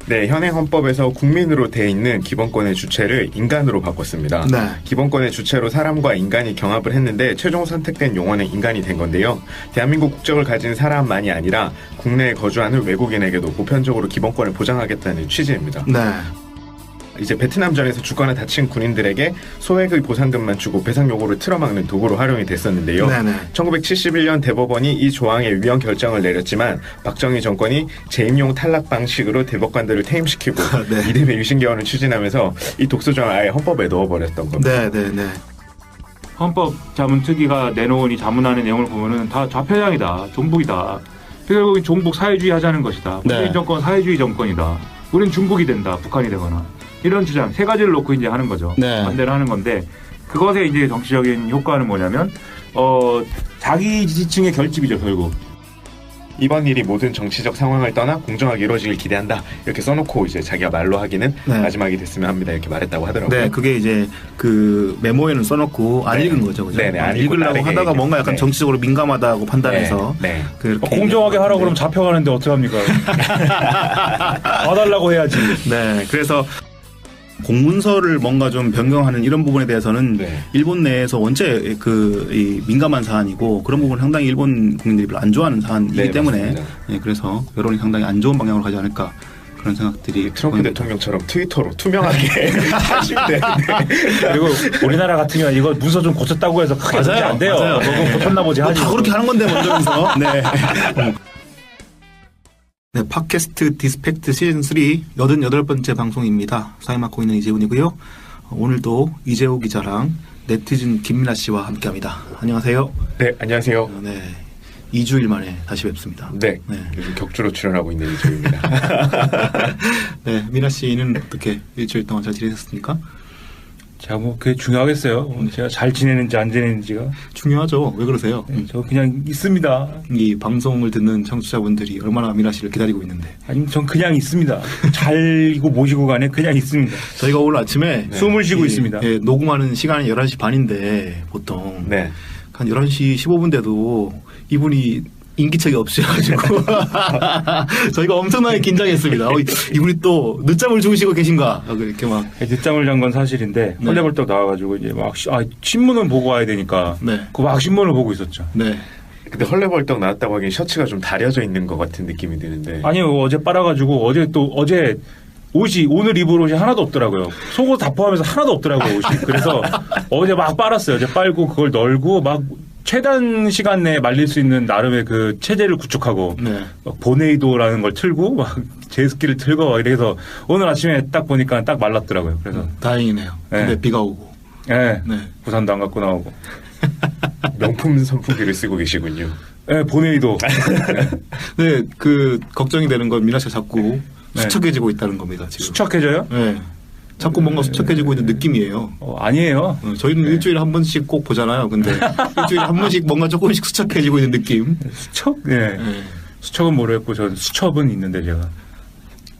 네, 현행 헌법에서 국민으로 돼 있는 기본권의 주체를 인간으로 바꿨습니다. 네. 기본권의 주체로 사람과 인간이 경합을 했는데 최종 선택된 용어는 인간이 된 건데요. 대한민국 국적을 가진 사람만이 아니라 국내에 거주하는 외국인에게도 보편적으로 기본권을 보장하겠다는 취지입니다. 네. 이제 베트남전에서 죽거나 다친 군인들에게 소액의 보상금만 주고 배상 요구를 틀어막는 도구로 활용이 됐었는데요. 네네. 1971년 대법원이 이 조항의 위헌 결정을 내렸지만 박정희 정권이 재임용 탈락 방식으로 대법관들을 퇴임시키고 네. 이듬해 유신개헌을 추진하면서 이 독소조항을 아예 헌법에 넣어버렸던 겁니다. 네네네. 헌법 자문특위가 내놓은 이 자문안의 내용을 보면은 다 좌편향이다, 종북이다. 결국 종북 사회주의 하자는 것이다. 문재인 네. 정권 사회주의 정권이다. 우린 중국이 된다, 북한이 되거나. 이런 주장 세 가지를 놓고 이제 하는 거죠. 네. 반대를 하는 건데 그것의 이제 정치적인 효과는 뭐냐면 자기 지지층의 결집이죠 결국. 이번 일이 모든 정치적 상황을 떠나 공정하게 이루어지길 기대한다. 이렇게 써놓고 이제 자기가 말로 하기는 네. 마지막이 됐으면 합니다. 이렇게 말했다고 하더라고요. 네, 그게 이제 그 메모에는 써놓고 안 네. 읽은 거죠, 그죠? 네네, 안 읽고 읽으려고 다르게 하다가 뭔가 약간 네. 정치적으로 민감하다고 판단해서 네. 그렇게 공정하게 하라고 그러면 잡혀가는데 어떡합니까? 봐달라고 해야지. 네, 그래서 공문서를 뭔가 좀 변경하는 이런 부분에 대해서는 네. 일본 내에서 원체 이 민감한 사안이고 그런 부분은 상당히 일본 국민들이 별로 안 좋아하는 사안이기 네, 때문에 맞습니다. 네, 그래서 여론이 상당히 안 좋은 방향으로 가지 않을까 그런 생각들이 트럼프 보입니다. 대통령처럼 트위터로 투명하게 하시면 되는데 그리고 우리나라 같으면 이거 문서 좀 고쳤다고 해서 크게 문제 안 돼요. 맞아요. 그거 고쳤나 보지 하지. 다 그렇게 하는 건데 먼저면서 네. 네, 팟캐스트 디스펙트 시즌 3 88번째 방송입니다. 사회 맡고 있는 이재훈이고요. 오늘도 이재호 기자랑 네티즌 김민아 씨와 함께합니다. 안녕하세요. 네, 안녕하세요. 네, 2주일 만에 다시 뵙습니다. 네, 네. 요즘 격주로 출연하고 있는 이조입니다. 네, 민아 씨는 어떻게 일주일 동안 잘 지내셨습니까? 제가 뭐 그게 중요하겠어요. 제가 잘 지내는지 안 지내는지가. 중요하죠. 왜 그러세요? 저 그냥 있습니다. 이 방송을 듣는 청취자분들이 얼마나 민아 씨를 기다리고 있는데. 아니 전 그냥 있습니다. 잘고 모시고 간에 그냥 있습니다. 저희가 오늘 아침에 숨을 쉬고 있습니다. 예, 녹음하는 시간이 11시 반인데 보통 네. 한 11시 15분 돼도 이분이 인기척이 없으셔가지고 저희가 엄청나게 긴장했습니다. 이분이 또 늦잠을 주무시고 계신가 이렇게 막 늦잠을 잔 건 사실인데 네. 헐레벌떡 나와가지고 이제 막 신문을 보고 와야 되니까 네. 그 막 신문을 보고 있었죠. 네. 근데 헐레벌떡 나왔다고 하기엔 셔츠가 좀 다려져 있는 것 같은 느낌이 드는데. 아니요 어제 빨아가지고 어제 옷이 오늘 입을 옷이 하나도 없더라고요. 속옷 다 포함해서 하나도 없더라고요 옷이. 그래서 어제 막 빨았어요. 어제 빨고 그걸 널고 막 최단 시간 내에 말릴 수 있는 나름의 그 체제를 구축하고 네. 막 보네이도라는 걸 틀고 막 제스키를 틀고 막 이래서 오늘 아침에 딱 보니까 딱 말랐더라고요. 그래서 다행이네요. 근데 네. 비가 오고. 예, 네. 부산도 안 갖고 나오고. 명품 선풍기를 쓰고 계시군요. 예, 보네이도. 네, 그 걱정이 되는 건 미나 씨가 자꾸 네. 수척해지고 있다는 겁니다. 지금. 수척해져요? 네. 자꾸 뭔가 수척해지고 있는 느낌이에요. 아니에요. 저희는 일주일에 한 번씩 꼭 보잖아요. 근데 일주일에 한 번씩 뭔가 조금씩 수척해지고 있는 느낌. 수척? 예. 네. 수척은 모르겠고 전 수첩은 있는데 제가.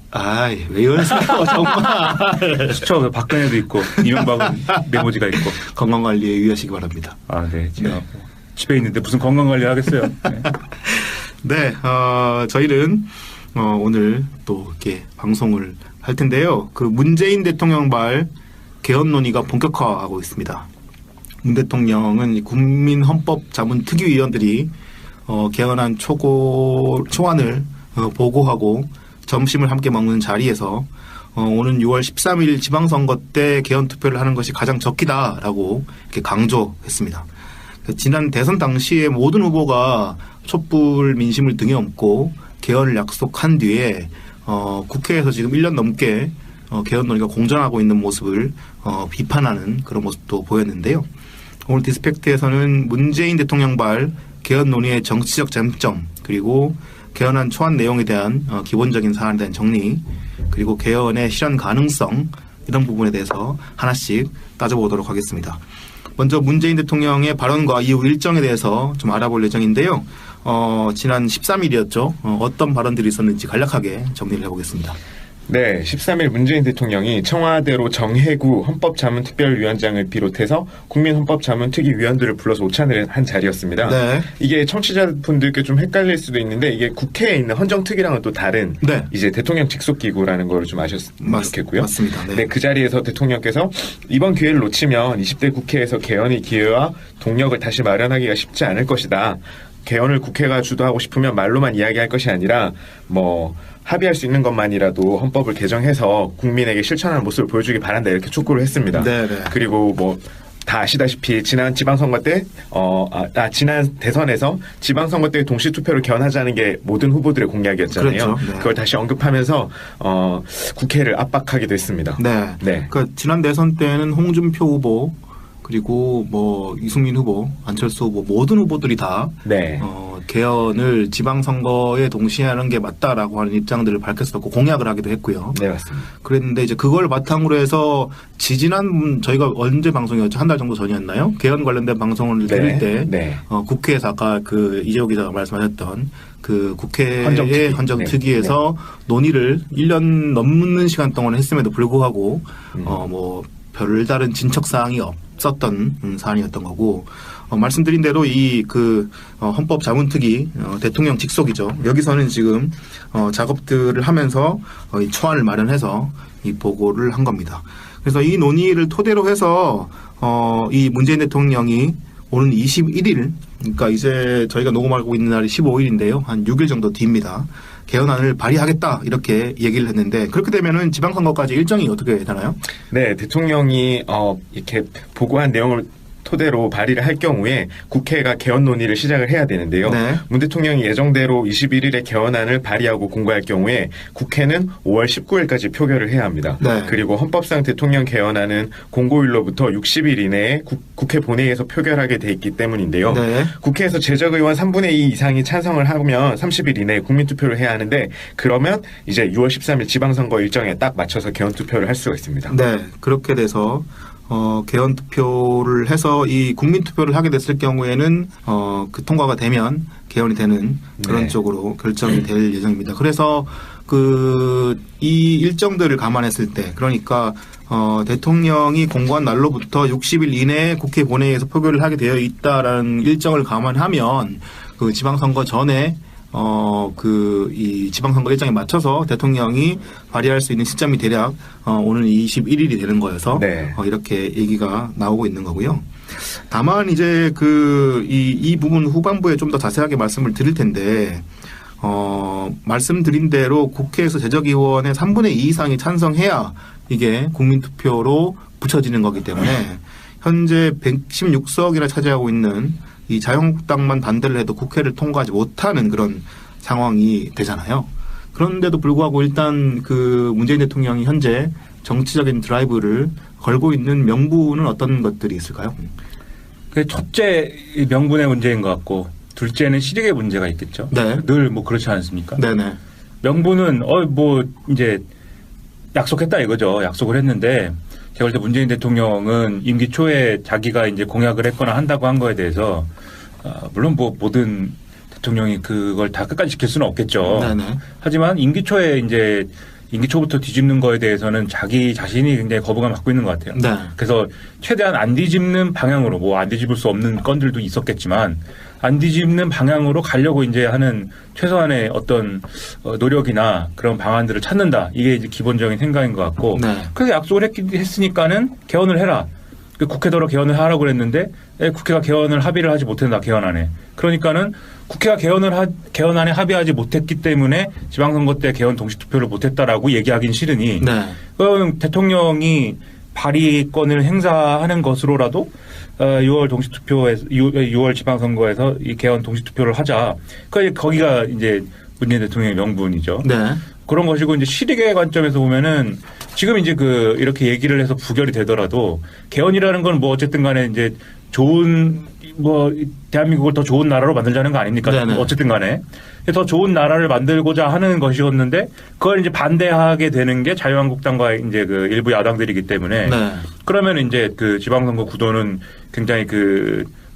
아이, 왜 이러세요, 정말. 수첩 박근혜도 있고 이명박은 메모지가 있고. 건강관리에 유의하시기 바랍니다. 아, 네. 제가 뭐 집에 있는데 무슨 건강관리 하겠어요. 네. 네, 저희는 오늘 또 이렇게 방송을 할 텐데요. 그 문재인 대통령 발 개헌 논의가 본격화하고 있습니다. 문 대통령은 국민헌법자문특위위원들이 개헌안 초안을 보고하고 점심을 함께 먹는 자리에서 오는 6월 13일 지방선거 때 개헌 투표를 하는 것이 가장 적기다라고 이렇게 강조했습니다. 지난 대선 당시에 모든 후보가 촛불 민심을 등에 업고 개헌을 약속한 뒤에 국회에서 지금 1년 넘게 개헌 논의가 공전하고 있는 모습을 비판하는 그런 모습도 보였는데요. 오늘 디스펙트에서는 문재인 대통령 발 개헌 논의의 정치적 쟁점 그리고 개헌안 초안 내용에 대한 기본적인 사안에 대한 정리 그리고 개헌의 실현 가능성 이런 부분에 대해서 하나씩 따져보도록 하겠습니다. 먼저 문재인 대통령의 발언과 이후 일정에 대해서 좀 알아볼 예정인데요. 지난 13일이었죠. 어떤 발언들이 있었는지 간략하게 정리를 해보겠습니다. 네, 13일 문재인 대통령이 청와대로 정혜구 헌법자문특별위원장을 비롯해서 국민헌법자문특위위원들을 불러서 오찬을 한 자리였습니다. 네. 이게 청취자분들께 좀 헷갈릴 수도 있는데 이게 국회에 있는 헌정특위랑은 또 다른 네. 이제 대통령 직속기구라는 걸 좀 아셨으면 좋겠고요. 맞습니다. 네. 네, 그 자리에서 대통령께서 이번 기회를 놓치면 20대 국회에서 개헌의 기회와 동력을 다시 마련하기가 쉽지 않을 것이다. 개헌을 국회가 주도하고 싶으면 말로만 이야기할 것이 아니라 뭐 합의할 수 있는 것만이라도 헌법을 개정해서 국민에게 실천하는 모습을 보여주기 바란다 이렇게 촉구를 했습니다. 네네. 그리고 뭐 다 아시다시피 지난 지방선거 때 지난 대선에서 지방선거 때 동시 투표를 개헌하자는 게 모든 후보들의 공약이었잖아요. 그렇죠. 네. 그걸 다시 언급하면서 국회를 압박하기도 했습니다. 네. 네. 그러니까 지난 대선 때는 홍준표 후보 그리고 뭐 이승민 후보, 안철수 후보 모든 후보들이 다 네. 개헌을 지방선거에 동시에 하는 게 맞다라고 하는 입장들을 밝혔었고 공약을 하기도 했고요. 네, 맞습니다. 그랬는데 이제 그걸 바탕으로 해서 지지난 저희가 언제 방송이었죠? 한 달 정도 전이었나요? 개헌 관련된 방송을 들을 때 네. 국회에서 아까 그 이재호 기자가 말씀하셨던 그 국회의 헌정특위. 헌정특위에서 논의를 1년 넘는 시간 동안 했음에도 불구하고 뭐 별다른 진척 사항이 없었던 사안이었던 거고 말씀드린 대로 이 그 헌법 자문특위 대통령 직속이죠. 여기서는 지금 작업들을 하면서 이 초안을 마련해서 이 보고를 한 겁니다. 그래서 이 논의를 토대로 해서 이 문재인 대통령이 오는 21일, 그러니까 이제 저희가 녹음하고 있는 날이 15일인데요. 한 6일 정도 뒤입니다. 개헌안을 발의하겠다 이렇게 얘기를 했는데 그렇게 되면은 지방선거까지 일정이 어떻게 되나요? 네, 대통령이 이렇게 보고한 내용을 토대로 발의를 할 경우에 국회가 개헌 논의를 시작을 해야 되는데요. 네. 문 대통령이 예정대로 21일에 개헌안을 발의하고 공고할 경우에 국회는 5월 19일까지 표결을 해야 합니다. 네. 그리고 헌법상 대통령 개헌안은 공고일로부터 60일 이내에 국회 본회의에서 표결하게 돼 있기 때문인데요. 네. 국회에서 제적의원 3분의 2 이상이 찬성을 하면 30일 이내에 국민투표를 해야 하는데 그러면 이제 6월 13일 지방선거 일정에 딱 맞춰서 개헌투표를 할 수가 있습니다. 네, 그렇게 돼서 개헌 투표를 해서 이 국민 투표를 하게 됐을 경우에는 그 통과가 되면 개헌이 되는 그런 네. 쪽으로 결정이 될 예정입니다. 그래서 이 일정들을 감안했을 때 그러니까 대통령이 공고한 날로부터 60일 이내에 국회 본회의에서 표결을 하게 되어 있다라는 일정을 감안하면 그 지방선거 전에 이 지방선거 일정에 맞춰서 대통령이 발의할 수 있는 시점이 대략 오는 21일이 되는 거여서 네. 이렇게 얘기가 나오고 있는 거고요. 다만 이제 이 부분 후반부에 좀 더 자세하게 말씀을 드릴 텐데 말씀드린 대로 국회에서 제적의원의 3분의 2 이상이 찬성해야 이게 국민투표로 붙여지는 거기 때문에 현재 116석이나 차지하고 있는 이 자유한국당만 반대를 해도 국회를 통과하지 못하는 그런 상황이 되잖아요. 그런데도 불구하고 일단 그 문재인 대통령이 현재 정치적인 드라이브를 걸고 있는 명분은 어떤 것들이 있을까요? 그 첫째 명분의 문제인 것 같고 둘째는 실익의 문제가 있겠죠. 네. 늘 뭐 그렇지 않습니까? 네네. 명분은 뭐 이제 약속했다 이거죠. 약속을 했는데 제가 볼 때 문재인 대통령은 임기 초에 자기가 이제 공약을 했거나 한다고 한 거에 대해서 물론 뭐 모든 대통령이 그걸 다 끝까지 지킬 수는 없겠죠. 네네. 하지만 임기 초부터 뒤집는 거에 대해서는 자기 자신이 굉장히 거부감을 갖고 있는 것 같아요. 네. 그래서 최대한 안 뒤집는 방향으로 뭐 안 뒤집을 수 없는 건들도 있었겠지만 안 뒤집는 방향으로 가려고 이제 하는 최소한의 어떤 노력이나 그런 방안들을 찾는다. 이게 이제 기본적인 생각인 것 같고. 네. 그래서 약속을 했으니까는 개헌을 해라. 국회더러 개헌을 하라고 그랬는데 국회가 개헌을 합의를 하지 못한다. 개헌안에. 그러니까는 국회가 개헌안에 합의하지 못했기 때문에 지방선거 때 개헌 동시투표를 못했다라고 얘기하긴 싫으니 네. 그럼 대통령이 발의권을 행사하는 것으로라도 6월 동시투표에서 6월 지방선거에서 이 개헌 동시투표를 하자. 그러니까 거기가 이제 문재인 대통령의 명분이죠. 네. 그런 것이고 이제 실익의 관점에서 보면은 지금 이제 이렇게 얘기를 해서 부결이 되더라도 개헌이라는 건 뭐 어쨌든 간에 이제 좋은 뭐 대한민국을 더 좋은 나라로 만들자는 거 아닙니까? 네네. 어쨌든 간에 더 좋은 나라를 만들고자 하는 것이었는데 그걸 이제 반대하게 되는 게 자유한국당과 이제 그 일부 야당들이기 때문에 네. 그러면 이제 그 지방선거 구도는 굉장히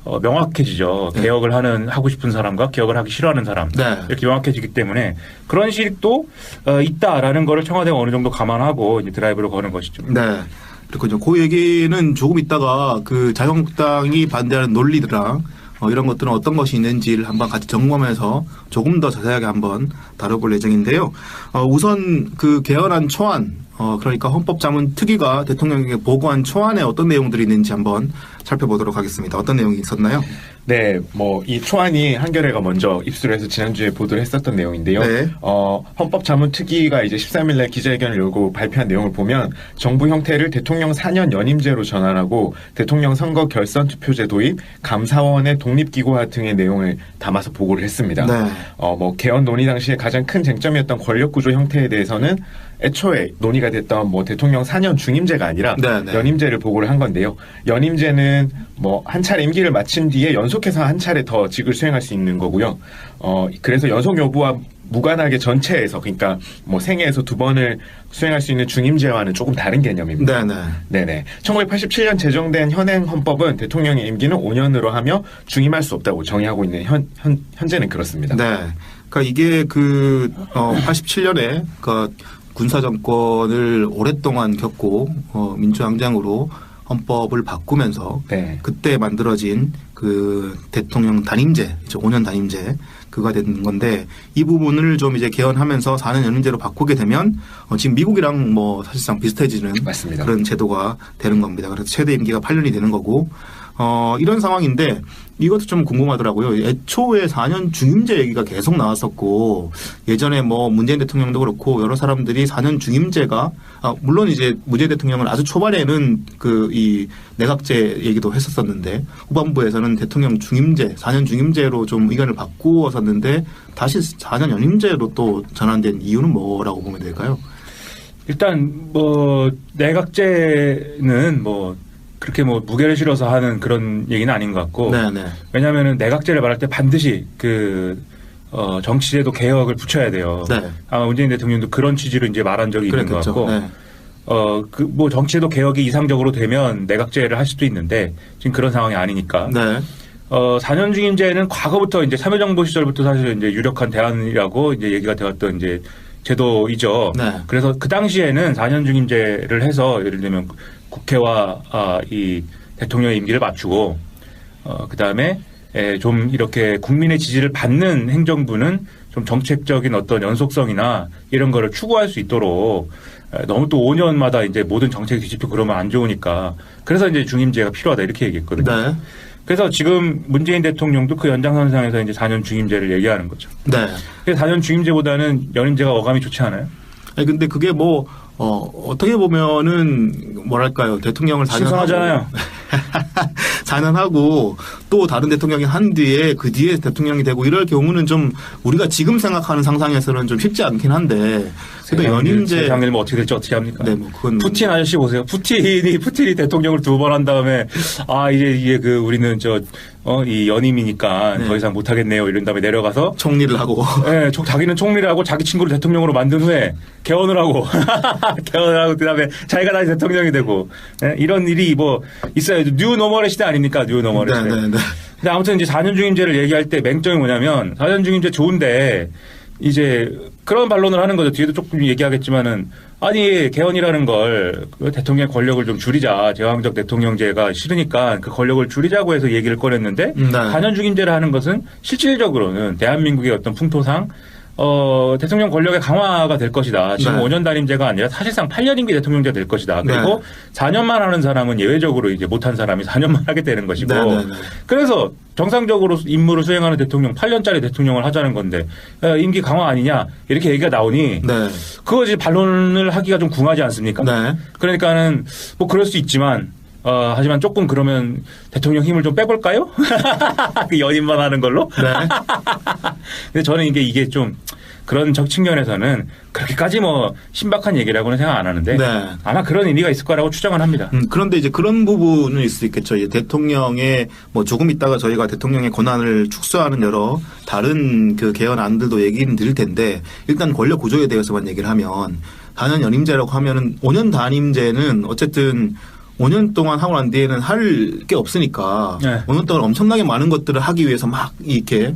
명확해지죠. 네. 개혁을 하고 싶은 사람과 개혁을 하기 싫어하는 사람. 네. 이렇게 명확해지기 때문에 그런 식도 있다라는 거를 청와대가 어느 정도 감안하고 이제 드라이브를 거는 것이죠. 네. 그렇군요. 그 얘기는 조금 있다가 그 자유한국당이 반대하는 논리들랑 이런 것들은 어떤 것이 있는지를 한번 같이 점검해서 조금 더 자세하게 한번 다뤄볼 예정인데요. 우선 그 개헌안 초안, 그러니까 헌법자문특위가 대통령에게 보고한 초안에 어떤 내용들이 있는지 한번 살펴보도록 하겠습니다. 어떤 내용이 있었나요? 네, 뭐 이 초안이 한겨레가 먼저 입수를 해서 지난주에 보도를 했었던 내용인데요. 네. 헌법자문특위가 이제 13일날 기자회견을 열고 발표한 내용을 보면 정부 형태를 대통령 4년 연임제로 전환하고 대통령 선거 결선 투표제 도입, 감사원의 독립기구화 등의 내용을 담아서 보고를 했습니다. 네. 뭐 개헌 논의 당시에 가장 큰 쟁점이었던 권력구조 형태에 대해서는 애초에 논의가 됐던 뭐 대통령 4년 중임제가 아니라 네, 네. 연임제를 보고를 한 건데요. 연임제는 뭐 한 차례 임기를 마친 뒤에 연속해서 한 차례 더 직을 수행할 수 있는 거고요. 그래서 연속 여부와 무관하게 전체에서 그러니까 뭐 생애에서 2번을 수행할 수 있는 중임제와는 조금 다른 개념입니다. 네네. 1987년 제정된 현행 헌법은 대통령의 임기는 5년으로 하며 중임할 수 없다고 정의하고 있는 현재는 그렇습니다. 네. 그러니까 이게 87년에 그 군사 정권을 오랫동안 겪고 민주항쟁으로 헌법을 바꾸면서 네. 그때 만들어진 그 대통령 단임제, 5년 단임제 그가 된 건데 이 부분을 좀 이제 개헌하면서 4년 연임제로 바꾸게 되면 지금 미국이랑 뭐 사실상 비슷해지는 맞습니다. 그런 제도가 되는 겁니다. 그래서 최대 임기가 8년이 되는 거고 이런 상황인데 이것도 좀 궁금하더라고요. 애초에 4년 중임제 얘기가 계속 나왔었고 예전에 뭐 문재인 대통령도 그렇고 여러 사람들이 4년 중임제가 물론 이제 문재인 대통령은 아주 초반에는 이 내각제 얘기도 했었었는데 후반부에서는 대통령 중임제, 4년 중임제로 좀 의견을 바꾸었었는데 다시 4년 연임제로 또 전환된 이유는 뭐라고 보면 될까요? 일단 뭐 내각제는 뭐 그렇게 뭐 무게를 실어서 하는 그런 얘기는 아닌 것 같고 네네. 왜냐하면은 내각제를 말할 때 반드시 정치제도 개혁을 붙여야 돼요. 네. 아마 문재인 대통령도 그런 취지로 이제 말한 적이 있는 것 같고 네. 뭐 정치제도 개혁이 이상적으로 되면 내각제를 할 수도 있는데 지금 그런 상황이 아니니까. 네. 4년 중임제는 과거부터 이제 참여정부 시절부터 사실 이제 유력한 대안이라고 이제 얘기가 되었던 이제 제도이죠. 네. 그래서 그 당시에는 4년 중임제를 해서 예를 들면 국회와 이 대통령의 임기를 맞추고 그다음에 좀 이렇게 국민의 지지를 받는 행정부는 좀 정책적인 어떤 연속성이나 이런 거를 추구할 수 있도록 너무 또 5년마다 이제 모든 정책이 뒤집히고 그러면 안 좋으니까 그래서 이제 중임제가 필요하다 이렇게 얘기했거든요. 네. 그래서 지금 문재인 대통령도 그 연장선상에서 이제 4년 중임제를 얘기하는 거죠. 네. 그래서 4년 중임제보다는 연임제가 어감이 좋지 않아요? 아니 근데 그게 뭐 어떻게 보면은 뭐랄까요 대통령을 4년 신선하잖아요. 4년 하고 또 다른 대통령이 한 뒤에 그 뒤에 대통령이 되고 이럴 경우는 좀 우리가 지금 생각하는 상상에서는 좀 쉽지 않긴 한데 그래도 연임제 세상 일 뭐 어떻게 될지 어떻게 합니까? 네, 뭐 그건 푸틴 아저씨 보세요. 푸틴이 대통령을 2번 한 다음에 이제 우리는 이 연임이니까 네. 더 이상 못 하겠네요. 이런 다음에 내려가서 총리를 하고 네, 자기는 총리를 하고 자기 친구를 대통령으로 만든 후에 개헌을 하고 그다음에 자기가 다시 대통령이 되고 이런 일이 뭐 있어요. 뉴 노멀의 시대 아닙니까? 뉴 노멀의 시대. 네. 근데 아무튼 이제 4년 중임제를 얘기할 때 맹점이 뭐냐면 4년 중임제 좋은데 이제 그런 반론을 하는 거죠. 뒤에도 조금 얘기하겠지만은 개헌이라는 걸 대통령의 권력을 좀 줄이자. 제왕적 대통령제가 싫으니까 그 권력을 줄이자고 해서 얘기를 꺼냈는데 4년 중임제를 하는 것은 실질적으로는 대한민국의 어떤 풍토상 대통령 권력의 강화가 될 것이다. 지금 네. 5년 단임제가 아니라 사실상 8년 임기 대통령제가 될 것이다. 그리고 4년만 하는 사람은 예외적으로 이제 못한 사람이 4년만 하게 되는 것이고. 그래서 정상적으로 임무를 수행하는 대통령 8년짜리 대통령을 하자는 건데 임기 강화 아니냐 이렇게 얘기가 나오니 그거 이제 반론을 하기가 좀 궁하지 않습니까? 네. 그러니까는 뭐 그럴 수 있지만 하지만 조금 그러면 대통령 힘을 좀 빼볼까요? 그 연임만 하는 걸로? 네. 근데 저는 이게 좀 그런 측면에서는 그렇게까지 뭐 신박한 얘기라고는 생각 안 하는데 아마 그런 의미가 있을 거라고 추정은 합니다. 그런데 이제 그런 부분은 있을 수 있겠죠. 이제 대통령의 뭐 조금 있다가 저희가 대통령의 권한을 축소하는 여러 다른 그 개헌안들도 얘기는 드릴 텐데 일단 권력 구조에 대해서만 얘기를 하면 4년 연임제라고 하면은 5년 단임제는 어쨌든 5년 동안 하고 난 뒤에는 할 게 없으니까 네. 5년 동안 엄청나게 많은 것들을 하기 위해서 막 이렇게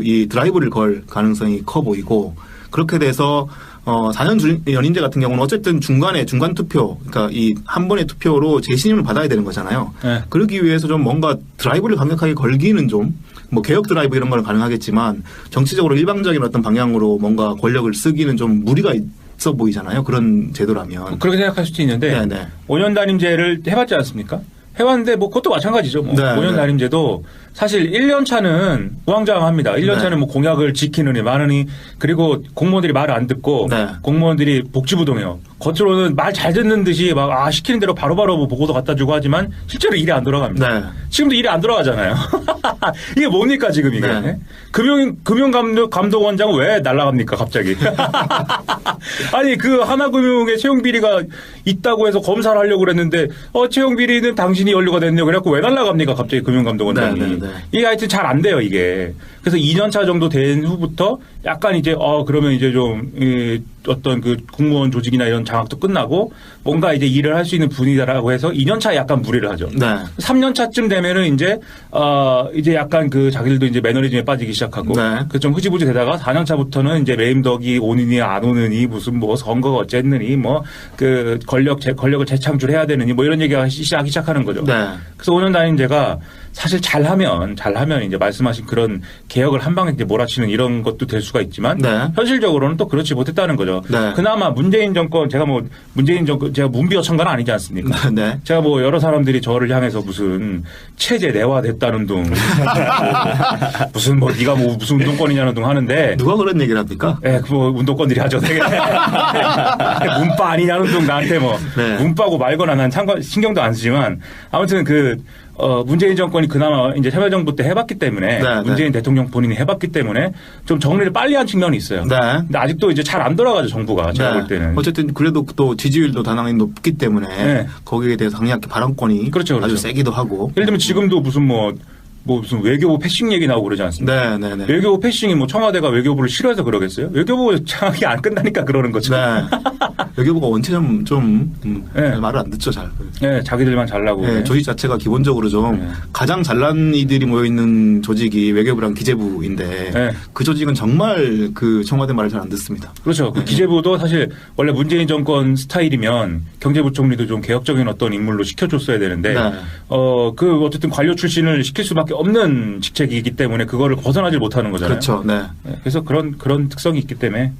이 드라이브를 걸 가능성이 커 보이고 그렇게 돼서 4년 연임제 같은 경우는 어쨌든 중간 투표, 그러니까 이 한 번의 투표로 재신임을 받아야 되는 거잖아요. 네. 그러기 위해서 좀 뭔가 드라이브를 강력하게 걸기는 좀 뭐 개혁 드라이브 이런 건 가능하겠지만 정치적으로 일방적인 어떤 방향으로 뭔가 권력을 쓰기는 좀 무리가 있어 보이잖아요. 그런 제도라면. 그렇게 생각할 수도 있는데 네네. 5년 단임제를 해봤지 않습니까? 해봤는데 뭐 그것도 마찬가지죠. 뭐 네, 5년 네. 단임제도 사실 1년 차는 우왕좌왕합니다. 1년 네. 차는 뭐 공약을 지키느니 많으니 그리고 공무원들이 말을 안 듣고 네. 공무원들이 복지부동해요. 겉으로는 말 잘 듣는 듯이 막 시키는 대로 바로바로 뭐 보고도 갖다 주고 하지만 실제로 일이 안 돌아갑니다. 네. 지금도 일이 안 돌아가잖아요. 이게 뭡니까 지금 이게? 네. 금융감독원장은 왜 날아갑니까 갑자기? 아니 그 하나금융의 채용 비리가 있다고 해서 검사를 하려고 그랬는데 채용 비리는 당신이 연루가 됐네요. 그래갖고 왜 날아갑니까 갑자기 금융감독원장이? 네, 네, 네. 이게 하여튼 잘 안 돼요 이게. 그래서 2년차 정도 된 후부터 약간 이제 그러면 이제 좀 어떤 그 공무원 조직이나 이런 장악도 끝나고 뭔가 이제 일을 할 수 있는 분위기다라고 해서 2년차 약간 무리를 하죠. 네. 3년차쯤 되면은 이제 약간 그 자기들도 이제 매너리즘에 빠지기 시작하고 네. 그 좀 흐지부지 되다가 4년차부터는 이제 레임덕이 오느니 안 오느니 무슨 뭐 선거가 어쨌느니 뭐 그 권력을 재창출해야 되느니 뭐 이런 얘기가 시작하기 시작하는 거죠. 네. 그래서 5년 단임제가 사실 잘하면 이제 말씀하신 그런 개혁을 한 방에 이제 몰아치는 이런 것도 될 수가 있지만 네. 현실적으로는 또 그렇지 못했다는 거죠. 네. 그나마 문재인 정권 제가 문비어 청가는 아니지 않습니까? 네. 제가 뭐 여러 사람들이 저를 향해서 무슨 체제 내화됐다는 둥 무슨 뭐 네가 뭐 무슨 운동권이냐는 둥 하는데 누가 그런 얘기를 합니까? 뭐 운동권들이 하죠. 되게 문바 아니냐는 둥 나한테 뭐 네. 문바고 말거나 난 신경도 안 쓰지만 아무튼 문재인 정권이 그나마 이제 참여정부 때 해봤기 때문에 네, 문재인 대통령 본인이 해봤기 때문에 좀 정리를 빨리 한 측면이 있어요. 네. 근데 아직도 이제 잘 안 돌아가죠 정부가 제가 볼 때는. 어쨌든 그래도 또 지지율도 당연히 높기 때문에 네. 거기에 대해서 강력하게 발언권이 그렇죠. 아주 세기도 하고. 예를 들면 지금도 무슨 무슨 외교부 패싱 얘기 나오고 그러지 않습니까? 네, 네, 네. 외교부 패싱이 뭐 청와대가 외교부를 싫어해서 그러겠어요? 외교부 장악이 안 끝나니까 그러는 거죠. 네. 외교부가 원체 좀 네. 말을 안 듣죠, 잘. 네, 자기들만 잘나고. 네, 조직 자체가 기본적으로 좀 네. 가장 잘난 이들이 모여 있는 조직이 외교부랑 기재부인데 네. 그 조직은 정말 그 청와대 말을 잘 안 듣습니다. 그렇죠. 그 기재부도 사실 원래 문재인 정권 스타일이면 경제부총리도 좀 개혁적인 어떤 인물로 시켜줬어야 되는데, 네. 어쨌든 관료 출신을 시킬 수밖에 없는 직책이기 때문에 그거를 벗어나질 못하는 거잖아요. 그렇죠. 네. 네, 그래서 그런 특성이 있기 때문에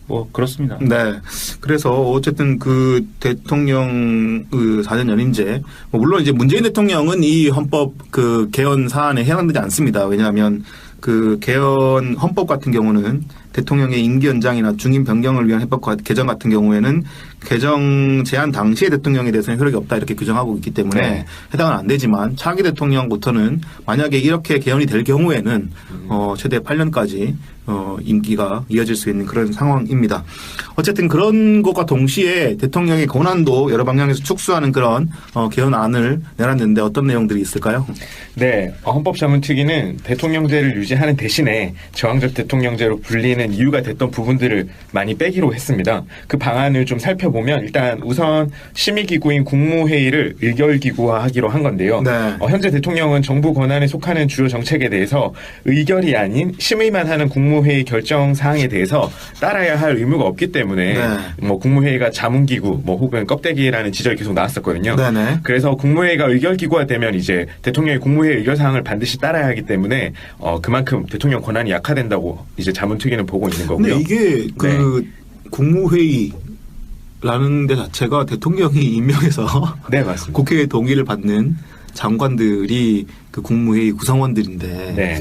뭐 그렇습니다. 네. 그래서 어쨌든 그 대통령 그 4년 연임제 물론 이제 문재인 대통령은 이 헌법 그 개헌 사안에 해당되지 않습니다. 왜냐하면 그 개헌 헌법 같은 경우는 대통령의 임기 연장이나 중임 변경을 위한 헌법 개정 같은 경우에는 개정 제한 당시에 대통령에 대해서는 효력이 없다 이렇게 규정하고 있기 때문에 네. 해당은 안 되지만 차기 대통령부터는 만약에 이렇게 개헌이 될 경우에는 최대 8년까지 임기가 이어질 수 있는 그런 상황입니다. 어쨌든 그런 것과 동시에 대통령의 권한도 여러 방향에서 축소하는 그런 개헌안을 내놨는데 어떤 내용들이 있을까요? 네, 헌법자문특위는 대통령제를 유지하는 대신에 저항적 대통령제로 불리는 이유가 됐던 부분들을 많이 빼기로 했습니다. 그 방안을 좀 살펴보면 일단 우선 심의기구인 국무회의를 의결기구화하기로 한 건데요. 네. 현재 대통령은 정부 권한에 속하는 주요 정책에 대해서 의결이 아닌 심의만 하는 국무회의 결정 사항에 대해서 따라야 할 의무가 없기 때문에 네. 뭐 국무회의가 자문기구 뭐 혹은 껍데기라는 지적이 계속 나왔었거든요. 네네. 그래서 국무회의가 의결기구가 되면 이제 대통령이 국무회의 의결 사항을 반드시 따라야 하기 때문에 그만큼 대통령 권한이 약화된다고 이제 자문특위는 보고 있는 거고요. 근데 이게 그 국무회의라는 데 자체가 대통령이 임명해서 네, 맞습니다. 국회의 동의를 받는 장관들이 그 국무회의 구성원들인데 네.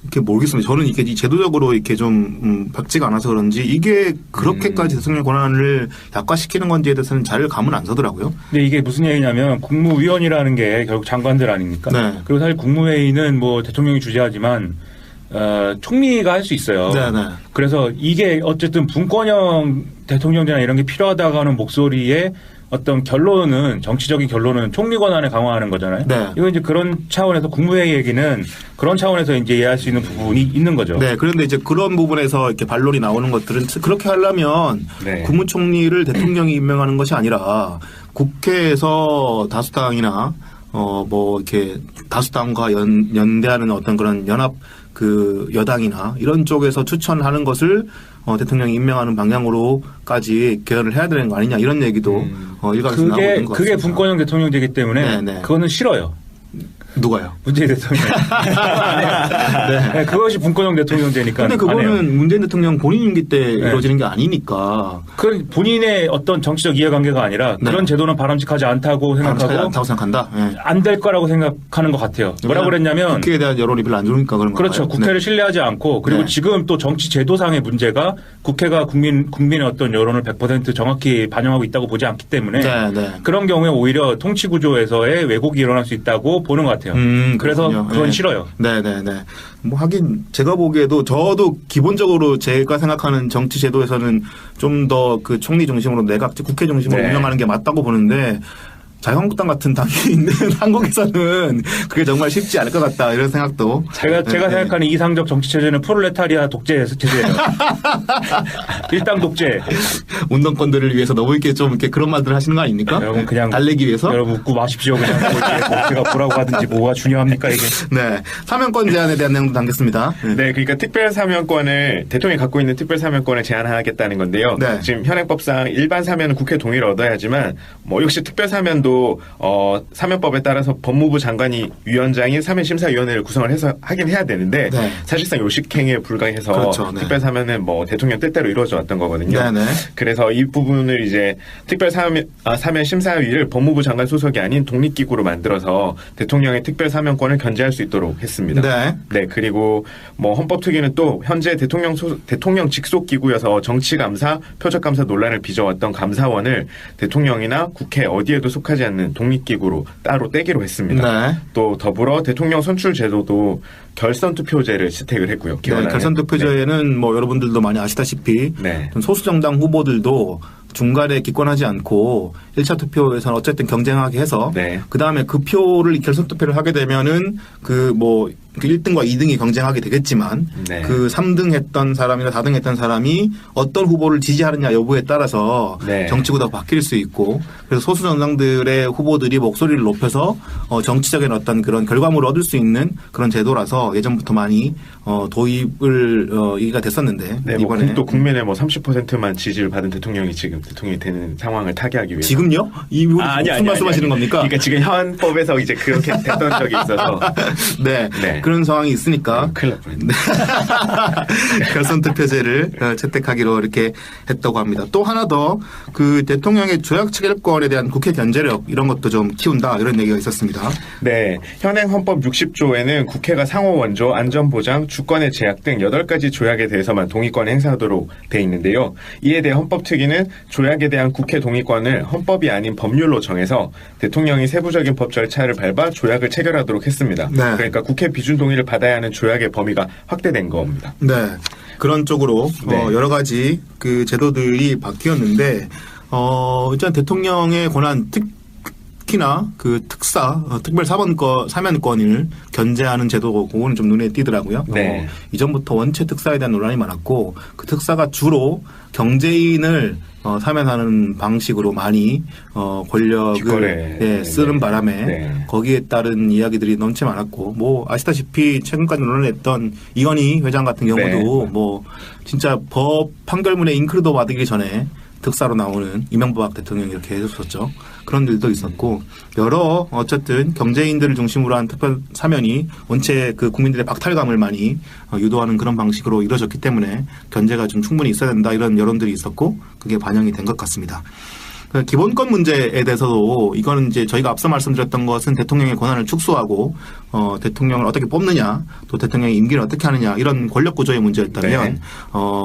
이렇게 모르겠습니다. 저는 이게 제도적으로 이렇게 좀 박지가 않아서 그런지 이게 그렇게까지 대통령 권한을 약화시키는 건지에 대해서는 잘 감은 안 서더라고요. 근데 이게 무슨 얘기냐면 국무위원이라는 게 결국 장관들 아닙니까? 네. 그리고 사실 국무회의는 뭐 대통령이 주재하지만 총리가 할 수 있어요. 네네. 그래서 이게 어쨌든 분권형 대통령제나 이런 게 필요하다고 하는 목소리에 어떤 결론은 정치적인 결론은 총리 권한을 강화하는 거잖아요. 네. 이거 이제 그런 차원에서 국무회의 얘기는 그런 차원에서 이제 이해할 수 있는 부분이 있는 거죠. 네, 그런데 이제 그런 부분에서 이렇게 반론이 나오는 것들은 그렇게 하려면 네. 국무총리를 대통령이 임명하는 것이 아니라 국회에서 다수당이나 뭐 이렇게 다수당과 연대하는 어떤 그런 연합 그 여당이나 이런 쪽에서 추천하는 것을 대통령이 임명하는 방향으로까지 개헌을 해야 되는 거 아니냐 이런 얘기도 일각에서 나오고 있는 것 같습니다. 그게 분권형 대통령제이기 때문에 네. 그거는 싫어요. 누가요? 문재인 대통령. 네, 그것이 분권형 대통령제니까. 근데 안 해요. 그거는 문재인 대통령 본인 임기 때 이루어지는 게 아니니까. 그 본인의 어떤 정치적 이해관계가 아니라 네. 그런 제도는 바람직하지 않다고 생각하고 않다고 생각한다. 네. 안 될 거라고 생각하는 것 같아요. 뭐라고 그랬냐면 국회에 대한 여론이 별로 안 좋으니까 그런 거예요. 그렇죠. 국회를 신뢰하지 않고 그리고 네. 지금 또 정치 제도상의 문제가 국회가 국민의 어떤 여론을 100% 정확히 반영하고 있다고 보지 않기 때문에 네, 네. 그런 경우에 오히려 통치 구조에서의 왜곡이 일어날 수 있다고 보는 것 같아요. 그래서 그렇군요. 그건 네. 싫어요. 네네네. 뭐 하긴 제가 보기에도 저도 기본적으로 제가 생각하는 정치 제도에서는 좀 더 그 총리 중심으로 내각 국회 중심으로 네. 운영하는 게 맞다고 보는데 자유한국당 같은 당이 있는 한국에서는 그게 정말 쉽지 않을 것 같다 이런 생각도 제가 생각하는 이상적 정치 체제는 프롤레타리아 독재 체제예요. 일당 독재. 운동권들을 위해서 너무 이렇게 좀 이렇게 그런 말들 하시는 거 아닙니까? 여러분 그냥 달래기 위해서? 여러분 웃고 마십시오. 그냥 뭐 제가 뭐라고 하든지 뭐가 중요합니까 이게. 네. 사면권 제한에 대한 내용도 담겠습니다. 네, 그러니까 특별 사면권을 대통령이 갖고 있는 특별 사면권을 제한하겠다는 건데요. 네. 지금 현행법상 일반 사면은 국회 동의를 얻어야 하지만 뭐 역시 특별 사면도 사면법에 따라서 법무부 장관이 위원장인 사면심사위원회를 구성을 해서 하긴 해야 되는데 네. 사실상 요식행위에 불과해서 그렇죠, 네. 특별 사면은 뭐 대통령 뜻대로 이루어져 왔던 거거든요. 네네. 그래서 이 부분을 이제 특별 사면 심사위를 법무부 장관 소속이 아닌 독립기구로 만들어서 대통령의 특별 사면권을 견제할 수 있도록 했습니다. 네. 네, 그리고 뭐 헌법특위는 또 현재 대통령 직속 기구여서 정치감사, 표적감사 논란을 빚어왔던 감사원을 대통령이나 국회 어디에도 속하지 않는 독립기구로 따로 떼기로 했습니다. 네. 또 더불어 대통령 선출 제도도 결선 투표제를 시택을 했고요. 네, 개헌안에. 결선 투표제에는 뭐 여러분들도 많이 아시다시피 네. 소수 정당 후보들도 중간에 기권하지 않고 1차 투표에서는 어쨌든 경쟁하게 해서 네. 그다음에 그 표를 결선 투표를 하게 되면은 그 1등과 2등이 경쟁하게 되겠지만 네. 그 3등 했던 사람이나 4등 했던 사람이 어떤 후보를 지지하느냐 여부에 따라서 네. 정치구도가 바뀔 수 있고 그래서 소수 정당들의 후보들이 목소리를 높여서 정치적인 어떤 그런 결과물을 얻을 수 있는 그런 제도라서 예전부터 많이 도입을 얘기가 됐었는데 네, 이번에 또 국민의 뭐 30%만 지지를 받은 대통령이 지금 대통령이 되는 상황을 타개하기 위해서 지금요? 이 부분 무슨 말씀하시는 겁니까? 그러니까 지금 현법에서 이제 그렇게 됐던 적이 있어서 네, 네. 그런 상황이 있으니까 큰일 날 뻔했네. 결선 투표제를 채택하기로 이렇게 했다고 합니다. 또 하나 더 그 대통령의 조약 체결권에 대한 국회 견제력 이런 것도 좀 키운다 이런 얘기가 있었습니다. 네, 현행 헌법 60조에는 국회가 상호 원조, 안전보장, 주권의 제약 등 8가지 조약에 대해서만 동의권을 행사하도록 돼 있는데요. 이에 대해 헌법특위는 조약에 대한 국회 동의권을 헌법이 아닌 법률로 정해서 대통령이 세부적인 법 절차를 밟아 조약을 체결하도록 했습니다. 네. 그러니까 국회 비준 동의를 받아야 하는 조약의 범위가 확대된 겁니다. 네. 그런 쪽으로 네. 여러 가지 그 제도들이 바뀌었는데 일단 대통령의 권한 특히나 그 특별 사면권을 견제하는 제도고는 좀 눈에 띄더라고요. 네. 이전부터 원체 특사에 대한 논란이 많았고 그 특사가 주로 경제인을 사면하는 방식으로 많이 권력을 뒷거래. 쓰는 네. 바람에 네. 거기에 따른 이야기들이 넘치 많았고 뭐 아시다시피 최근까지 논란했던 이건희 회장 같은 경우도 네. 뭐 진짜 법 판결문에 잉크도 받기 전에 특사로 나오는 이명박 대통령이 이렇게 해줬었죠. 그런 일도 있었고 여러 어쨌든 경제인들을 중심으로 한 특별 사면이 원체 그 국민들의 박탈감을 많이 유도하는 그런 방식으로 이루어졌기 때문에 견제가 좀 충분히 있어야 된다 이런 여론들이 있었고 그게 반영이 된 것 같습니다. 기본권 문제에 대해서도 이거는 이제 저희가 앞서 말씀드렸던 것은 대통령의 권한을 축소하고 대통령을 어떻게 뽑느냐 또 대통령의 임기를 어떻게 하느냐 이런 권력 구조의 문제였다면 네.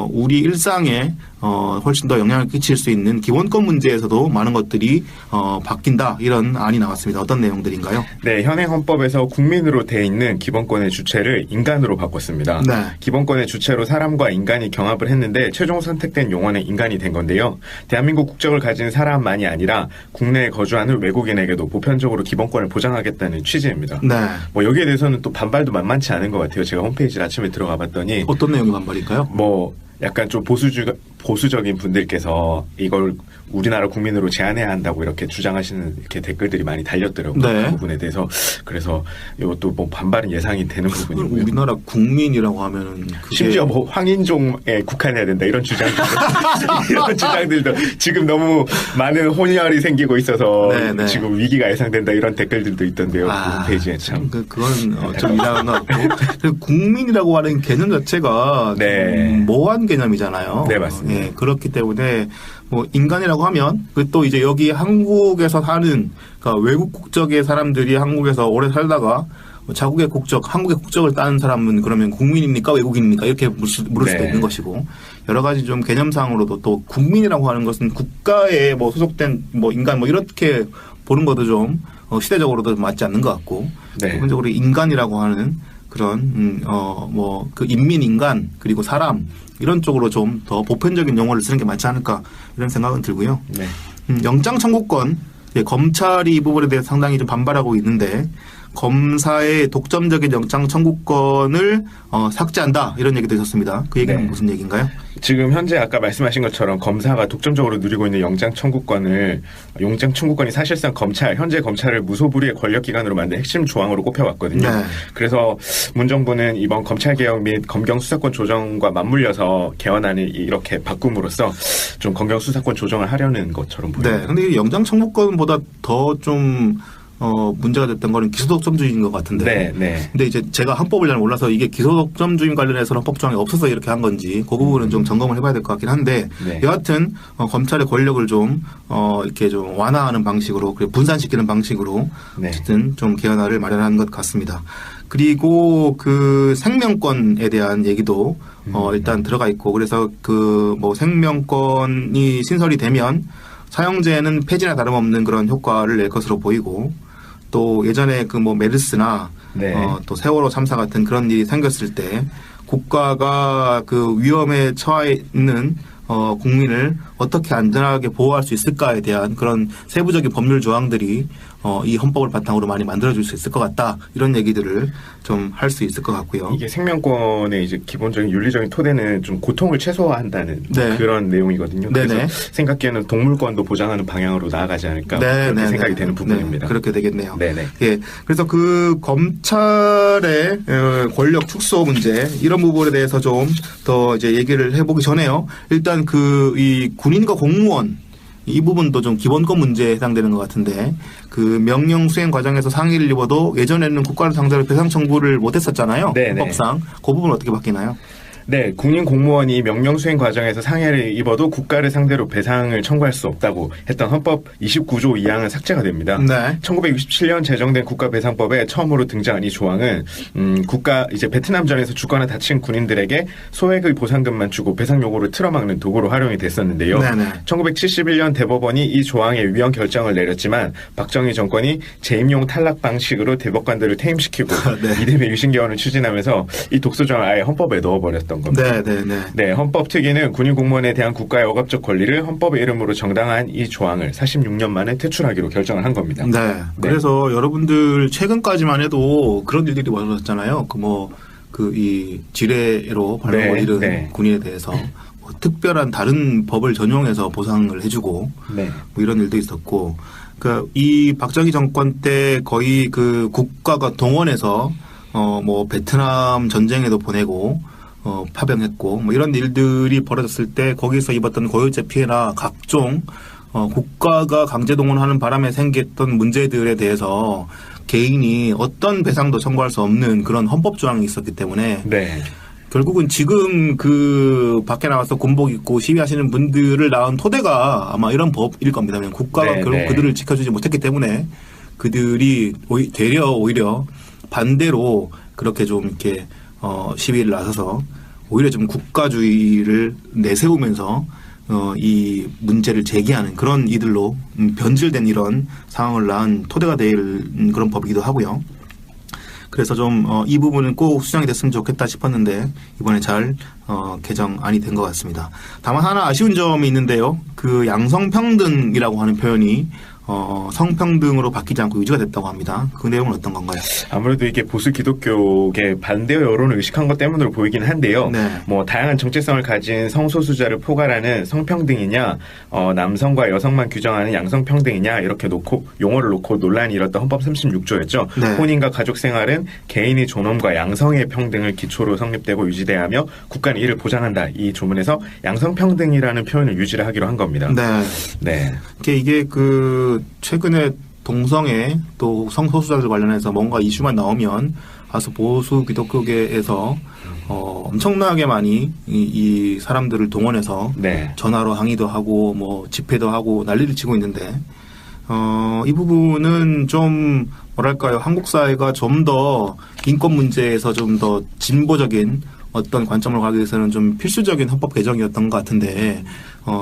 우리 일상에 훨씬 더 영향을 끼칠 수 있는 기본권 문제에서도 많은 것들이 바뀐다 이런 안이 나왔습니다. 어떤 내용들인가요? 네, 현행 헌법에서 국민으로 돼 있는 기본권의 주체를 인간으로 바꿨습니다. 네. 기본권의 주체로 사람과 인간이 경합을 했는데 최종 선택된 용어는 인간이 된 건데요. 대한민국 국적을 가진 사람 사람만이 아니라 국내에 거주하는 외국인에게도 보편적으로 기본권을 보장하겠다는 취지입니다. 네. 뭐 여기에 대해서는 또 반발도 만만치 않은 것 같아요. 제가 홈페이지를 아침에 들어가 봤더니 어떤 내용이 반발일까요? 뭐 약간 좀 보수적인 분들께서 이걸 우리나라 국민으로 제한해야 한다고 이렇게 주장하시는 이렇게 댓글들이 많이 달렸더라고요. 네. 그 부분에 대해서. 그래서 이것도 뭐 반발은 예상이 되는 부분이고요. 우리나라 국민이라고 하면은 그게 심지어 뭐 황인종에 국한해야 된다 이런 주장들도 지금 너무 많은 혼혈이 생기고 있어서 네네. 지금 위기가 예상된다 이런 댓글들도 있던데요. 그 홈페이지에 참. 그건 좀 이상한 것 같고 국민이라고 하는 개념 자체가 네. 좀 모호한 개념이잖아요. 네, 맞습니다. 예, 그렇기 때문에 뭐 인간이라고 하면 또 이제 여기 한국에서 사는 그러니까 외국 국적의 사람들이 한국에서 오래 살다가 자국의 국적, 한국의 국적을 따는 사람은 그러면 국민입니까 외국인입니까 이렇게 물을 수도 네. 있는 것이고 여러 가지 좀 개념상으로도 또 국민이라고 하는 것은 국가에 뭐 소속된 뭐 인간 뭐 이렇게 보는 것도 좀 시대적으로도 맞지 않는 것 같고 네. 기본적으로 인간이라고 하는 그런 뭐 그 인민 인간 그리고 사람 이런 쪽으로 좀 더 보편적인 용어를 쓰는 게 맞지 않을까 이런 생각은 들고요. 네. 영장 청구권 검찰이 이 부분에 대해 상당히 좀 반발하고 있는데 검사의 독점적인 영장 청구권을 삭제한다 이런 얘기도 있었습니다. 그 얘기는 네. 무슨 얘기인가요? 지금 현재 아까 말씀하신 것처럼 검사가 독점적으로 누리고 있는 영장 청구권이 사실상 현재 검찰을 무소불위의 권력기관으로 만든 핵심 조항으로 꼽혀왔거든요. 네. 그래서 문정부는 이번 검찰개혁 및 검경수사권 조정과 맞물려서 개헌안을 이렇게 바꿈으로써 좀 검경수사권 조정을 하려는 것처럼 보여요. 네. 근데 이 영장 청구권보다 더 좀 문제가 됐던 거는 기소독점주의인 것 같은데. 네, 네. 근데 이제 제가 헌법을 잘 몰라서 이게 기소독점주의 관련해서는 헌법 조항이 없어서 이렇게 한 건지 그 부분은 좀 점검을 해봐야 될 것 같긴 한데 네. 여하튼 검찰의 권력을 좀 이렇게 좀 완화하는 방식으로 그리고 분산시키는 방식으로 네. 어쨌든 좀 개헌안을 마련한 것 같습니다. 그리고 그 생명권에 대한 얘기도 일단 들어가 있고 그래서 그 뭐 생명권이 신설이 되면 사형제는 폐지나 다름없는 그런 효과를 낼 것으로 보이고 또 예전에 그 뭐 메르스나 네. 또 세월호 참사 같은 그런 일이 생겼을 때 국가가 그 위험에 처해 있는 국민을 어떻게 안전하게 보호할 수 있을까에 대한 그런 세부적인 법률 조항들이 이 헌법을 바탕으로 많이 만들어줄 수 있을 것 같다 이런 얘기들을 좀 할 수 있을 것 같고요. 이게 생명권의 이제 기본적인 윤리적인 토대는 좀 고통을 최소화한다는 네. 그런 내용이거든요. 네네. 그래서 생각기에는 동물권도 보장하는 방향으로 나아가지 않을까 그렇게 생각이 되는 부분입니다. 네, 그렇게 되겠네요. 네네. 예, 그래서 그 검찰의 권력 축소 문제 이런 부분에 대해서 좀 더 이제 얘기를 해보기 전에요. 일단 그 이 군인과 공무원 이 부분도 좀 기본권 문제에 해당되는 것 같은데 그 명령 수행 과정에서 상해를 입어도 예전에는 국가를 상대로 배상 청구를 못했었잖아요. 네네. 헌법상 그 부분 어떻게 바뀌나요? 네, 군인 공무원이 명령 수행 과정에서 상해를 입어도 국가를 상대로 배상을 청구할 수 없다고 했던 헌법 29조 2항은 삭제가 됩니다. 네. 1967년 제정된 국가배상법에 처음으로 등장한 이 조항은 이제 베트남전에서 죽거나 다친 군인들에게 소액의 보상금만 주고 배상 요구를 틀어막는 도구로 활용이 됐었는데요. 네네. 1971년 대법원이 이 조항의 위헌 결정을 내렸지만 박정희 정권이 재임용 탈락 방식으로 대법관들을 퇴임시키고 네. 이듬해 유신개헌을 추진하면서 이 독소 조항을 아예 헌법에 넣어버렸던 겁니다. 네. 헌법 특위는 군인 공무원에 대한 국가의 억압적 권리를 헌법의 이름으로 정당한 이 조항을 46년 만에 퇴출하기로 결정을 한 겁니다. 네. 그래서 여러분들 최근까지만 해도 그런 일들이 많았잖아요. 이 지뢰로 발목을 잃은 네. 군인에 대해서 뭐 특별한 다른 법을 전용해서 보상을 해주고 네. 뭐 이런 일도 있었고, 이 박정희 정권 때 거의 그 국가가 동원해서 뭐 베트남 전쟁에도 보내고 파병했고 뭐 이런 일들이 벌어졌을 때 거기서 입었던 고유재 피해나 각종 국가가 강제 동원하는 바람에 생겼던 문제들에 대해서 개인이 어떤 배상도 청구할 수 없는 그런 헌법 조항이 있었기 때문에 네. 결국은 지금 그 밖에 나와서 군복 입고 시위하시는 분들을 낳은 토대가 아마 이런 법일 겁니다. 왜냐하면 국가가 네, 결국 네. 그들을 지켜주지 못했기 때문에 그들이 오히려 반대로 그렇게 좀 이렇게 시위를 나서서 오히려 좀 국가주의를 내세우면서 이 문제를 제기하는 그런 이들로 변질된 이런 상황을 낳은 토대가 될 그런 법이기도 하고요. 그래서 좀 이 부분은 꼭 수정이 됐으면 좋겠다 싶었는데 이번에 잘 개정안이 된 것 같습니다. 다만 하나 아쉬운 점이 있는데요. 그 양성평등이라고 하는 표현이 성평등으로 바뀌지 않고 유지가 됐다고 합니다. 그 내용은 어떤 건가요? 아무래도 이게 보수 기독교계 반대 여론을 의식한 것 때문으로 보이긴 한데요. 네. 뭐 다양한 정체성을 가진 성소수자를 포괄하는 성평등이냐, 남성과 여성만 규정하는 양성평등이냐 이렇게 놓고 용어를 놓고 논란이 일었던 헌법 36조였죠. 네. 혼인과 가족 생활은 개인의 존엄과 양성의 평등을 기초로 성립되고 유지돼야 하며 국가는 이를 보장한다. 이 조문에서 양성평등이라는 표현을 유지를 하기로 한 겁니다. 네. 네. 이게 최근에 동성애 또 성소수자들 관련해서 뭔가 이슈만 나오면 아주 보수 기독교계에서 엄청나게 많이 이 사람들을 동원해서 네. 전화로 항의도 하고 뭐 집회도 하고 난리를 치고 있는데 이 부분은 좀 뭐랄까요, 한국 사회가 좀 더 인권 문제에서 좀 더 진보적인 어떤 관점을 가기 위해서는 좀 필수적인 헌법 개정이었던 것 같은데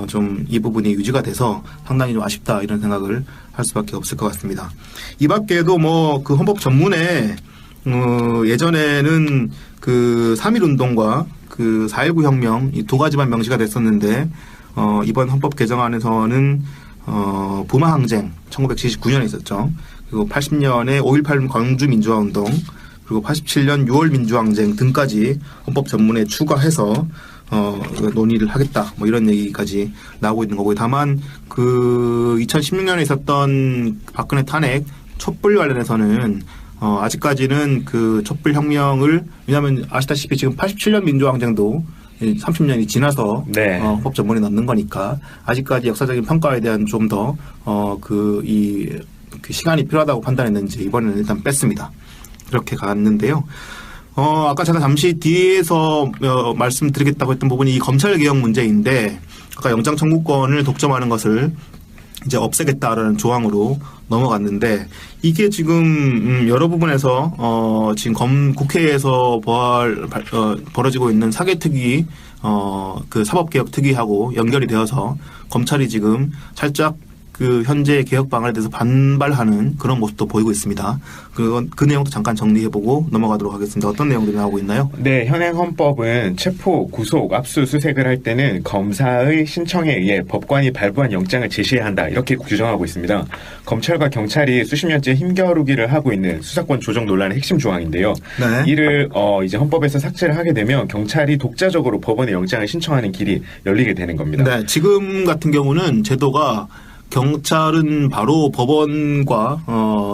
좀 이 부분이 유지가 돼서 상당히 좀 아쉽다 이런 생각을 할 수밖에 없을 것 같습니다. 이 밖에도 뭐 그 헌법 전문에 예전에는 그 3.1 운동과 그 4.19 혁명 이 두 가지만 명시가 됐었는데 이번 헌법 개정안에서는 부마 항쟁 1979년에 있었죠. 그리고 80년에 5.18 광주 민주화 운동, 그리고 87년 6월 민주항쟁 등까지 헌법 전문에 추가해서 논의를 하겠다. 뭐 이런 얘기까지 나오고 있는 거고요. 다만 그 2016년에 있었던 박근혜 탄핵 촛불 관련해서는 아직까지는 그 촛불 혁명을, 왜냐하면 아시다시피 지금 87년 민주항쟁도 30년이 지나서 네. 헌법 전문에 넣는 거니까 아직까지 역사적인 평가에 대한 좀 더 그 시간이 필요하다고 판단했는지 이번에는 일단 뺐습니다. 이렇게 갔는데요. 아까 제가 잠시 뒤에서 말씀드리겠다고 했던 부분이 이 검찰 개혁 문제인데, 아까 영장 청구권을 독점하는 것을 이제 없애겠다라는 조항으로 넘어갔는데, 이게 지금 여러 부분에서 지금 국회에서 벌어지고 있는 사개특위 그 사법개혁 특위하고 연결이 되어서 검찰이 지금 살짝 그 현재 개혁 방안에 대해서 반발하는 그런 모습도 보이고 있습니다. 그 내용도 잠깐 정리해보고 넘어가도록 하겠습니다. 어떤 내용들이 나오고 있나요? 네, 현행 헌법은 체포, 구속, 압수수색을 할 때는 검사의 신청에 의해 법관이 발부한 영장을 제시해야 한다. 이렇게 규정하고 있습니다. 검찰과 경찰이 수십 년째 힘겨루기를 하고 있는 수사권 조정 논란의 핵심 조항인데요. 네. 이를 이제 헌법에서 삭제를 하게 되면 경찰이 독자적으로 법원에 영장을 신청하는 길이 열리게 되는 겁니다. 네, 지금 같은 경우는 제도가 경찰은 바로 법원과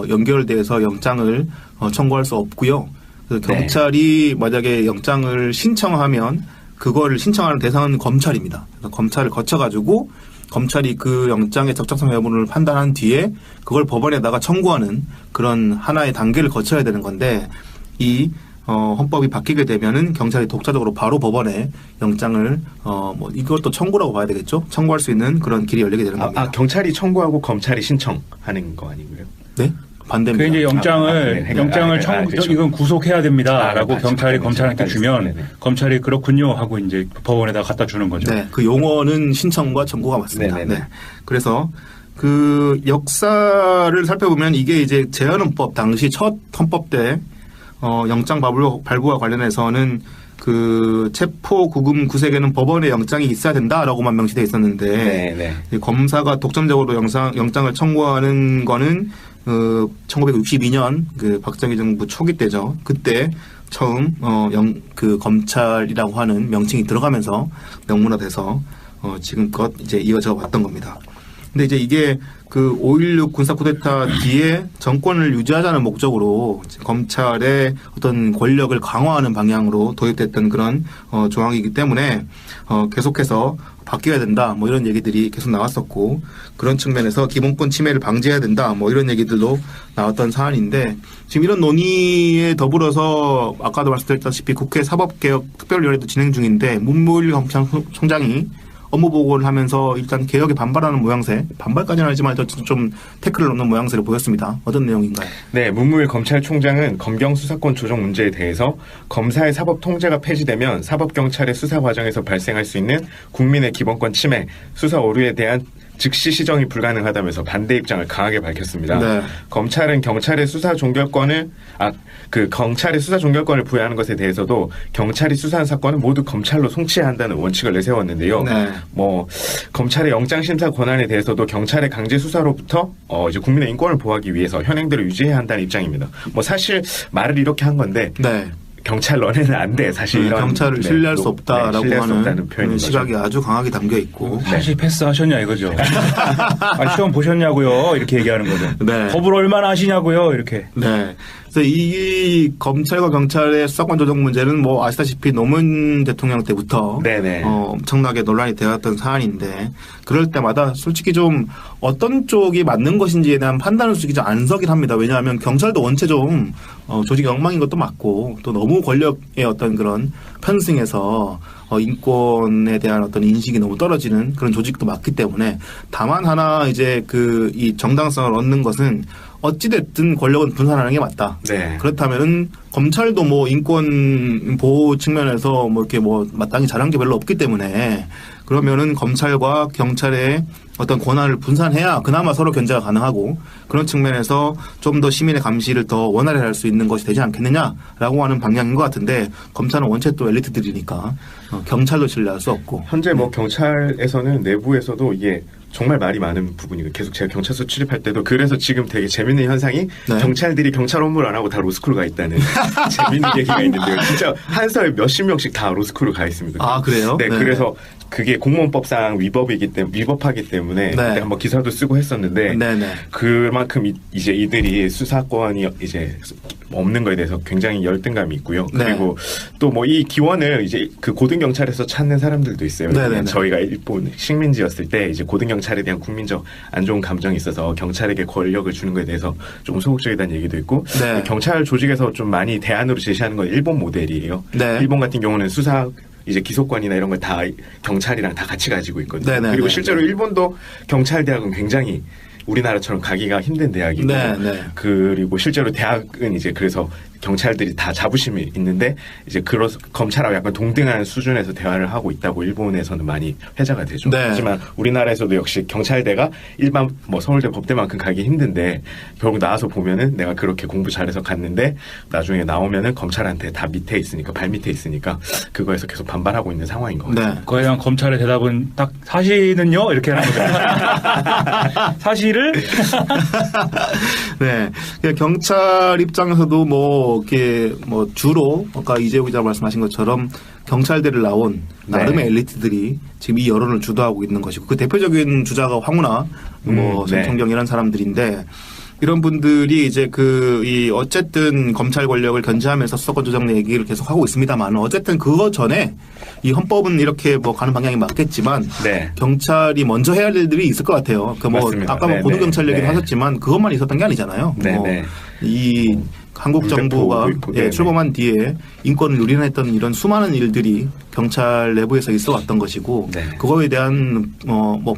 연결돼서 영장을 청구할 수 없고요. 그래서 경찰이 만약에 영장을 신청하면 그거를 신청하는 대상은 검찰입니다. 그래서 검찰을 거쳐가지고 검찰이 그 영장의 적정성 여부를 판단한 뒤에 그걸 법원에다가 청구하는 그런 하나의 단계를 거쳐야 되는 건데, 이 헌법이 바뀌게 되면은 경찰이 독자적으로 바로 법원에 영장을 뭐 이것도 청구라고 봐야 되겠죠? 청구할 수 있는 그런 길이 열리게 되는 겁니다. 경찰이 청구하고 검찰이 신청하는 거 아니고요? 네? 반대입니다. 그 이제 영장을 그렇죠. 이건 구속해야 됩니다라고 경찰이 검찰한테 주면 네네. 검찰이 그렇군요 하고 이제 법원에다 갖다 주는 거죠. 네, 그 용어는 신청과 청구가 맞습니다. 네네네. 네. 그래서 그 역사를 살펴보면 이게 이제 제헌헌법 당시 첫 헌법 때 영장 발부와 관련해서는 그 체포, 구금, 구색에는 법원의 영장이 있어야 된다라고만 명시되어 있었는데, 검사가 독점적으로 영장을 청구하는 거는 1962년 그 박정희 정부 초기 때죠. 그때 처음 그 검찰이라고 하는 명칭이 들어가면서 명문화돼서 지금껏 이제 이어져 왔던 겁니다. 근데 이제 이게 그 5.16 군사 쿠데타 뒤에 정권을 유지하자는 목적으로 검찰의 어떤 권력을 강화하는 방향으로 도입됐던 그런 조항이기 때문에 계속해서 바뀌어야 된다, 뭐 이런 얘기들이 계속 나왔었고, 그런 측면에서 기본권 침해를 방지해야 된다, 뭐 이런 얘기들도 나왔던 사안인데, 지금 이런 논의에 더불어서 아까도 말씀드렸다시피 국회 사법개혁 특별위원회도 진행 중인데, 문무일 검찰총장이 업무 보고를 하면서 일단 개혁에 반발하는 모양새, 반발까지는 아니지만 좀 태클을 놓는 모양새를 보였습니다. 어떤 내용인가요? 네, 문무일 검찰총장은 검경 수사권 조정 문제에 대해서 검사의 사법 통제가 폐지되면 사법경찰의 수사 과정에서 발생할 수 있는 국민의 기본권 침해, 수사 오류에 대한 즉시 시정이 불가능하다면서 반대 입장을 강하게 밝혔습니다. 네. 검찰은 경찰의 수사 종결권을 경찰의 수사 종결권을 부여하는 것에 대해서도 경찰이 수사한 사건은 모두 검찰로 송치해야 한다는 원칙을 내세웠는데요. 네. 뭐 검찰의 영장 심사 권한에 대해서도 경찰의 강제 수사로부터 이제 국민의 인권을 보호하기 위해서 현행대로 유지해야 한다는 입장입니다. 뭐 사실 말을 이렇게 한 건데 네. 경찰 너네는 안 돼. 사실 이런 경찰을 신뢰할 수 없다라고 신뢰할 수 없다는 하는 표현인 시각이 거죠. 아주 강하게 담겨 있고. 사실 패스하셨냐 이거죠. 시험 보셨냐고요. 이렇게 얘기하는 거죠. 네. 법을 얼마나 아시냐고요. 이렇게. 네. 그래서 이 검찰과 경찰의 수사권 조정 문제는 뭐 아시다시피 노무현 대통령 때부터 네네. 엄청나게 논란이 되었던 사안인데 그럴 때마다 솔직히 좀 어떤 쪽이 맞는 것인지에 대한 판단은 솔직히 좀 안 서긴 합니다. 왜냐하면 경찰도 원체 좀 조직 엉망인 것도 맞고 또 너무 권력의 어떤 그런 편승에서 인권에 대한 어떤 인식이 너무 떨어지는 그런 조직도 맞기 때문에 다만 하나 이제 이 정당성을 얻는 것은 어찌됐든 권력은 분산하는 게 맞다. 네. 그렇다면은 검찰도 뭐 인권 보호 측면에서 뭐 이렇게 뭐 마땅히 잘한 게 별로 없기 때문에 그러면은 검찰과 경찰의 어떤 권한을 분산해야 그나마 서로 견제가 가능하고 그런 측면에서 좀 더 시민의 감시를 더 원활히 할 수 있는 것이 되지 않겠느냐라고 하는 방향인 것 같은데 검찰은 원체 또 엘리트들이니까 경찰도 신뢰할 수 없고 현재 뭐 경찰에서는 내부에서도 이게 정말 말이 많은 부분이고 계속 제가 경찰서 출입할 때도 그래서 지금 되게 재밌는 현상이 네. 경찰들이 경찰 업무를 안 하고 다 로스쿨 가 있다는 재밌는 얘기가 있는데요. 진짜 한 서에 몇십 명씩 다 로스쿨을 가 있습니다. 아 그래요? 네, 네. 그래서 그게 공무원법상 위법하기 때문에 네. 그때 한번 기사도 쓰고 했었는데 네네. 그만큼 이제 이들이 수사권이 이제 없는 거에 대해서 굉장히 열등감이 있고요. 그리고 또 뭐 이 기원을 이제 그 고등경찰에서 찾는 사람들도 있어요. 네네네. 저희가 일본 식민지였을 때 이제 고등경찰에 대한 국민적 안 좋은 감정이 있어서 경찰에게 권력을 주는 거에 대해서 조금 소극적이다는 얘기도 있고 네. 경찰 조직에서 좀 많이 대안으로 제시하는 건 일본 모델이에요. 네. 일본 같은 경우는 수사 이제 기소권이나 이런 걸 다 경찰이랑 다 같이 가지고 있거든요. 네네네. 그리고 실제로 일본도 경찰 대학은 굉장히 우리나라처럼 가기가 힘든 대학이고 네네. 그리고 실제로 대학은 이제 그래서 경찰들이 다 자부심이 있는데 이제 검찰하고 약간 동등한 수준에서 대화를 하고 있다고 일본에서는 많이 회자가 되죠. 네. 하지만 우리나라에서도 역시 경찰대가 일반 뭐 서울대 법대만큼 가기 힘든데 결국 나와서 보면은 내가 그렇게 공부 잘해서 갔는데 나중에 나오면은 검찰한테 다 밑에 있으니까 발 밑에 있으니까 그거에서 계속 반발하고 있는 상황인 것 같아요. 네. 그거에 대한 검찰의 대답은 딱 사실은요 이렇게 하는 거죠. 사실을 네. 그러니까 경찰 입장에서도 이렇게 주로 아까 이재호 기자 말씀하신 것처럼 경찰대를 나온 나름의 엘리트들이 지금 이 여론을 주도하고 있는 것이고 그 대표적인 주자가 황운하, 전청경 이런 사람들인데 이런 분들이 이제 어쨌든 검찰 권력을 견제하면서 수사권 조정 얘기를 계속 하고 있습니다만 어쨌든 그거 전에 이 헌법은 이렇게 가는 방향이 맞겠지만 네. 경찰이 먼저 해야 할 일들이 있을 것 같아요. 맞습니다. 아까 네, 고등경찰 네. 얘기도 네. 하셨지만 그것만 있었던 게 아니잖아요. 네, 네. 이 한국 정부가 물대포도 있고, 네, 출범한 뒤에 인권을 누리했던 이런 수많은 일들이 경찰 내부에서 있어 왔던 것이고 네. 그거에 대한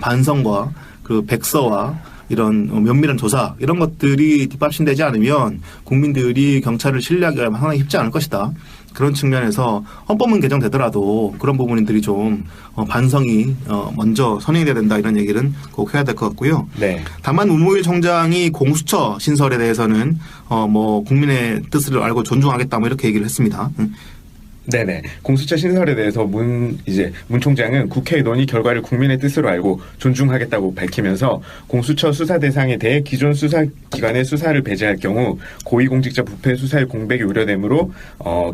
반성과 그 백서와 이런 면밀한 조사 이런 것들이 뒷받침되지 않으면 국민들이 경찰을 신뢰하기가 상당히 쉽지 않을 것이다. 그런 측면에서 헌법은 개정되더라도 그런 부분들이 좀 반성이 먼저 선행이 돼야 된다 이런 얘기는 꼭 해야 될 것 같고요. 네. 다만 문무일 총장이 공수처 신설에 대해서는 국민의 뜻을 알고 존중하겠다 이렇게 얘기를 했습니다. 네네. 공수처 신설에 대해서 문 총장은 국회 논의 결과를 국민의 뜻으로 알고 존중하겠다고 밝히면서 공수처 수사 대상에 대해 기존 수사기관의 수사를 배제할 경우 고위공직자 부패 수사의 공백이 우려되므로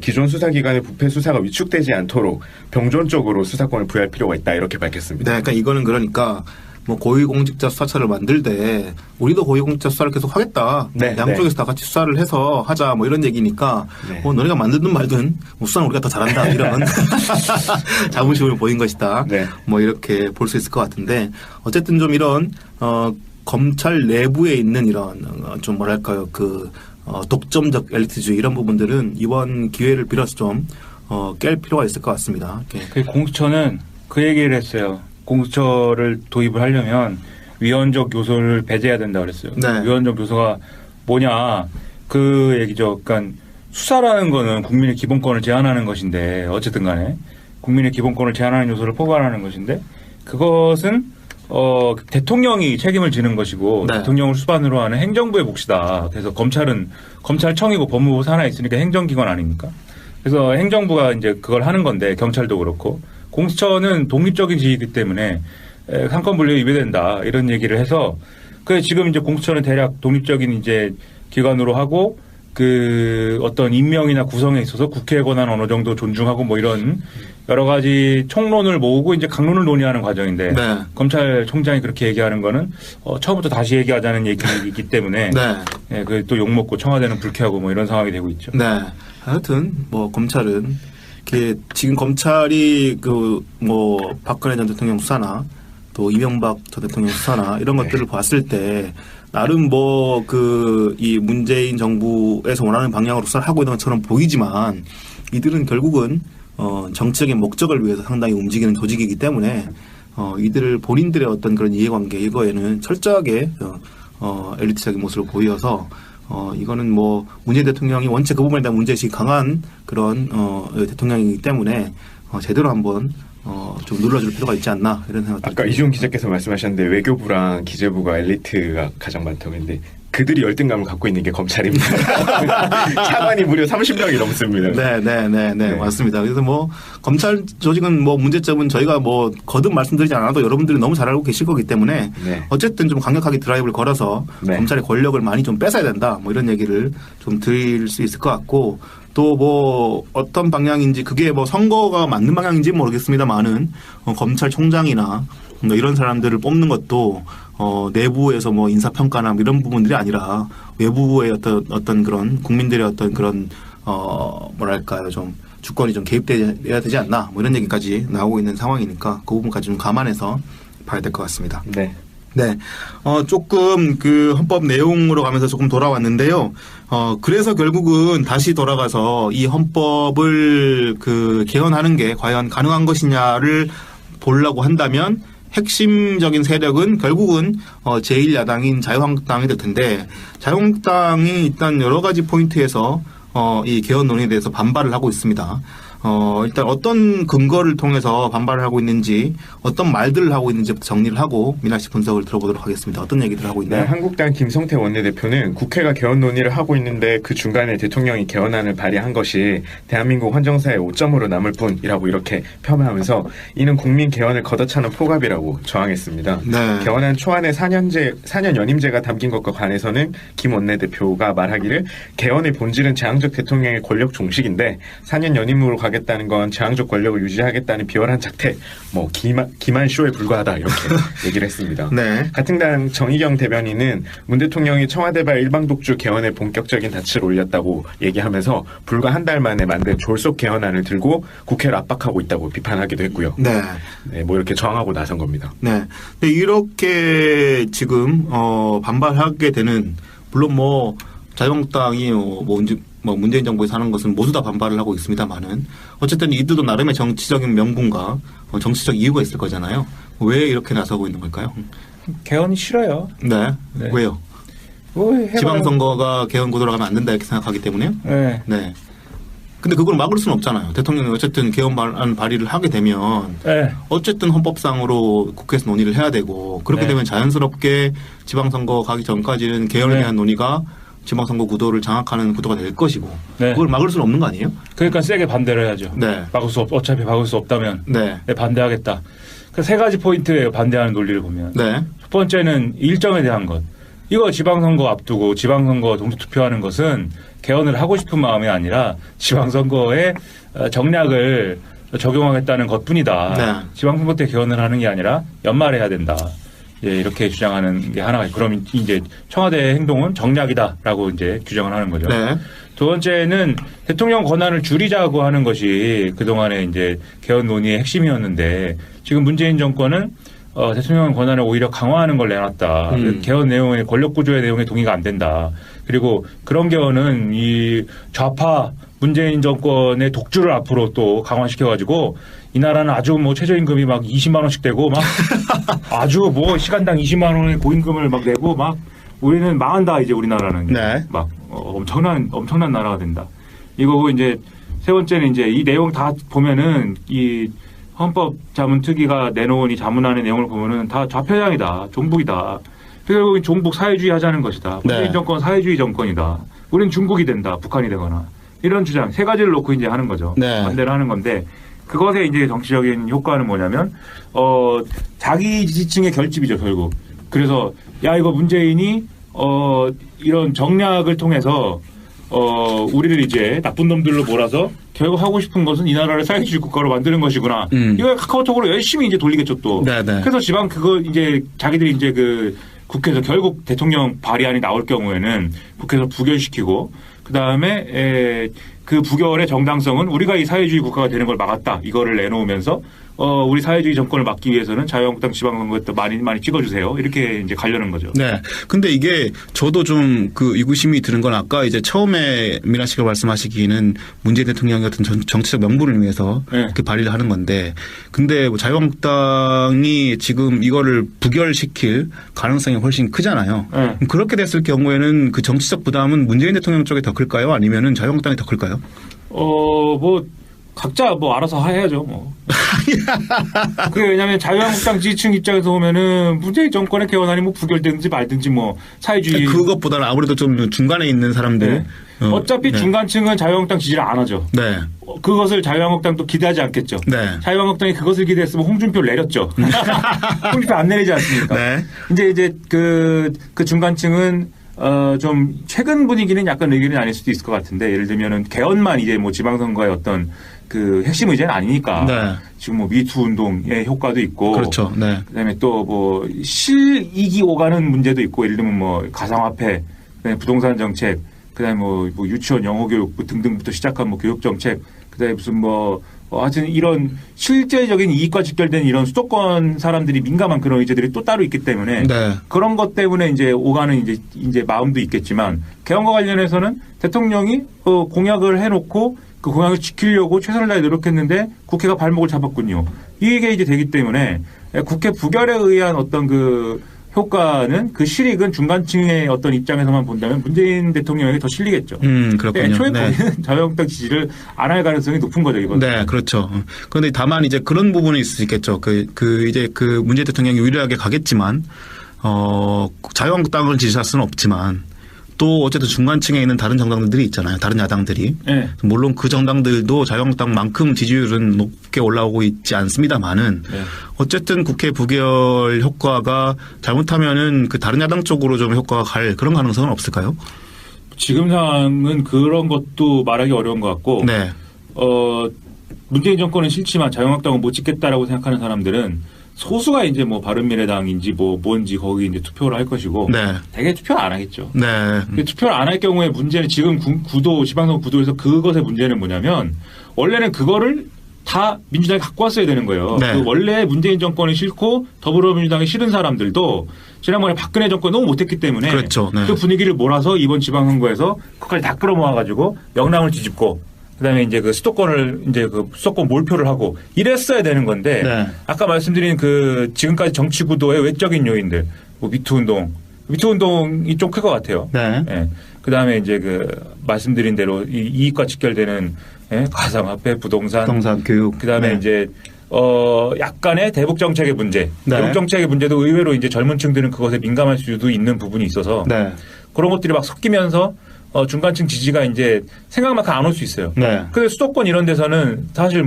기존 수사기관의 부패 수사가 위축되지 않도록 병존적으로 수사권을 부여할 필요가 있다 이렇게 밝혔습니다. 네, 그러니까 이거는 고위공직자 수사처를 만들 때 우리도 고위공직자 수사를 계속 하겠다. 네, 양쪽에서 다 같이 수사를 해서 하자 이런 얘기니까 네. 너네가 만들든 말든 수사는 우리가 더 잘한다 이런 자부심을 보인 것이다. 네. 이렇게 볼 수 있을 것 같은데 어쨌든 좀 이런 검찰 내부에 있는 이런 좀 뭐랄까요 독점적 엘리트주의 이런 부분들은 이번 기회를 빌어서 좀 깰 필요가 있을 것 같습니다. 그 공수처는 그 얘기를 했어요. 공수처를 도입을 하려면 위헌적 요소를 배제해야 된다 그랬어요. 네. 위헌적 요소가 뭐냐 그 얘기죠. 그러니까 수사라는 거는 국민의 기본권을 제한하는 것인데 어쨌든 간에 국민의 기본권을 제한하는 요소를 포괄하는 것인데 그것은 대통령이 책임을 지는 것이고 네. 대통령을 수반으로 하는 행정부의 몫이다. 그래서 검찰은 검찰청이고 법무부 산하에 있으니까 행정기관 아닙니까? 그래서 행정부가 이제 그걸 하는 건데 경찰도 그렇고 공수처는 독립적인 지위이기 때문에 상권 분리에 위배된다 이런 얘기를 해서 그 지금 이제 공수처는 대략 독립적인 이제 기관으로 하고 그 어떤 임명이나 구성에 있어서 국회의 권한 어느 정도 존중하고 뭐 이런 여러 가지 총론을 모으고 이제 강론을 논의하는 과정인데 네. 검찰총장이 그렇게 얘기하는 거는 처음부터 다시 얘기하자는 얘기이기 때문에 네. 예, 그 또 욕먹고 청와대는 불쾌하고 뭐 이런 상황이 되고 있죠. 네. 하여튼 뭐 검찰은 지금 검찰이 그 뭐 박근혜 전 대통령 수사나 또 이명박 전 대통령 수사나 이런 것들을 봤을 때 나름 뭐 이 문재인 정부에서 원하는 방향으로 수사를 하고 있는 것처럼 보이지만 이들은 결국은 정치적인 목적을 위해서 상당히 움직이는 조직이기 때문에 이들을 본인들의 어떤 그런 이해관계 이거에는 철저하게 엘리트적인 모습을 보여서 이거는 뭐 문재인 대통령이 원체 그 부분에 대한 문제의식이 강한 그런 대통령이기 때문에 제대로 한번 좀 눌러줄 필요가 있지 않나 이런 생각이 아까 이준 기자께서 말씀하셨는데 외교부랑 기재부가 엘리트가 가장 많다고 했는데 그들이 열등감을 갖고 있는 게 검찰입니다. 차관이 무려 30명이 넘습니다. 네, 맞습니다. 그래서 뭐 검찰 조직은 뭐 문제점은 저희가 뭐 거듭 말씀드리지 않아도 여러분들이 너무 잘 알고 계실 거기 때문에 네. 어쨌든 좀 강력하게 드라이브를 걸어서 네. 검찰의 권력을 많이 좀 뺏어야 된다. 뭐 이런 얘기를 좀 드릴 수 있을 것 같고 또 뭐 어떤 방향인지 그게 뭐 선거가 맞는 방향인지 모르겠습니다만은 검찰총장이나 이런 사람들을 뽑는 것도 내부에서 뭐 인사평가나 이런 부분들이 아니라 외부의 어떤 그런 국민들의 어떤 그런 뭐랄까요 좀 주권이 좀 개입돼야 되지 않나 뭐 이런 얘기까지 나오고 있는 상황이니까 그 부분까지 좀 감안해서 봐야 될 것 같습니다. 네. 네. 조금 그 헌법 내용으로 가면서 조금 돌아왔는데요. 그래서 결국은 다시 돌아가서 이 헌법을 개헌하는 게 과연 가능한 것이냐를 보려고 한다면 핵심적인 세력은 결국은 제1야당인 자유한국당이 될 텐데 자유한국당이 일단 여러 가지 포인트에서 이 개헌 논의에 대해서 반발을 하고 있습니다. 일단 어떤 근거를 통해서 반발을 하고 있는지 어떤 말들을 하고 있는지 정리를 하고 민하 씨 분석을 들어보도록 하겠습니다. 어떤 얘기들을 하고 있나요? 네, 한국당 김성태 원내대표는 국회가 개헌 논의를 하고 있는데 그 중간에 대통령이 개헌안을 발의한 것이 대한민국 헌정사의 오점으로 남을 뿐이라고 이렇게 폄하하면서 이는 국민 개헌을 걷어차는 포갑이라고 저항했습니다. 네. 개헌안 초안에 4년 연임제가 담긴 것과 관해서는 김 원내대표가 말하기를 개헌의 본질은 제왕적 대통령의 권력 종식인데 4년 연임으로 가겠다는 건 제왕적 권력을 유지하겠다는 비열한 작태, 뭐 기만 쇼에 불과하다 이렇게 얘기를 했습니다. 네. 같은 당 정의경 대변인은 문 대통령이 청와대발 일방독주 개헌에 본격적인 닻을 올렸다고 얘기하면서 불과 한 달 만에 만든 졸속 개헌안을 들고 국회를 압박하고 있다고 비판하기도 했고요. 네. 네, 뭐 이렇게 저항하고 나선 겁니다. 네. 근데 이렇게 지금 반발하게 되는 물론 뭐 자유한국당이 문재인 정부에서 하는 것은 모두 다 반발을 하고 있습니다만은 어쨌든 이들도 나름의 정치적인 명분과 정치적 이유가 있을 거잖아요. 왜 이렇게 나서고 있는 걸까요? 개헌이 싫어요. 네. 네. 왜요? 지방선거가 개헌 구도로 가면 안 된다 이렇게 생각하기 때문에요? 네. 네. 근데 그걸 막을 수는 없잖아요. 대통령이 어쨌든 개헌안 발의를 하게 되면 네. 어쨌든 헌법상으로 국회에서 논의를 해야 되고 그렇게 네. 되면 자연스럽게 지방선거 가기 전까지는 개헌에 네. 대한 논의가 지방선거 구도를 장악하는 구도가 될 것이고 네. 그걸 막을 수는 없는 거 아니에요? 그러니까 세게 반대를 해야죠. 네. 어차피 막을 수 없다면 네. 네, 반대하겠다. 그 세 가지 포인트예요. 반대하는 논리를 보면. 네. 첫 번째는 일정에 대한 것. 이거 지방선거 앞두고 지방선거 동시투표하는 것은 개헌을 하고 싶은 마음이 아니라 지방선거에 정략을 적용하겠다는 것뿐이다. 네. 지방선거 때 개헌을 하는 게 아니라 연말에 해야 된다. 예, 이렇게 주장하는 게 하나가 있고, 그럼 이제 청와대의 행동은 정략이다라고 이제 규정을 하는 거죠. 네. 두 번째는 대통령 권한을 줄이자고 하는 것이 그동안의 이제 개헌 논의의 핵심이었는데 지금 문재인 정권은 대통령 권한을 오히려 강화하는 걸 내놨다. 개헌 내용의 권력 구조의 내용에 동의가 안 된다. 그리고 그런 개헌은 이 좌파 문재인 정권의 독주를 앞으로 또 강화시켜가지고 이 나라는 아주 뭐 최저임금이 막 20만 원씩 되고 막 아주 뭐 시간당 20만 원의 고임금을 막 내고 막 우리는 망한다 이제 우리나라는 네. 막 엄청난 나라가 된다. 이거고 이제 세 번째는 이제 이 내용 다 보면은 이 헌법자문특위가 내놓은 이 자문안의 내용을 보면은 다 좌편향이다, 종북이다. 결국은 종북 사회주의 하자는 것이다. 문재인 네. 정권 사회주의 정권이다. 우리는 중국이 된다, 북한이 되거나 이런 주장 세 가지를 놓고 이제 하는 거죠. 네. 반대를 하는 건데 그것의 이제 정치적인 효과는 뭐냐면 자기 지지층의 결집이죠 결국. 그래서 야 이거 문재인이 이런 정략을 통해서 우리를 이제 나쁜 놈들로 몰아서 결국 하고 싶은 것은 이 나라를 사회주의 국가로 만드는 것이구나. 이걸 카카오톡으로 열심히 이제 돌리겠죠 또. 네네. 그래서 지방 그거 이제 자기들이 이제 그 국회에서 결국 대통령 발의안이 나올 경우에는 국회에서 부결시키고 그 다음에 그 부결의 정당성은 우리가 이 사회주의 국가가 되는 걸 막았다. 이거를 내놓으면서 우리 사회주의 정권을 막기 위해서는 자유한국당 지방선거에 많이 찍어주세요. 이렇게 이제 가려는 거죠. 네. 근데 이게 저도 좀 그 의구심이 드는 건 아까 이제 처음에 미나 씨가 말씀하시기에는 문재인 대통령이 어떤 정치적 명분을 위해서 네. 이렇게 발의를 하는 건데 근데 뭐 자유한국당이 지금 이거를 부결시킬 가능성이 훨씬 크잖아요. 네. 그렇게 됐을 경우에는 그 정치적 부담은 문재인 대통령 쪽에 더 클까요? 아니면은 자유한국당이 더 클까요? 뭐 각자 뭐 알아서 해야죠. 뭐. 그게 왜냐하면 자유한국당 지지층 입장에서 보면은 문재인 정권의 개헌안이 뭐 부결되든지 말든지 뭐 사회주의 그것보다는 아무래도 좀 중간에 있는 사람들. 네. 어차피 네. 중간층은 자유한국당 지지를 안 하죠. 네. 그것을 자유한국당도 기대하지 않겠죠. 네. 자유한국당이 그것을 기대했으면 홍준표를 내렸죠. 홍준표 안 내리지 않습니까? 네. 이제 그 중간층은 좀 최근 분위기는 약간 의견이 아닐 수도 있을 것 같은데 예를 들면은 개헌만 이제 뭐 지방선거의 어떤 그 핵심 의제는 아니니까 네. 지금 뭐 미투 운동의 효과도 있고 그렇죠. 네. 그다음에 또 뭐 실이기 오가는 문제도 있고 예를 들면 뭐 가상화폐, 그다음에 부동산 정책, 그다음에 뭐 유치원 영어 교육 등등부터 시작한 뭐 교육 정책, 그다음에 무슨 하여튼 이런 실제적인 이익과 직결된 이런 수도권 사람들이 민감한 그런 의제들이 또 따로 있기 때문에 네. 그런 것 때문에 이제 오가는 이제 마음도 있겠지만 개헌과 관련해서는 대통령이 공약을 해놓고 그 공약을 지키려고 최선을 다해 노력했는데 국회가 발목을 잡았군요. 이게 이제 되기 때문에 국회 부결에 의한 어떤 그 효과는 그 실익은 중간층의 어떤 입장에서만 본다면 문재인 대통령에게 더 실리겠죠. 그렇군요. 애초에 네. 거기는 자유한국당 지지를 안 할 가능성이 높은 거죠, 이번. 네, 그렇죠. 그런데 다만 이제 그런 부분이 있을 수 있겠죠. 이제 그 문재인 대통령이 유리하게 가겠지만, 자유한국당을 지지할 수는 없지만, 또 어쨌든 중간층에 있는 다른 정당들이 있잖아요. 다른 야당들이. 네. 물론 그 정당들도 자유한국당만큼 지지율은 높게 올라오고 있지 않습니다만은 네. 어쨌든 국회 부결 효과가 잘못하면은 그 다른 야당 쪽으로 좀 효과가 갈 그런 가능성은 없을까요? 지금 상황은 그런 것도 말하기 어려운 것 같고, 네. 문재인 정권은 싫지만 자유한국당은 못 찍겠다라고 생각하는 사람들은 소수가 이제 뭐 바른미래당인지 뭐 뭔지 거기 이제 투표를 할 것이고, 네. 대개 투표를 안 하겠죠. 네. 투표를 안 할 경우에 문제는 지금 지방선거 구도에서 그것의 문제는 뭐냐면 원래는 그거를 다 민주당이 갖고 왔어야 되는 거예요. 네. 그 원래 문재인 정권이 싫고 더불어민주당이 싫은 사람들도 지난번에 박근혜 정권 너무 못했기 때문에 그렇죠. 네. 그 분위기를 몰아서 이번 지방선거에서 그까지 다 끌어모아가지고 영남을 뒤집고 그다음에 이제 그 수도권을 이제 그 수도권 몰표를 하고 이랬어야 되는 건데 네. 아까 말씀드린 그 지금까지 정치 구도의 외적인 요인들 뭐 미투 운동이 좀 클 것 같아요. 네. 예. 그다음에 이제 그 말씀드린 대로 이익과 직결되는 가상화폐, 부동산, 교육. 그다음에 네. 이제 약간의 대북 정책의 문제, 네. 대북 정책의 문제도 의외로 이제 젊은 층들은 그것에 민감할 수도 있는 부분이 있어서 네. 그런 것들이 막 섞이면서 중간층 지지가 이제 생각만큼 안 올 수 있어요. 네. 그 수도권 이런 데서는 사실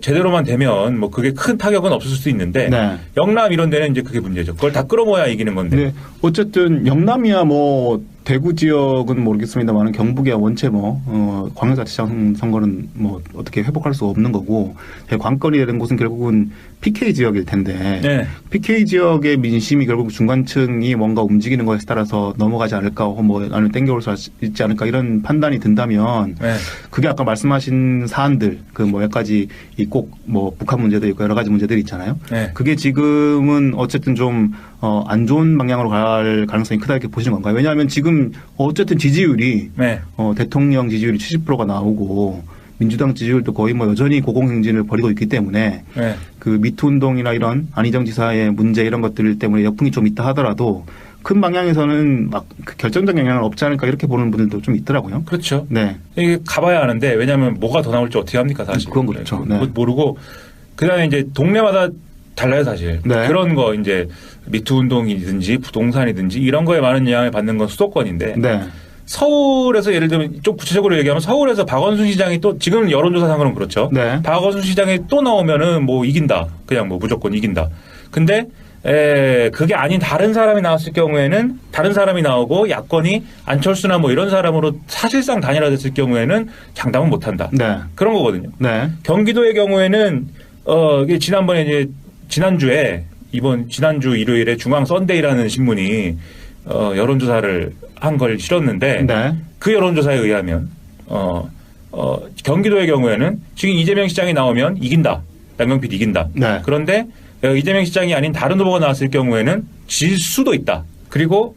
제대로만 되면 뭐 그게 큰 타격은 없을 수도 있는데 네. 영남 이런 데는 이제 그게 문제죠. 그걸 다 끌어모아야 이기는 건데. 네. 어쨌든 영남이야 뭐 대구 지역은 모르겠습니다만 경북이야 원체 광역자치장 선거는 뭐 어떻게 회복할 수 없는 거고 관건이 되는 곳은 결국은 PK 지역일 텐데 네. PK 지역의 민심이 결국 중간층이 뭔가 움직이는 것에 따라서 넘어가지 않을까 아니면 땡겨올 수 있지 않을까 이런 판단이 든다면 네. 그게 아까 말씀하신 사안들 몇 가지 꼭 북한 문제도 있고 여러 가지 문제들이 있잖아요. 네. 그게 지금은 어쨌든 좀 안 좋은 방향으로 갈 가능성이 크다 이렇게 보시는 건가요? 왜냐하면 지금 어쨌든 지지율이 네. 대통령 지지율이 70%가 나오고 민주당 지지율도 거의 여전히 고공행진을 벌이고 있기 때문에 네. 그 미투 운동이나 이런 안희정 지사의 문제 이런 것들 때문에 역풍이 좀 있다 하더라도 큰 방향에서는 결정적 영향은 없지 않을까 이렇게 보는 분들도 좀 있더라고요. 그렇죠. 네. 이게 가봐야 하는데 왜냐하면 뭐가 더 나올지 어떻게 합니까 사실. 그건 그렇죠. 네. 네. 모르고 그다음에 이제 동네마다 달라요 사실. 네. 그런 거 이제 미투 운동이든지 부동산이든지 이런 거에 많은 영향을 받는 건 수도권인데 네. 서울에서 예를 들면 좀 구체적으로 얘기하면 서울에서 박원순 시장이 또 지금 여론조사상으로는 그렇죠. 네. 박원순 시장이 또 나오면은 뭐 이긴다. 그냥 뭐 무조건 이긴다. 근데 그게 아닌 다른 사람이 나왔을 경우에는 다른 사람이 나오고 야권이 안철수나 뭐 이런 사람으로 사실상 단일화됐을 경우에는 장담은 못한다. 네. 그런 거거든요. 네. 경기도의 경우에는 이게 지난번에 이제 지난주 일요일에 중앙 썬데이라는 신문이 여론조사를 한 걸 실었는데 네. 그 여론조사에 의하면 경기도의 경우에는 지금 이재명 시장이 나오면 이긴다. 남경필 이긴다. 네. 그런데 이재명 시장이 아닌 다른 후보가 나왔을 경우에는 질 수도 있다. 그리고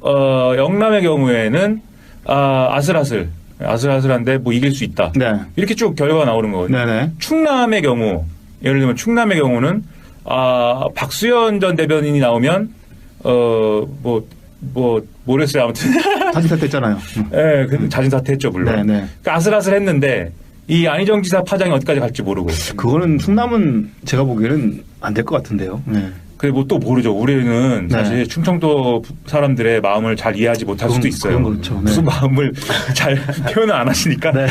영남의 경우에는 아슬아슬한데 뭐 이길 수 있다. 네. 이렇게 쭉 결과가 나오는 거거든요. 네네. 충남의 경우 예를 들면 충남의 경우는 박수현 전 대변인이 나오면 모르겠어요. 아무튼 자진 사퇴했잖아요. 예, 근데 자진 사퇴했죠 물론. 네네. 그러니까 아슬아슬했는데 이 안희정 지사 파장이 어디까지 갈지 모르고. 그거는 충남은 제가 보기에는 안 될 것 같은데요. 네. 그게 뭐 또 모르죠. 우리는 네. 사실 충청도 사람들의 마음을 잘 이해하지 못할 수도 있어요. 그건 그렇죠. 네. 무슨 마음을 잘 표현을 안 하시니까 네.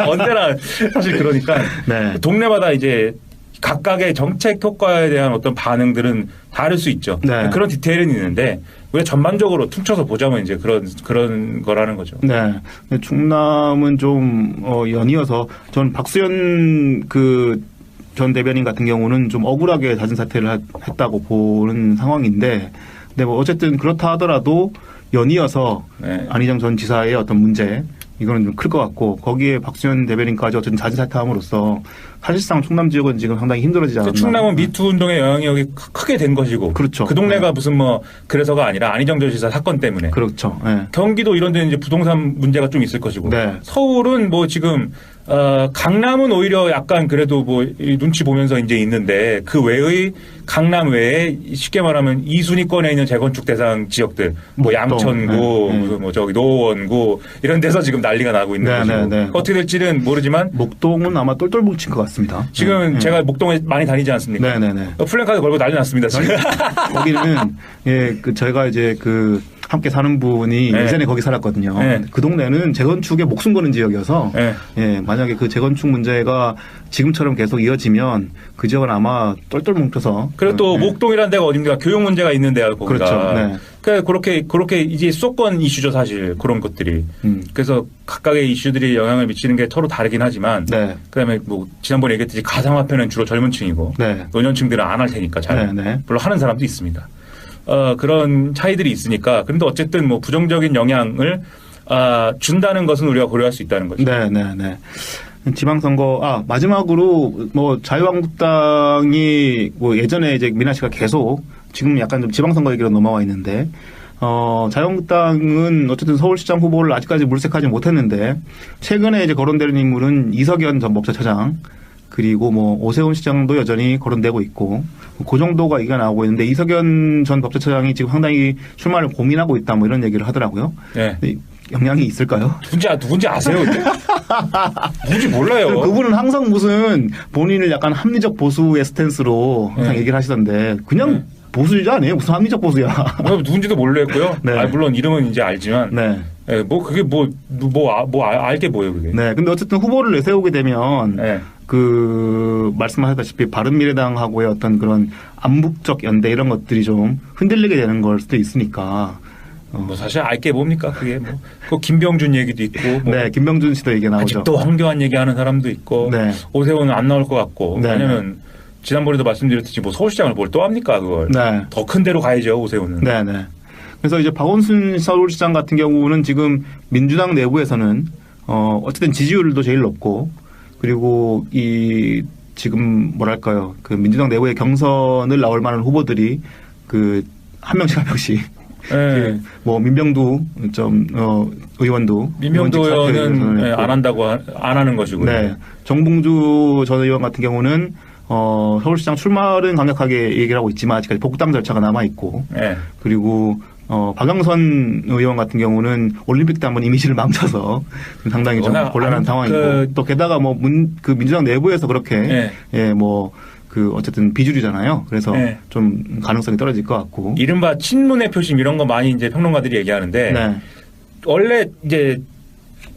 언제나 사실 그러니까 네. 동네마다 이제 각각의 정책 효과에 대한 어떤 반응들은 다를 수 있죠. 네. 그런 디테일은 있는데 우리가 전반적으로 퉁쳐서 보자면 이제 그런 거라는 거죠. 네. 충남은 좀 연이어서 전 박수현 전 대변인 같은 경우는 좀 억울하게 자진 사퇴를 했다고 보는 상황인데, 근데 뭐 어쨌든 그렇다 하더라도 연이어서 네. 안희정 전 지사의 어떤 문제 이거는 좀 클 것 같고, 거기에 박수현 대변인까지 어쨌든 자진 사퇴함으로써 사실상 충남 지역은 지금 상당히 힘들어지지 않았나. 충남은 미투 운동의 영향력이 크게 된 것이고, 그렇죠. 그 동네가 네. 무슨 그래서가 아니라 안희정 전 지사 사건 때문에. 그렇죠. 네. 경기도 이런 데는 이제 부동산 문제가 좀 있을 것이고, 네. 서울은 뭐 지금 강남은 오히려 약간 그래도 뭐 눈치 보면서 이제 있는데 그 외의 강남 외에 쉽게 말하면 2순위권에 있는 재건축 대상 지역들 뭐 양천구, 네. 무슨 뭐 저기 노원구 이런 데서 지금 난리가 나고 있는 네, 것이고 네, 네. 어떻게 될지는 모르지만 목동은 아마 똘똘 뭉친 것 같습니다. 지금 네. 제가 목동에 많이 다니지 않습니까? 네네네. 플랜카드 걸고 난리 났습니다. 지금. 거기는 저희가 이제 함께 사는 분이 네. 예전에 거기 살았거든요. 네. 그 동네는 재건축에 목숨 거는 지역이어서 네. 예, 만약에 그 재건축 문제가 지금처럼 계속 이어지면 그 지역은 아마 똘똘 뭉쳐서 그리고 또 네. 목동이라는 데가 어딘가 교육 문제가 있는 데야 거기가. 그렇죠. 네. 그러니까 그렇게 이제 수도권 이슈죠 사실 그런 것들이. 그래서 각각의 이슈들이 영향을 미치는 게 서로 다르긴 하지만. 네. 그다음에 뭐 지난번에 얘기했듯이 가상화폐는 주로 젊은층이고 네. 노년층들은 안 할 테니까 잘. 네, 네. 물론 하는 사람도 있습니다. 그런 차이들이 있으니까. 그런데 어쨌든 뭐 부정적인 영향을 준다는 것은 우리가 고려할 수 있다는 거죠. 네, 네, 네. 지방선거, 마지막으로, 자유한국당이, 예전에 이제 민아 씨가 계속, 지금 약간 좀 지방선거 얘기로 넘어와 있는데, 자유한국당은 어쨌든 서울시장 후보를 아직까지 물색하지 못했는데, 최근에 이제 거론되는 인물은 이석연 전 법제처장, 그리고 오세훈 시장도 여전히 거론되고 있고, 그 정도가 얘기가 나오고 있는데, 이석연 전 법제처장이 지금 상당히 출마를 고민하고 있다, 이런 얘기를 하더라고요. 네. 영향이 있을까요? 누군지 아세요? 누군지 몰라요. 그분은 항상 무슨 본인을 약간 합리적 보수의 스탠스로 항상 네. 얘기를 하시던데 그냥 보수주자 아니에요? 무슨 합리적 보수야? 누군지도 모르겠고요. 네. 물론 이름은 이제 알지만. 네. 그게 알게 뭐예요, 그게. 네. 근데 어쨌든 후보를 내세우게 되면 네. 말씀하셨다시피 바른미래당하고의 어떤 그런 암묵적 연대 이런 것들이 좀 흔들리게 되는 걸 수도 있으니까. 사실 알게 뭡니까? 그게 그 김병준 얘기도 있고. 네, 김병준 씨도 얘기 나오죠. 아직도 황교안 얘기하는 사람도 있고. 네. 오세훈은 안 나올 것 같고. 네. 왜냐면 지난번에도 말씀드렸듯이 서울시장을 뭘 또 합니까, 그걸. 네. 더 큰 데로 가야죠, 오세훈은. 네, 네. 그래서 이제 박원순 서울시장 같은 경우는 지금 민주당 내부에서는 어쨌든 지지율도 제일 높고 그리고 지금 뭐랄까요 민주당 내부의 경선을 나올 만한 후보들이 한 명씩 네. 민병두 의원도 민병두 의원직 의원은 사퇴를 안 한다고 안 하는 것이고요. 네. 정봉주 전 의원 같은 경우는 서울시장 출마는 강력하게 얘기를 하고 있지만 아직까지 복당 절차가 남아 있고 네. 그리고 박영선 의원 같은 경우는 올림픽 때 한번 이미지를 망쳐서 상당히 좀 곤란한 상황이고 또 게다가 민주당 내부에서 그렇게 네. 어쨌든 비주류잖아요. 그래서 네. 좀 가능성이 떨어질 것 같고. 이른바 친문의 표심 이런 거 많이 이제 평론가들이 얘기하는데 네. 원래 이제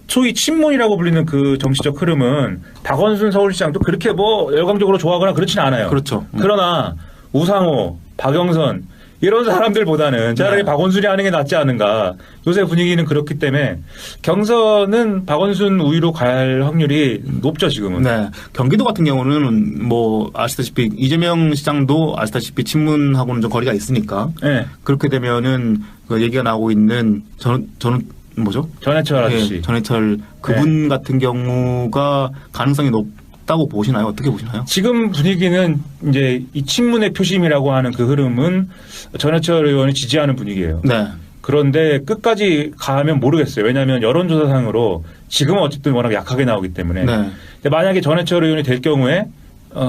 소위 친문이라고 불리는 그 정치적 흐름은 박원순 서울시장도 그렇게 뭐 열광적으로 좋아하거나 그렇지는 않아요. 그렇죠. 그러나 우상호, 박영선 이런 사람들보다는 차라리 네. 박원순이 하는 게 낫지 않은가. 요새 분위기는 그렇기 때문에 경선은 박원순 우위로 갈 확률이 높죠 지금은. 네. 경기도 같은 경우는 뭐 아시다시피 이재명 시장도 아시다시피 친문하고는 좀 거리가 있으니까 네. 그렇게 되면은 그 얘기가 나오고 있는 저는 뭐죠? 전해철 아저씨. 네, 전해철 그분 같은 경우가 가능성이 높다고 보시나요? 어떻게 보시나요? 지금 분위기는 이제 이 친문의 표심이라고 하는 그 흐름은 전해철 의원이 지지하는 분위기예요. 네. 그런데 끝까지 가면 모르겠어요. 왜냐하면 여론조사상으로 지금은 어쨌든 워낙 약하게 나오기 때문에. 네. 근데 만약에 전해철 의원이 될 경우에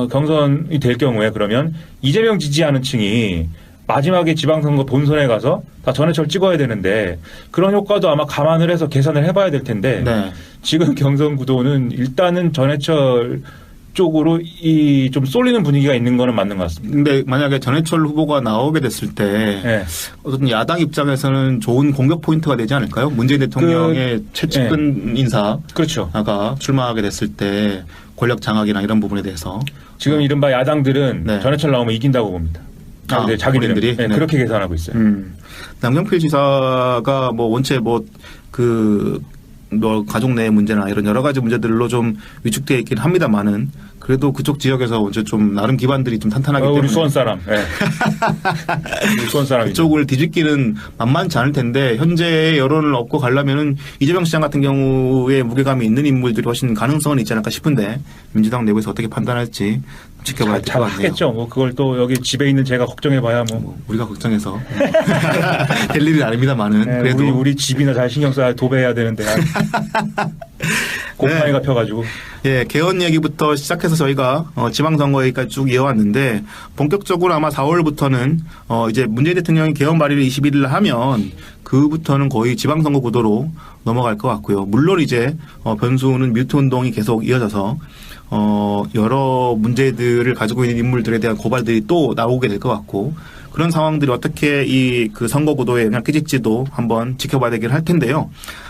경선이 될 경우에 그러면 이재명 지지하는 층이 마지막에 지방선거 본선에 가서 다 전해철 찍어야 되는데 그런 효과도 아마 감안을 해서 계산을 해봐야 될 텐데 네. 지금 경선 구도는 일단은 전해철 쪽으로 이 좀 쏠리는 분위기가 있는 거는 맞는 것 같습니다. 근데 만약에 전해철 후보가 나오게 됐을 때 네. 어떤 야당 입장에서는 좋은 공격 포인트가 되지 않을까요? 문재인 대통령의 최측근 인사가 그렇죠. 출마하게 됐을 때 권력 장악이나 이런 부분에 대해서 지금 이른바 야당들은 네. 전해철 나오면 이긴다고 봅니다. 자기들은 본인들이? 네, 네. 그렇게 계산하고 있어요. 남경필 지사가 뭐 원체 뭐 가족 내 문제나 이런 여러 가지 문제들로 좀 위축되어 있긴 합니다만은 그래도 그쪽 지역에서 언제 좀 나름 기반들이 좀 탄탄하기 때문에 우리 수원 사람. 네. 우리 수원 사람이죠. 그쪽을 뒤집기는 만만치 않을 텐데 현재의 여론을 얻고 가려면은 이재명 시장 같은 경우에 무게감이 있는 인물들이 훨씬 가능성은 있지 않을까 싶은데 민주당 내부에서 어떻게 판단할지 지켜봐야 될 것 잘 같네요. 하겠죠. 뭐 그걸 또 여기 집에 있는 제가 걱정해봐야 뭐. 우리가 걱정해서 될 일은 아닙니다만은 네, 그래도 우리 집이나 잘 신경 써야 도배해야 되는데 곰팡이가 펴가지고. 예, 개헌 얘기부터 시작해서 저희가 지방선거 얘기까지 쭉 이어왔는데 본격적으로 아마 4월부터는 이제 문재인 대통령이 개헌 발의를 21일 하면 그부터는 거의 지방선거 구도로 넘어갈 것 같고요. 물론 이제 변수는 뮤트 운동이 계속 이어져서 여러 문제들을 가지고 있는 인물들에 대한 고발들이 또 나오게 될 것 같고 그런 상황들이 어떻게 이 그 선거 구도에 영향을 끼칠지도 한번 지켜봐야 되긴 할 텐데요.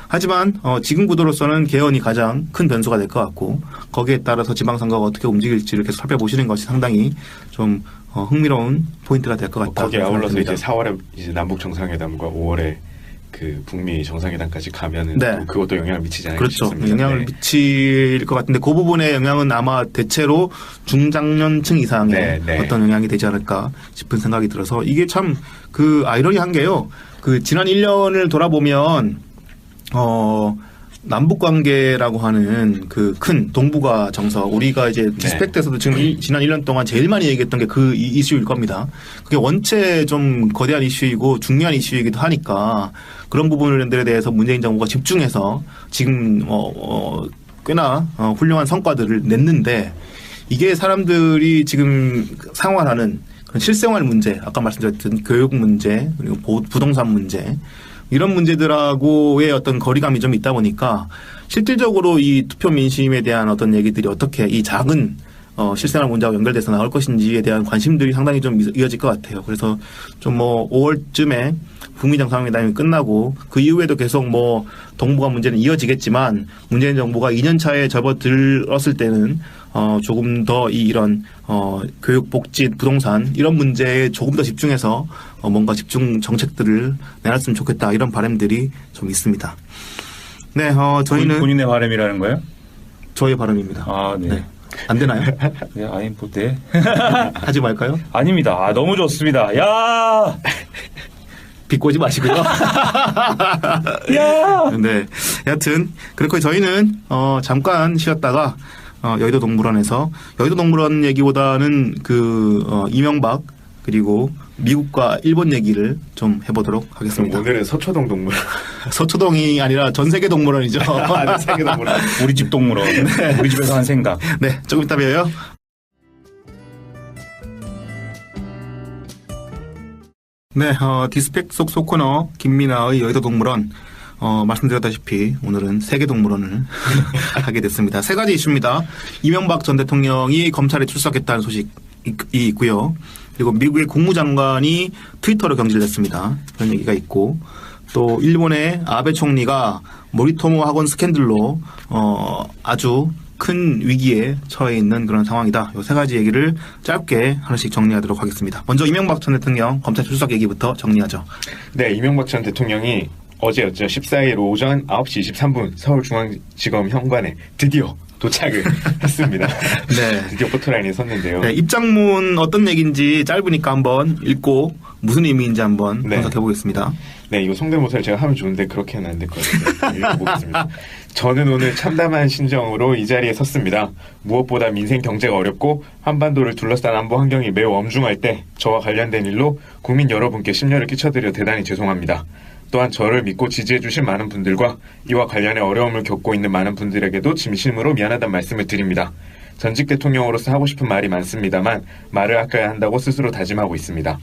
하지만 지금 구도로서는 개헌이 가장 큰 변수가 될 것 같고 거기에 따라서 지방선거가 어떻게 움직일지를 계속 살펴보시는 것이 상당히 좀 흥미로운 포인트가 될 것 같다. 거기에 아울러서 생각됩니다. 이제 4월에 이제 남북 정상회담과 5월에 그 북미 정상회담까지 가면은 네. 또 그것도 영향을 미치지 않을까 그렇죠. 싶습니다. 영향을 네. 미칠 것 같은데 그 부분의 영향은 아마 대체로 중장년층 이상의 네, 네. 어떤 영향이 되지 않을까 싶은 생각이 들어서 이게 참 그 아이러니한 게요. 그 지난 1년을 돌아보면 남북 관계라고 하는 그 큰 동북아 정서 우리가 이제 디스펙트에서도 지금 지난 1년 동안 제일 많이 얘기했던 게 그 이슈일 겁니다. 그게 원체 좀 거대한 이슈이고 중요한 이슈이기도 하니까 그런 부분들에 대해서 문재인 정부가 집중해서 지금 꽤나 훌륭한 성과들을 냈는데 이게 사람들이 지금 상환하는 그런 실생활 문제, 아까 말씀드렸던 교육 문제 그리고 부동산 문제 이런 문제들하고의 어떤 거리감이 좀 있다 보니까 실질적으로 이 투표 민심에 대한 어떤 얘기들이 어떻게 이 작은 실생활 문제와 연결돼서 나올 것인지에 대한 관심들이 상당히 좀 이어질 것 같아요. 그래서 좀 뭐 5월쯤에 북미 정상회담이 끝나고 그 이후에도 계속 뭐 동북아 문제는 이어지겠지만 문재인 정부가 2년 차에 접어들었을 때는 조금 더 이런 교육, 복지, 부동산 이런 문제에 조금 더 집중해서 뭔가 집중 정책들을 내놨으면 좋겠다 이런 바람들이 좀 있습니다. 네, 저희는 본인의 바람이라는 거예요? 저의 바람입니다. 아, 네. 네. 안 되나요? 네, 아니 뭐 네. 하지 말까요? 아닙니다. 아, 너무 좋습니다. 야! 비꼬지 마시고요. 야! 네. 여하튼 그렇고 저희는 잠깐 쉬었다가 여의도 동물원에서 여의도 동물원 얘기보다는 이명박 그리고 미국과 일본 얘기를 좀 해보도록 하겠습니다. 오늘은 서초동 동물원. 서초동이 아니라 전 세계 동물원이죠. 세계 동물원. 우리 집 동물원. 우리 집에서 한 생각. 네, 조금 이따 봬요. 네, 디스펙 속 소코너 김민아의 여의도 동물원. 말씀드렸다시피 오늘은 세계 동물원을 하게 됐습니다. 세 가지 이슈입니다. 이명박 전 대통령이 검찰에 출석했다는 소식 있고요. 그리고 미국의 국무장관이 트위터로 경질을 했습니다. 그런 얘기가 있고 또 일본의 아베 총리가 모리토모 학원 스캔들로 아주 큰 위기에 처해 있는 그런 상황이다. 이 세 가지 얘기를 짧게 하나씩 정리하도록 하겠습니다. 먼저 이명박 전 대통령 검찰 출석 얘기부터 정리하죠. 네, 이명박 전 대통령이 어제였죠. 14일 오전 9시 23분 서울중앙지검 현관에 드디어 도착을 했습니다. 네. 드디어 포토라인에 섰는데요. 네, 입장문 어떤 얘기인지 짧으니까 한번 읽고 무슨 의미인지 한번 네. 분석해 보겠습니다. 네, 이거 성대모사를 제가 하면 좋은데 그렇게는 안 될 것 같아요. 읽어보겠습니다. 저는 오늘 참담한 심정으로 이 자리에 섰습니다. 무엇보다 민생 경제가 어렵고 한반도를 둘러싼 안보 환경이 매우 엄중할 때 저와 관련된 일로 국민 여러분께 심려를 끼쳐드려 대단히 죄송합니다. 또한 저를 믿고 지지해 주신 많은 분들과 이와 관련해 어려움을 겪고 있는 많은 분들에게도 진심으로 미안하다는 말씀을 드립니다. 전직 대통령으로서 하고 싶은 말이 많습니다만 말을 아껴야 한다고 스스로 다짐하고 있습니다.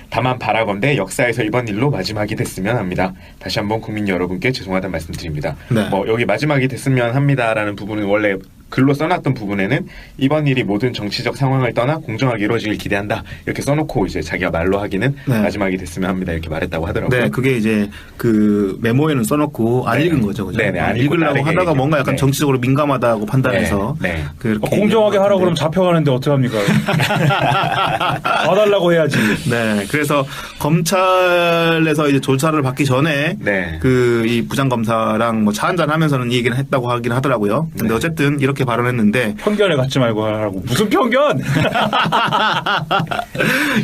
다만 바라건대 역사에서 이번 일로 마지막이 됐으면 합니다. 다시 한번 국민 여러분께 죄송하다는 말씀드립니다. 네. 여기 마지막이 됐으면 합니다라는 부분은 원래 글로 써놨던 부분에는 이번 일이 모든 정치적 상황을 떠나 공정하게 이루어지길 기대한다 이렇게 써놓고 이제 자기가 말로 하기는 네. 마지막이 됐으면 합니다 이렇게 말했다고 하더라고요. 네, 그게 이제 그 메모에는 써놓고 안 네. 읽은 거죠, 그죠? 네네, 안 읽고 읽으려고 다르게 하다가 얘기하고. 뭔가 약간 네. 정치적으로 민감하다고 판단해서 네. 그렇게 공정하게 하라고 그러면 잡혀가는데 어떡합니까? 봐달라고 해야지. 네, 그래서 검찰에서 이제 조사를 받기 전에 네. 그 이 부장검사랑 뭐 차 한잔 하면서는 이 얘기는 했다고 하긴 하더라고요. 근데 네. 어쨌든 이렇게 발언했는데 편견에 갖지 말고 하라고. 무슨 편견?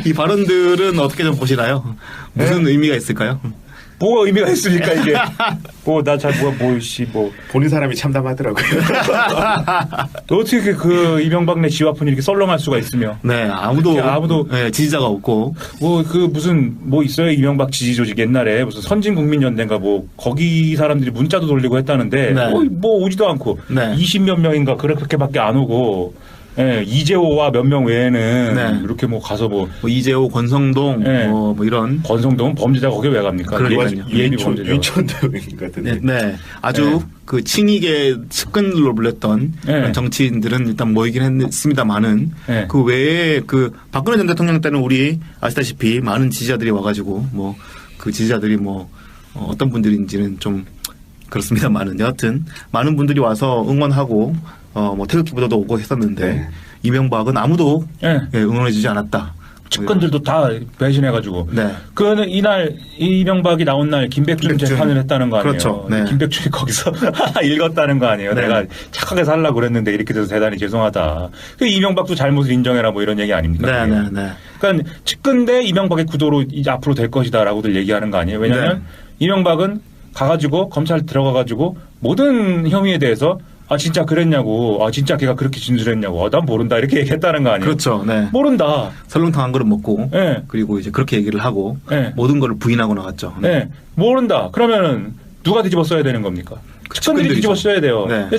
이 발언들은 어떻게 좀 보시나요? 무슨 의미가 있을까요? 뭐가 의미가 있습니까, 이게? 보는 사람이 참담하더라고요. 어떻게 그 이명박내 지 아픈 이렇게 썰렁할 수가 있으며. 네, 아무도 아무도- 지지자가 없고 있어요? 이명박 지지 조직 옛날에 무슨 선진국민연대인가 거기 사람들이 문자도 돌리고 했다는데, 네. 오지도 않고, 네. 20몇 명인가 그렇게밖에 안 오고, 이재호와 몇 명 외에는 네. 이렇게 가서 뭐 이재호, 권성동 네. 뭐 이런 권성동은 범죄자가 거기 왜 갑니까? 그러니까요. 예비 범죄자. 윤천도인 것 같은데. 네, 아주 네. 그 칭익의 측근들로 불렸던 네. 그런 정치인들은 일단 모이긴 했습니다만은 네. 그 외에 그 박근혜 전 대통령 때는 우리 아시다시피 많은 지지자들이 와가지고 뭐 그 지지자들이 어떤 분들인지는 좀 그렇습니다만은 여하튼 많은 분들이 와서 응원하고 뭐 태극기 부대도 오고 했었는데 네. 이명박은 아무도 네. 응원해주지 않았다. 측근들도 다 배신해가지고. 네. 그는 이날 이명박이 나온 날 김백준 김백준. 재판을 했다는 거 아니에요. 그렇죠. 네. 김백준이 거기서 읽었다는 거 아니에요. 네. 내가 착하게 살라고 그랬는데 이렇게 돼서 대단히 죄송하다. 그 이명박도 잘못을 인정해라 뭐 이런 얘기 아닙니까? 네, 네, 네. 그러니까 측근 대 이명박의 구도로 이제 앞으로 될 것이다라고들 얘기하는 거 아니에요. 왜냐하면 네. 이명박은 가가지고 검찰 들어가가지고 모든 혐의에 대해서 진짜 그랬냐고, 진짜 걔가 그렇게 진술했냐고, 난 모른다 이렇게 얘기했다는 거 아니에요. 그렇죠. 네. 모른다. 설렁탕 한 그릇 먹고 네. 그리고 이제 그렇게 얘기를 하고 네. 모든 걸 부인하고 나갔죠. 네, 모른다. 그러면은 누가 뒤집어 써야 되는 겁니까? 측근들이 측근들이죠. 뒤집어 써야 돼요. 네. 근데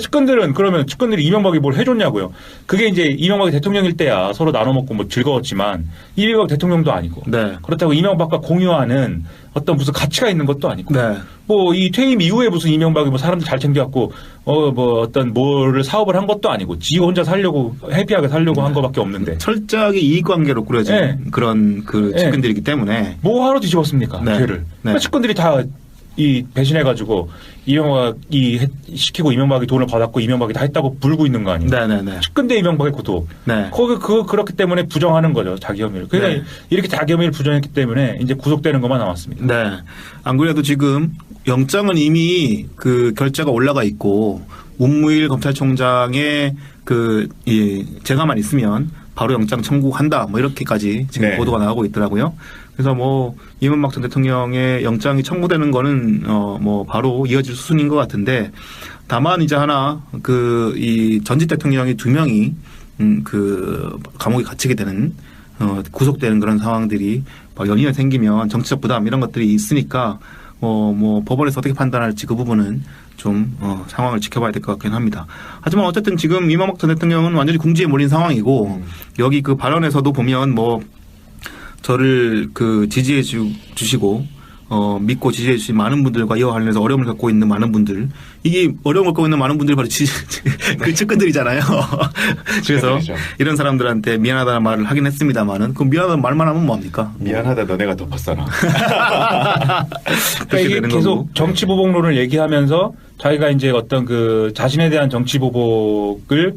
측근들이 이명박이 뭘 해줬냐고요. 그게 이제 이명박이 대통령일 때야 서로 나눠 먹고 뭐 즐거웠지만 이명박 대통령도 아니고 네. 그렇다고 이명박과 공유하는 어떤 무슨 가치가 있는 것도 아니고 네. 뭐 이 퇴임 이후에 무슨 이명박이 뭐 사람들 잘 챙겨갖고 어떤 뭐를 사업을 한 것도 아니고 지 혼자 살려고 해피하게 살려고 한 거밖에 없는데 철저하게 이익관계로 꾸려진 네. 그런 그 네. 측근들이기 때문에 뭐 하러 뒤집었습니까? 네. 걔를. 네. 측근들이 다 배신해가지고 이명박이 시키고 이명박이 돈을 받았고 이명박이 다 했다고 불고 있는 거 아니에요? 네네네. 측근 대 이명박의 구도. 네. 그렇기 때문에 부정하는 거죠. 자기 혐의를. 그러니까 네. 이렇게 자기 혐의를 부정했기 때문에 이제 구속되는 것만 남았습니다. 네. 안 그래도 지금 영장은 이미 그 결재가 올라가 있고 문무일 검찰총장의 재가만 있으면 바로 영장 청구한다. 뭐 이렇게까지 지금 네. 보도가 나오고 있더라고요. 그래서 이명박 전 대통령의 영장이 청구되는 거는 바로 이어질 수순인 것 같은데 다만 이제 하나 이 전직 대통령이 2명이 감옥에 갇히게 되는 구속되는 그런 상황들이 연이어 생기면 정치적 부담 이런 것들이 있으니까 법원에서 어떻게 판단할지 그 부분은 좀 상황을 지켜봐야 될 것 같긴 합니다. 하지만 어쨌든 지금 이명박 전 대통령은 완전히 궁지에 몰린 상황이고 여기 그 발언에서도 보면 저를 지지해 주시고 믿고 지지해 주신 많은 분들과 이와 관련해서 어려움을 갖고 있는 많은 분들, 이게 어려움을 갖고 있는 많은 분들이 바로 그 측근들이잖아요. 그래서 측근들이죠. 이런 사람들한테 미안하다는 말을 하긴 했습니다만은 그 미안하다는 말만 하면 뭐합니까? 미안하다 너네가 덮었어라. 그러니까 이게 계속 정치 보복론을 얘기하면서 자기가 이제 어떤 그 자신에 대한 정치 보복을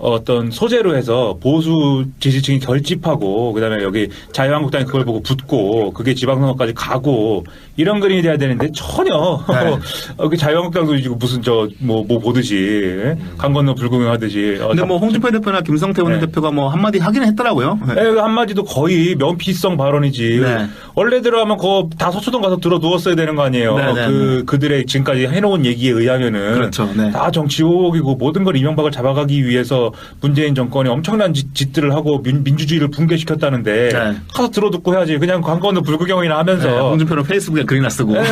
어떤 소재로 해서 보수 지지층이 결집하고 그다음에 여기 자유한국당이 그걸 보고 붙고 그게 지방선거까지 가고 이런 그림이 돼야 되는데 전혀 네. 여기 자유한국당도 지금 무슨 뭐 보듯이 강 건너 불구경하듯이 근데 뭐 홍준표 대표나 김성태 원내대표가 뭐 한마디 하기는 했더라고요. 네, 그 한마디도 거의 면피성 발언이지. 네. 원래대로 하면 그거 다 서초동 가서 들어 누웠어야 되는 거 아니에요. 네, 네, 그들의 지금까지 해놓은 얘기에 의하면은. 그렇죠. 네. 다 정치 보복이고 모든 걸 이명박을 잡아가기 위해서 문재인 정권이 엄청난 짓들을 하고 민주주의를 붕괴시켰다는데. 네. 가서 들어 듣고 해야지. 그냥 관건도 불구경이나 하면서. 네, 홍준표는 페이스북에 글이나 쓰고. 네.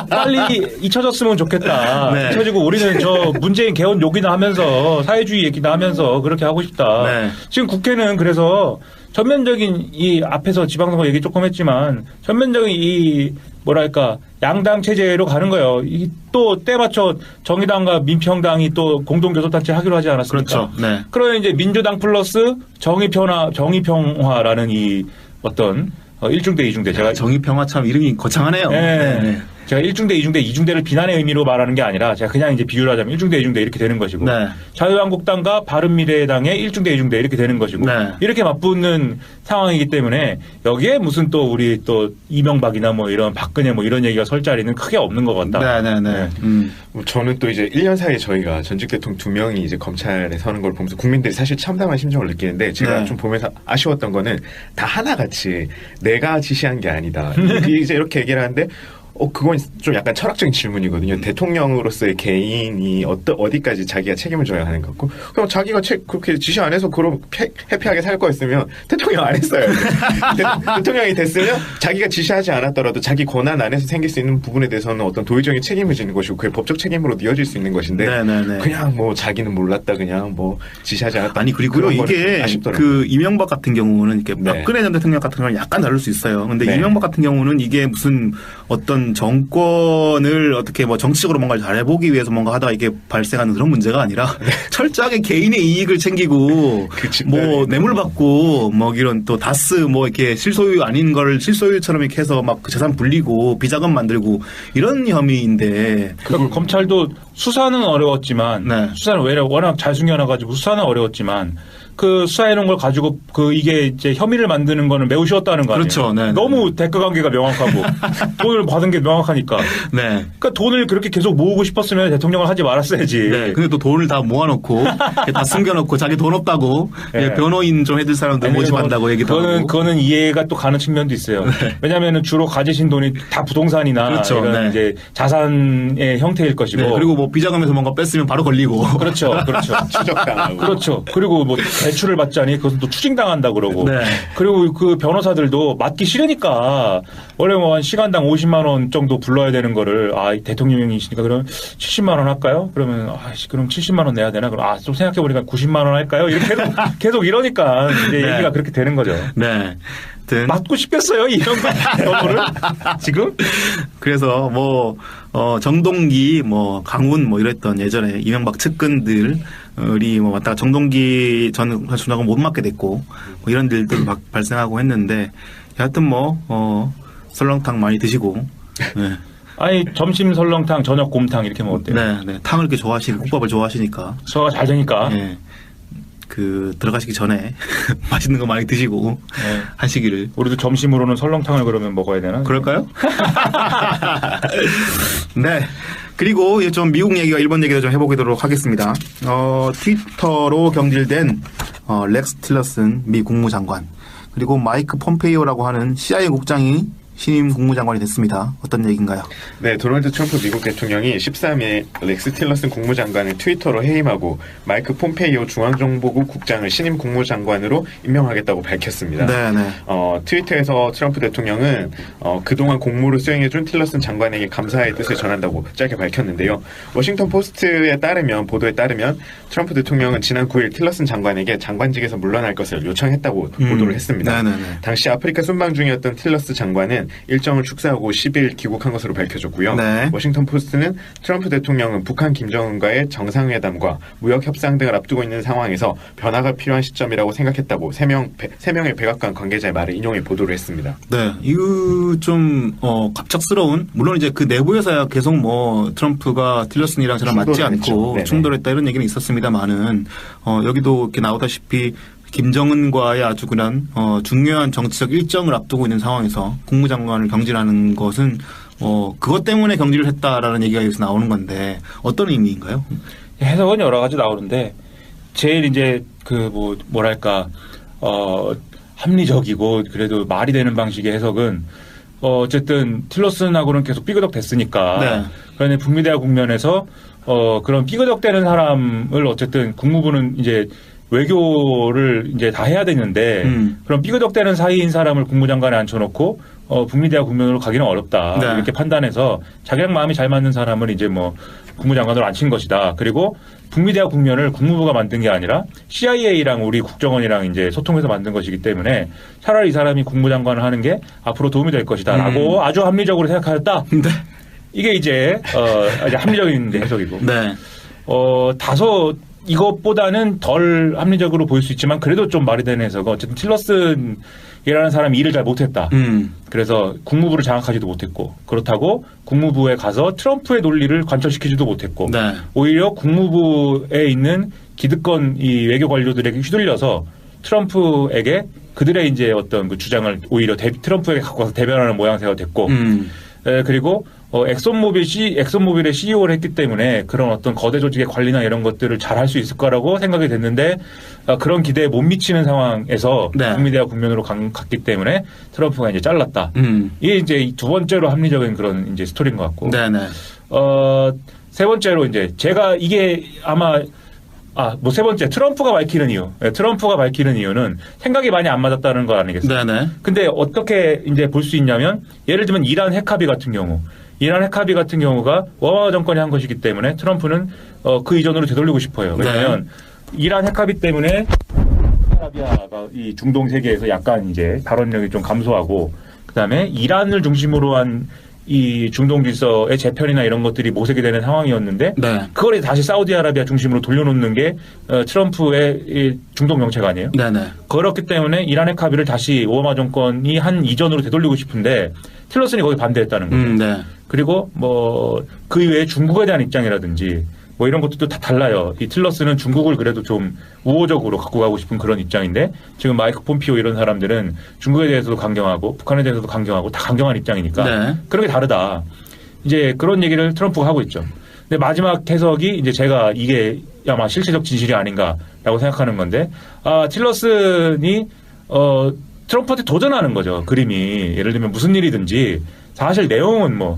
빨리 잊혀졌으면 좋겠다. 네. 잊혀지고 우리는 저 문재인 개헌 욕이나 하면서 사회주의 얘기나 하면서 그렇게 하고 싶다. 네. 지금 국회는 그래서 전면적인 이 앞에서 지방선거 얘기 조금 했지만 전면적인 이 뭐랄까 양당 체제로 가는 거예요. 이 또 때 맞춰 정의당과 민평당이 또 공동교섭단체 하기로 하지 않았습니까? 그렇죠. 네. 그러면 이제 민주당 플러스 정의평화라는 이 어떤 1중대 2중대 제가 정의평화 참 이름이 거창하네요. 네. 네. 제가 1중대, 2중대, 2중대를 비난의 의미로 말하는 게 아니라 제가 그냥 이제 비유를 하자면 1중대, 2중대 이렇게 되는 것이고 네. 자유한국당과 바른미래당의 1중대, 2중대 이렇게 되는 것이고 네. 이렇게 맞붙는 상황이기 때문에 여기에 무슨 또 우리 또 이명박이나 뭐 이런 박근혜 뭐 이런 얘기가 설 자리는 크게 없는 것 같다. 네네네. 저는 또 이제 1년 사이에 저희가 전직 대통령 2명이 이제 검찰에 서는 걸 보면서 국민들이 사실 참담한 심정을 느끼는데 제가 네. 좀 보면서 아쉬웠던 거는 다 하나같이 내가 지시한 게 아니다. 이제 이렇게 얘기를 하는데 그건 좀 약간 철학적인 질문이거든요. 대통령으로서의 개인이 어디까지 자기가 책임을 져야 하는 것 같고, 그럼 자기가 그렇게 지시 안 해서 그럼 해피하게 살 거였으면 대통령 안 했어요. 대통령이 됐으면 자기가 지시하지 않았더라도 자기 권한 안에서 생길 수 있는 부분에 대해서는 어떤 도의적인 책임을 지는 것이고, 그게 법적 책임으로 이어질 수 있는 것인데, 네네네. 그냥 뭐 자기는 몰랐다, 그냥 뭐 지시하지 않았다. 아니 그리고요 이게 아쉽더라고요. 그 이명박 같은 경우는 이렇게 네. 박근혜 전 대통령 같은 경우는 약간 다를 수 있어요. 근데 네. 이명박 같은 경우는 이게 무슨 어떤 정권을 어떻게 뭐 정치적으로 뭔가를 잘해보기 위해서 뭔가 하다가 이게 발생하는 그런 문제가 아니라 철저하게 개인의 이익을 챙기고 뭐 뇌물 받고 뭐 이런 또 다스 뭐 이렇게 실소유 아닌 걸 실소유처럼 이렇게 해서 막 재산 불리고 비자금 만들고 이런 혐의인데 그러니까 검찰도 수사는 어려웠지만 네. 수사는 워낙 잘 숨겨놔가지고 수사는 어려웠지만 그 수사해놓은 걸 가지고 이게 이제 혐의를 만드는 거는 매우 쉬웠다는 거 아니에요? 그렇죠. 네, 너무 대가 관계가 명확하고 돈을 받은 게 명확하니까. 네. 그러니까 돈을 그렇게 계속 모으고 싶었으면 대통령을 하지 말았어야지. 네. 근데 또 돈을 다 모아놓고 다 숨겨놓고 자기 돈 없다고 네. 변호인 좀 해줄 사람들 모집한다고 얘기도 하고. 그거는 이해가 또 가는 측면도 있어요. 네. 왜냐하면 주로 가지신 돈이 다 부동산이나 그렇죠. 이런 네. 이제 자산의 형태일 것이고. 네. 그리고 뭐 비자금에서 뭔가 뺐으면 바로 걸리고. 그렇죠. 추적당하고. 그렇죠. 그리고 뭐 대출을 받자니 그것은 또 추징당한다 그러고. 네. 그리고 그 변호사들도 맞기 싫으니까 원래 뭐 한 시간당 50만 원 정도 불러야 되는 거를 대통령이시니까 그러면 70만 원 할까요? 그러면 그럼 70만 원 내야 되나? 그럼 좀 생각해 보니까 90만 원 할까요? 이렇게 계속 이러니까 이제 네. 얘기가 그렇게 되는 거죠. 네. 맞고 싶겠어요 이명박 너무를 지금? 그래서 뭐 정동기 뭐 강훈 뭐 이랬던 예전에 이명박 측근들이 뭐 왔다가 정동기 전 수장은 못 맡게 됐고 뭐 이런 일들도 막 발생하고 했는데 여하튼 뭐 설렁탕 많이 드시고 네. 아니 점심 설렁탕 저녁 곰탕 이렇게 먹었대요. 네, 네. 탕을 이렇게 좋아하시고 국밥을 좋아하시니까 소화가 잘 되니까. 네. 들어가시기 전에 맛있는 거 많이 드시고 네. 하시기를. 우리도 점심으로는 설렁탕을 그러면 먹어야 되나? 그럴까요? 네. 그리고 좀 미국 얘기와 일본 얘기도 좀 해보도록 하겠습니다. 트위터로 경질된 렉스 틸러슨 미 국무장관 그리고 마이크 폼페이오라고 하는 CIA 국장이 신임 국무장관이 됐습니다. 어떤 얘기인가요? 네, 도널드 트럼프 미국 대통령이 13일 렉스 틸러슨 국무장관을 트위터로 해임하고 마이크 폼페이오 중앙정보국 국장을 신임 국무장관으로 임명하겠다고 밝혔습니다. 네. 트위터에서 트럼프 대통령은 그동안 공무를 수행해준 틸러슨 장관에게 감사의 뜻을 전한다고 짧게 밝혔는데요. 워싱턴 포스트의 보도에 따르면 트럼프 대통령은 지난 9일 틸러슨 장관에게 장관직에서 물러날 것을 요청했다고 보도를 했습니다. 네네네. 당시 아프리카 순방 중이었던 틸러스 장관은 트럼프는 일정을 축소하고 10일 귀국한 것으로 밝혀졌고요. 네. 워싱턴 포스트는 트럼프 대통령은 북한 김정은과의 정상회담과 무역 협상 등을 앞두고 있는 상황에서 변화가 필요한 시점이라고 생각했다고 세 명의 백악관 관계자의 말을 인용해 보도를 했습니다. 네, 이거 좀 갑작스러운, 물론 이제 그 내부에서야 계속 뭐 트럼프가 틸러슨이랑 저랑 맞지 충돌했죠. 않고 네네. 충돌했다 이런 얘기는 있었습니다만은 여기도 이렇게 나오다시피 김정은과의 아주 그냥 중요한 정치적 일정을 앞두고 있는 상황에서 국무장관을 경질하는 것은 그것 때문에 경질을 했다라는 얘기가 여기서 나오는 건데 어떤 의미인가요? 해석은 여러 가지 나오는데 제일 이제 뭐랄까 합리적이고 그래도 말이 되는 방식의 해석은 어쨌든 틸러슨하고는 계속 삐그덕 됐으니까 네. 그러니 북미 대화 국면에서 그런 삐그덕대는 사람을 어쨌든 국무부는 이제 외교를 이제 다 해야 되는데 그런 삐그덕대는 사이인 사람을 국무장관에 앉혀놓고 북미 대화 국면으로 가기는 어렵다 네. 이렇게 판단해서 자기랑 마음이 잘 맞는 사람을 이제 뭐 국무장관으로 앉힌 것이다. 그리고 북미 대화 국면을 국무부가 만든 게 아니라 CIA랑 우리 국정원이랑 이제 소통해서 만든 것이기 때문에 차라리 이 사람이 국무장관을 하는 게 앞으로 도움이 될 것이다라고 아주 합리적으로 생각하였다. 네. 이게 이제 아주 합리적인 해석이고. 네. 다소 이것보다는 덜 합리적으로 보일 수 있지만 그래도 좀 말이 되는 해석은 어쨌든 틸러슨이라는 사람이 일을 잘 못했다. 그래서 국무부를 장악하지도 못했고 그렇다고 국무부에 가서 트럼프의 논리를 관철시키지도 못했고 네. 오히려 국무부에 있는 기득권 이 외교 관료들에게 휘둘려서 트럼프에게 그들의 이제 어떤 그 주장을 오히려 트럼프에게 갖고 와서 대변하는 모양새가 됐고 그리고 엑손모빌의 CEO를 했기 때문에 그런 어떤 거대 조직의 관리나 이런 것들을 잘 할 수 있을 거라고 생각이 됐는데 그런 기대에 못 미치는 상황에서 네. 북미 대화 국면으로 갔기 때문에 트럼프가 이제 잘랐다. 이게 이제 두 번째로 합리적인 그런 이제 스토리인 것 같고. 네네. 세 번째로 이제 제가 이게 아마 세 번째 트럼프가 밝히는 이유. 트럼프가 밝히는 이유는 생각이 많이 안 맞았다는 거 아니겠어요? 네네. 근데 어떻게 이제 볼 수 있냐면 예를 들면 이란 핵합의 같은 경우 이란 핵합의 같은 경우가 오바마 정권이 한 것이기 때문에 트럼프는 그 이전으로 되돌리고 싶어요. 왜냐하면 이란 핵합의 때문에 사우디아라비아가 이 중동 세계에서 약간 이제 발언력이 좀 감소하고 그다음에 이란을 중심으로 한 이 중동 질서의 재편이나 이런 것들이 모색이 되는 상황이었는데 네. 그걸 다시 사우디아라비아 중심으로 돌려놓는 게 트럼프의 이 중동 정책 아니에요? 네네. 그렇기 때문에 이란 핵 합의를 다시 오바마 정권이 한 이전으로 되돌리고 싶은데 틸러슨이 거기 반대했다는 거죠. 네. 그리고 뭐 그 이외에 중국에 대한 입장이라든지 뭐 이런 것들도 다 달라요. 이 틸러스는 중국을 그래도 좀 우호적으로 갖고 가고 싶은 그런 입장인데 지금 마이크 폼피오 이런 사람들은 중국에 대해서도 강경하고 북한에 대해서도 강경하고 다 강경한 입장이니까 네. 그런 게 다르다. 이제 그런 얘기를 트럼프가 하고 있죠. 근데 마지막 해석이 이제 제가 이게 아마 실체적 진실이 아닌가라고 생각하는 건데 틸러슨이 트럼프한테 도전하는 거죠. 그림이 예를 들면 무슨 일이든지 사실 내용은 뭐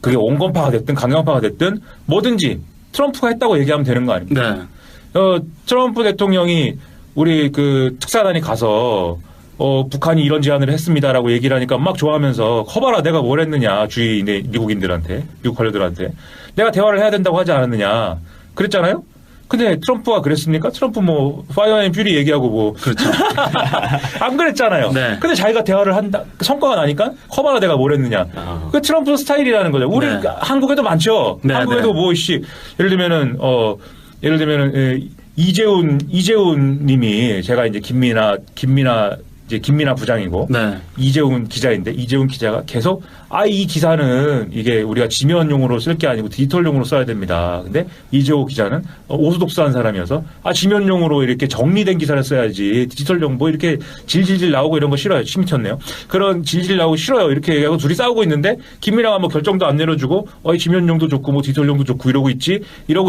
그게 온건파가 됐든 강경파가 됐든 뭐든지 트럼프가 했다고 얘기하면 되는 거 아닙니까? 네. 트럼프 대통령이 우리 그 특사단이 가서 북한이 이런 제안을 했습니다라고 얘기를 하니까 막 좋아하면서 커봐라 내가 뭘 했느냐 주위의 미국인들한테 미국 관료들한테 내가 대화를 해야 된다고 하지 않았느냐 그랬잖아요. 근데 트럼프가 그랬습니까? 트럼프 뭐 파이어 앤 퓨리 얘기하고 뭐 그렇죠. 안 그랬잖아요. 네. 근데 자기가 대화를 한다 성과가 나니까 커봐라 내가 뭘 했느냐. 그 트럼프 스타일이라는 거죠. 우리 네. 한국에도 많죠. 네, 한국에도 네. 뭐 예를 들면은 이재훈 님이 제가 이제 김민아 부장이고 네. 이재훈 기자인데 이재훈 기자가 계속 이 기사는 이게 우리가 지면용으로 쓸 게 아니고 디지털용으로 써야 됩니다. 근데 이재호 기자는 오소독스한 사람이어서 지면용으로 이렇게 정리된 기사를 써야지 디지털용 뭐 이렇게 질질질 나오고 이런 거 싫어요. 침 튀었네요. 그런 질질 나오고 싫어요. 이렇게 얘기하고 둘이 싸우고 있는데 김민아가 뭐 결정도 안 내려주고 이 지면용도 좋고 뭐 디지털용도 좋고 이러고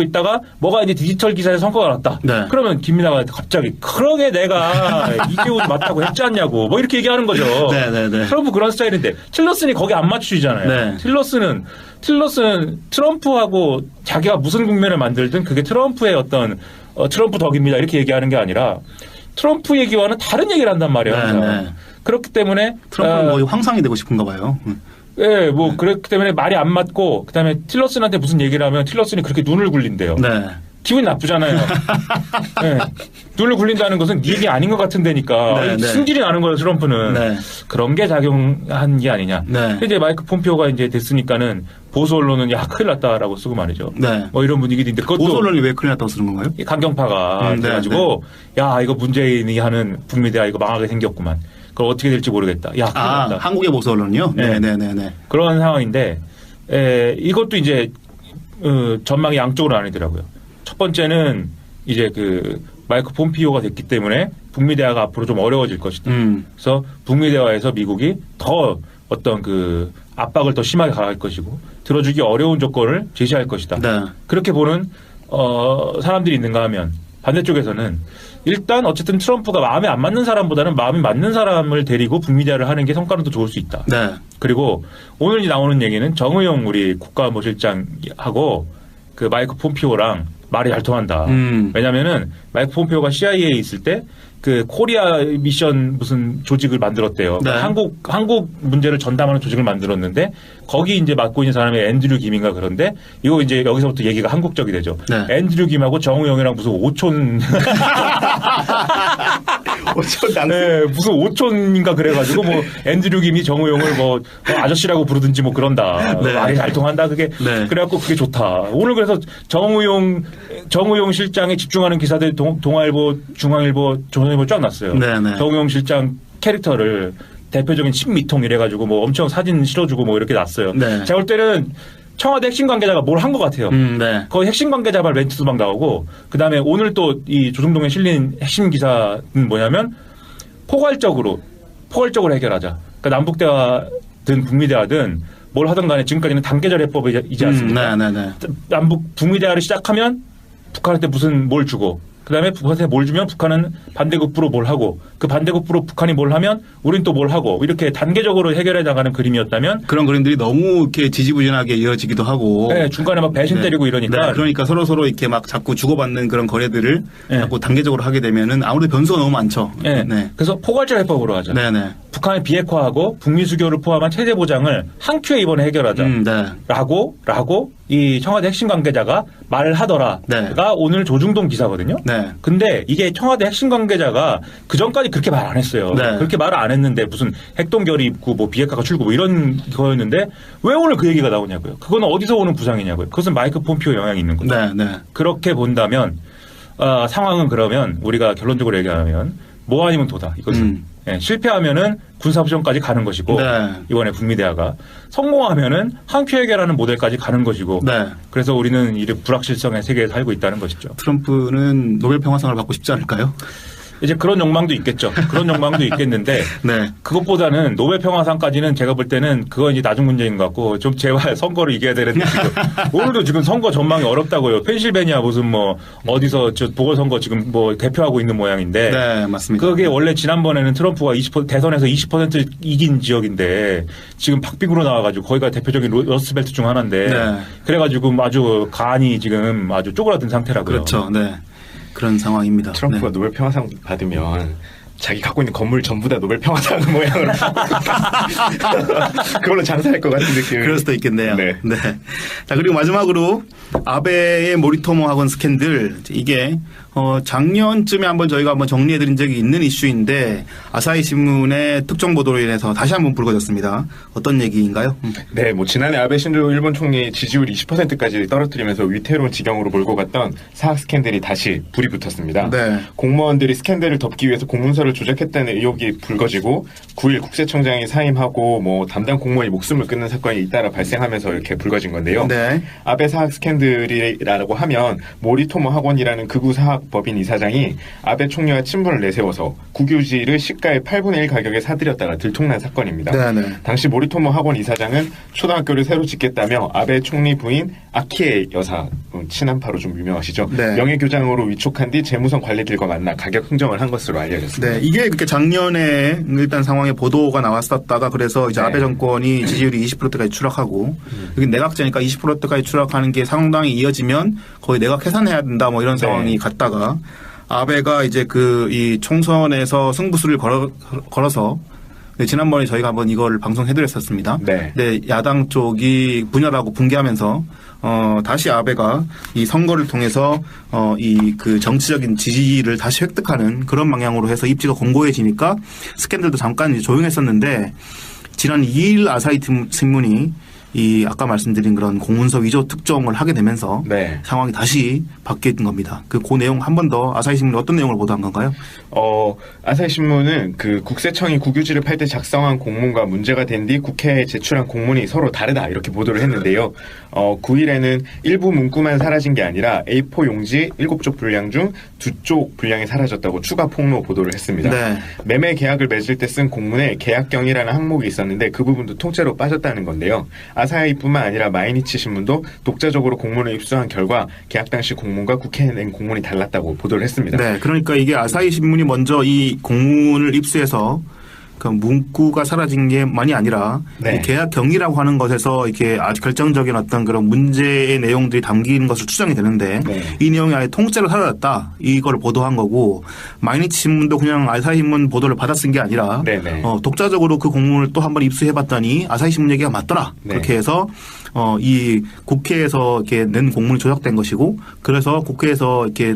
있다가 뭐가 이제 디지털 기사에 성과가 났다. 네. 그러면 김민아가 갑자기 그러게 내가 이재훈 맞다고 했지 않냐고 뭐 이렇게 얘기하는 거죠. 네네네. 트럼프 그런 스타일인데 틸러슨이 거기 안 맞추잖아요. 네. 틸러슨은 트럼프하고 자기가 무슨 국면을 만들든 그게 트럼프의 어떤 트럼프 덕입니다 이렇게 얘기하는 게 아니라 트럼프 얘기와는 다른 얘기를 한단 말이에요. 네, 네. 그렇기 때문에 트럼프는 거의 황상이 되고 싶은가 봐요. 예, 뭐 그렇기 때문에 말이 안 맞고 그다음에 틸러슨한테 무슨 얘기를 하면 틸러슨이 그렇게 눈을 굴린대요. 네. 기분이 나쁘잖아요. 네. 눈을 굴린다는 것은 네 얘기 아닌 것 같은 데니까 네, 네. 승질이 나는 거예요. 트럼프는. 네. 그런 게 작용한 게 아니냐. 네. 근데 이제 마이크 폼피오가 이제 됐으니까는 보수 언론은 야 큰일 났다라고 쓰고 말이죠. 네. 뭐 이런 분위기인데 그것도 보수 언론이 왜 큰일 났다고 쓰는 건가요? 이 강경파가 네, 돼가지고 야 이거 문재인이 하는 북미대화 이거 망하게 생겼구만. 그걸 어떻게 될지 모르겠다. 야 큰일 났다. 한국의 보수 언론이요? 네. 네네네. 그런 상황인데 이것도 이제 전망이 양쪽으로 나뉘더라고요. 첫 번째는 이제 그 마이크 폼피오가 됐기 때문에 북미 대화가 앞으로 좀 어려워질 것이다. 그래서 북미 대화에서 미국이 더 어떤 그 압박을 더 심하게 가할 것이고 들어주기 어려운 조건을 제시할 것이다. 네. 그렇게 보는 사람들이 있는가 하면 반대쪽에서는 일단 어쨌든 트럼프가 마음에 안 맞는 사람보다는 마음이 맞는 사람을 데리고 북미 대화를 하는 게 성과는 더 좋을 수 있다. 네. 그리고 오늘 나오는 얘기는 정의용 우리 국가안보실장하고 그 마이크 폼피오랑 말이 잘 통한다. 왜냐면은 마이크 폼피오가 CIA에 있을 때 그 코리아 미션 무슨 조직을 만들었대요. 네. 한국 문제를 전담하는 조직을 만들었는데 거기 이제 맡고 있는 사람이 앤드류 김인가 그런데 이거 이제 여기서부터 얘기가 한국적이 되죠. 네. 앤드류 김하고 정우영이랑 무슨 오촌 네, 무슨 오촌인가 그래가지고 뭐 앤드류 김이 정우영을 뭐 아저씨라고 부르든지 뭐 그런다. 네. 말이 잘 통한다. 그게 네. 그래갖고 그게 좋다. 오늘 그래서 정우용 실장에 집중하는 기사들 동아일보, 중앙일보, 조선일보 쫙 났어요. 네, 네. 정우용 실장 캐릭터를 대표적인 친미통 이래가지고 뭐 엄청 사진 실어주고 뭐 이렇게 났어요. 네. 제가 볼 때는 청와대 핵심 관계자가 뭘 한 것 같아요. 네. 거의 핵심 관계자 말 멘트도 막 나오고 그다음에 오늘 또 이 조중동에 실린 핵심 기사는 뭐냐면 포괄적으로 해결하자. 그러니까 남북 대화든 북미 대화든 뭘 하든 간에 지금까지는 단계적 해법이지 않습니까? 네네네. 남북 북미 대화를 시작하면 북한한테 뭘 주고 그다음에 북한한테 뭘 주면 북한은 반대급부로 뭘 하고 그 반대급부로 북한이 뭘 하면 우린 또 뭘 하고 이렇게 단계적으로 해결해 나가는 그림이었다면 그런 그림들이 너무 이렇게 지지부진하게 이어지기도 하고. 네, 중간에 막 배신 때리고 이러니까 네, 그러니까 서로 이렇게 막 자꾸 주고받는 그런 거래들을 네. 자꾸 단계적으로 하게 되면은 아무래도 변수가 너무 많죠. 네. 그래서 포괄적 해법으로 하자. 네네. 북한의 비핵화하고 북미 수교를 포함한 체제 보장을 한 큐에 이번에 해결하자. 네. 라고 이 청와대 핵심 관계자가 말을 하더라가 네. 오늘 조중동 기사거든요. 네. 근데 이게 청와대 핵심 관계자가 그 전까지 그렇게 말 안 했어요. 네. 그렇게 말을 안 했는데 무슨 핵동결이 있고 뭐 비핵화가 출구 뭐 이런 거였는데 왜 오늘 그 얘기가 나오냐고요. 그건 어디서 오는 부상이냐고요. 그것은 마이크 폼피오 영향이 있는 거죠. 네. 네. 그렇게 본다면 상황은 그러면 우리가 결론적으로 얘기하면 뭐 아니면 도다. 이것은 실패하면은 군사부전까지 가는 것이고 네. 이번에 북미 대화가 성공하면은 한 큐 해결하는 모델까지 가는 것이고 네. 그래서 우리는 이 불확실성의 세계에 살고 있다는 것이죠. 트럼프는 노벨 평화상을 받고 싶지 않을까요? 이제 그런 욕망도 있겠죠. 그런 욕망도 있겠는데 네. 그것보다는 노벨 평화상까지는 제가 볼 때는 그건 이제 나중 문제인 것 같고 좀 제발 선거를 이겨야 되는데 지금 오늘도 지금 선거 전망이 어렵다고요. 펜실베니아 무슨 뭐 어디서 저 보궐선거 지금 뭐 대표하고 있는 모양인데 네, 맞습니다. 그게 원래 지난번에는 트럼프가 대선에서 20% 이긴 지역인데 지금 박빙으로 나와가지고 거기가 대표적인 러스트벨트 중 하나인데 네. 그래가지고 아주 간이 지금 아주 쪼그라든 상태라고요. 그렇죠. 네. 그런 상황입니다. 트럼프가 네. 노벨 평화상 받으면 자기 갖고 있는 건물 전부 다 노벨 평화상 모양으로 그걸로 장사할 것 같은 느낌. 그럴 수도 있겠네요. 네. 자, 그리고 마지막으로 아베의 모리토모 학원 스캔들. 이게 작년쯤에 저희가 한번 정리해드린 적이 있는 이슈인데 아사히 신문의 특정 보도로 인해서 다시 한번 불거졌습니다. 어떤 얘기인가요? 네, 뭐 지난해 아베 신조 일본 총리 지지율 20%까지 떨어뜨리면서 위태로운 지경으로 몰고 갔던 사학 스캔들이 다시 불이 붙었습니다. 네. 공무원들이 스캔들을 덮기 위해서 공문서를 조작했다는 의혹이 불거지고 9일 국세청장이 사임하고 뭐 담당 공무원이 목숨을 끊는 사건이 잇따라 발생하면서 이렇게 불거진 건데요. 네. 아베 사학 스캔들이라고 하면 모리토모 학원이라는 극우 사학 법인 이사장이 아베 총리와 친분을 내세워서 국유지를 시가의 8분의 1 가격에 사들였다가 들통난 사건입니다. 네네. 당시 모리토모 학원 이사장은 초등학교를 새로 짓겠다며 아베 총리 부인 아키에 여사 친한파로 좀 유명하시죠. 네. 명예교장으로 위촉한 뒤 재무성 관리들과 만나 가격 흥정을 한 것으로 알려졌습니다. 네, 이게 그렇게 작년에 일단 상황에 보도가 나왔었다가 그래서 이제 네. 아베 정권이 지지율이 20%까지 추락하고 여기 내각제니까 20%까지 추락하는 게 상당히 이어지면 거의 내각 해산해야 된다 뭐 이런 상황이 갔다가 아베가 이제 이 총선에서 승부수를 걸어서 네, 지난번에 저희가 한번 이걸 방송해드렸었습니다. 네. 네, 야당 쪽이 분열하고 붕괴하면서 다시 아베가 이 선거를 통해서 이 그 정치적인 지지를 다시 획득하는 그런 방향으로 해서 입지가 공고해지니까 스캔들도 잠깐 이제 조용했었는데 지난 2일 아사히 신문이 이 아까 말씀드린 그런 공문서 위조 특종을 하게 되면서 네. 상황이 다시 바뀐 겁니다. 그 내용 한 번 더 아사히 신문이 어떤 내용을 보도한 건가요? 아사히 신문은 그 국세청이 국유지를 팔 때 작성한 공문과 문제가 된 뒤 국회에 제출한 공문이 서로 다르다 이렇게 보도를 했는데요. 9일에는 일부 문구만 사라진 게 아니라 A4 용지 7쪽 분량 중 2쪽 분량이 사라졌다고 추가 폭로 보도를 했습니다. 네. 매매 계약을 맺을 때 쓴 공문에 계약경이라는 항목이 있었는데 그 부분도 통째로 빠졌다는 건데요. 아사히뿐만 아니라 마이니치 신문도 독자적으로 공문을 입수한 결과 계약 당시 공문과 국회에 낸 공문이 달랐다고 보도를 했습니다. 네, 그러니까 이게 아사히 신문이 먼저 이 공문을 입수해서 그 문구가 사라진 게 만이 아니라 네. 이 계약 경위라고 하는 것에서 이렇게 아주 결정적인 어떤 그런 문제의 내용들이 담긴 것을 추정이 되는데 네. 이 내용이 아예 통째로 사라졌다 이거를 보도한 거고 마이니치 신문도 그냥 아사히 신문 보도를 받아 쓴 게 아니라 네네. 독자적으로 그 공문을 또 한번 입수해봤더니 아사히 신문 얘기가 맞더라 네. 그렇게 해서 이 국회에서 이렇게 낸 공문이 조작된 것이고 그래서 국회에서 이렇게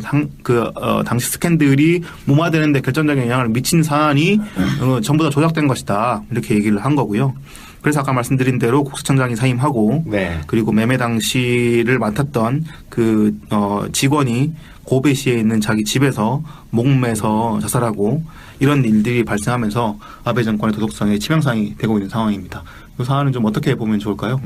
당시 스캔들이 무마되는데 결정적인 영향을 미친 사안이 전부 다 조작된 것이다 이렇게 얘기를 한 거고요. 그래서 아까 말씀드린 대로 국세청장이 사임하고 네. 그리고 매매 당시를 맡았던 그 직원이 고베시에 있는 자기 집에서 목매서 자살하고 이런 일들이 발생하면서 아베 정권의 도덕성에 치명상이 되고 있는 상황입니다. 이 사안은 좀 어떻게 보면 좋을까요?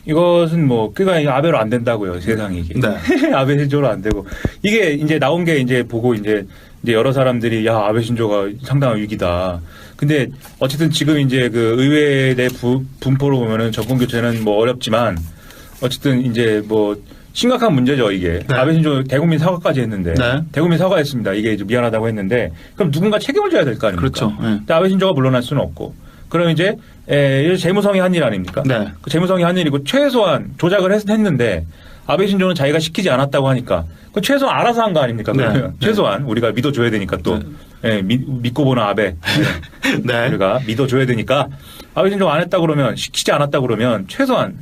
이것은 뭐 그러니까 아베로 안 된다고요. 세상이 이게. 네. 아베 신조로 안 되고 이게 이제 나온 게 이제 보고 이제 여러 사람들이 야 아베 신조가 상당한 위기다. 근데 어쨌든 지금 이제 그 의회 내 분포로 보면은 정권 교체는 뭐 어렵지만 어쨌든 이제 뭐 심각한 문제죠 이게. 네. 아베 신조 대국민 사과까지 했는데 네. 대국민 사과했습니다. 이게 좀 미안하다고 했는데 그럼 누군가 책임을 져야 될 거 아닙니까? 그렇죠. 네. 근데 아베 신조가 물러날 수는 없고. 그럼 이제 재무성이 한 일 아닙니까? 네. 그 재무성이 한 일이고 최소한 조작을 했는데 아베 신조는 자기가 시키지 않았다고 하니까 그 최소한 알아서 한 거 아닙니까? 네. 그러면 최소한 우리가 믿어줘야 되니까 또 믿고 보는 아베 네. 우리가 믿어줘야 되니까 아베 신조가 안 했다 그러면 시키지 않았다 그러면 최소한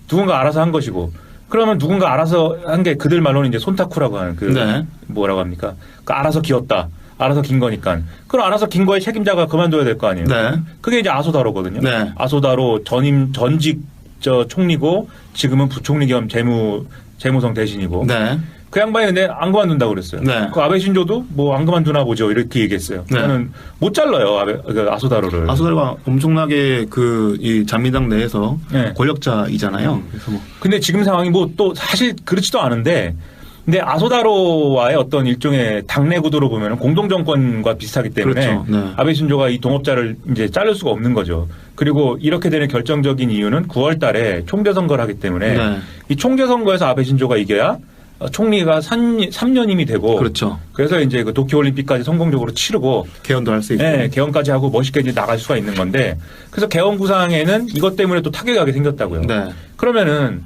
누군가 알아서 한 것이고 그러면 누군가 알아서 한 게 그들 말로는 이제 손타쿠라고 하는 그 네. 뭐라고 합니까? 그 알아서 기었다. 알아서 긴 거니까. 그럼 알아서 긴 거에 책임자가 그만둬야 될 거 아니에요. 네. 그게 이제 아소다로거든요. 네. 아소다로 전직 총리고 지금은 부총리 겸 재무성 대신이고. 네. 그 양반이 근데 안 그만둔다고 그랬어요. 네. 그 아베 신조도 뭐 안 그만두나 보죠. 이렇게 얘기했어요. 네. 저는 못 잘라요. 그 아소다로를. 아소다로가 엄청나게 이 자민당 내에서 네. 권력자이잖아요. 그래서 뭐. 근데 지금 상황이 뭐 또 사실 그렇지도 않은데 근데 아소다로와의 어떤 일종의 당내 구도로 보면 공동정권과 비슷하기 때문에 그렇죠. 네. 아베 신조가 이 동업자를 이제 자를 수가 없는 거죠. 그리고 이렇게 되는 결정적인 이유는 9월 달에 총재 선거를 하기 때문에 네. 이 총재 선거에서 아베 신조가 이겨야 총리가 3년임이 되고 그렇죠. 그래서 이제 그 도쿄올림픽까지 성공적으로 치르고 개헌도 할 수 있고. 네, 개헌까지 하고 멋있게 이제 나갈 수가 있는 건데 그래서 개헌 구상에는 이것 때문에 또 타격하게 생겼다고요. 네. 그러면은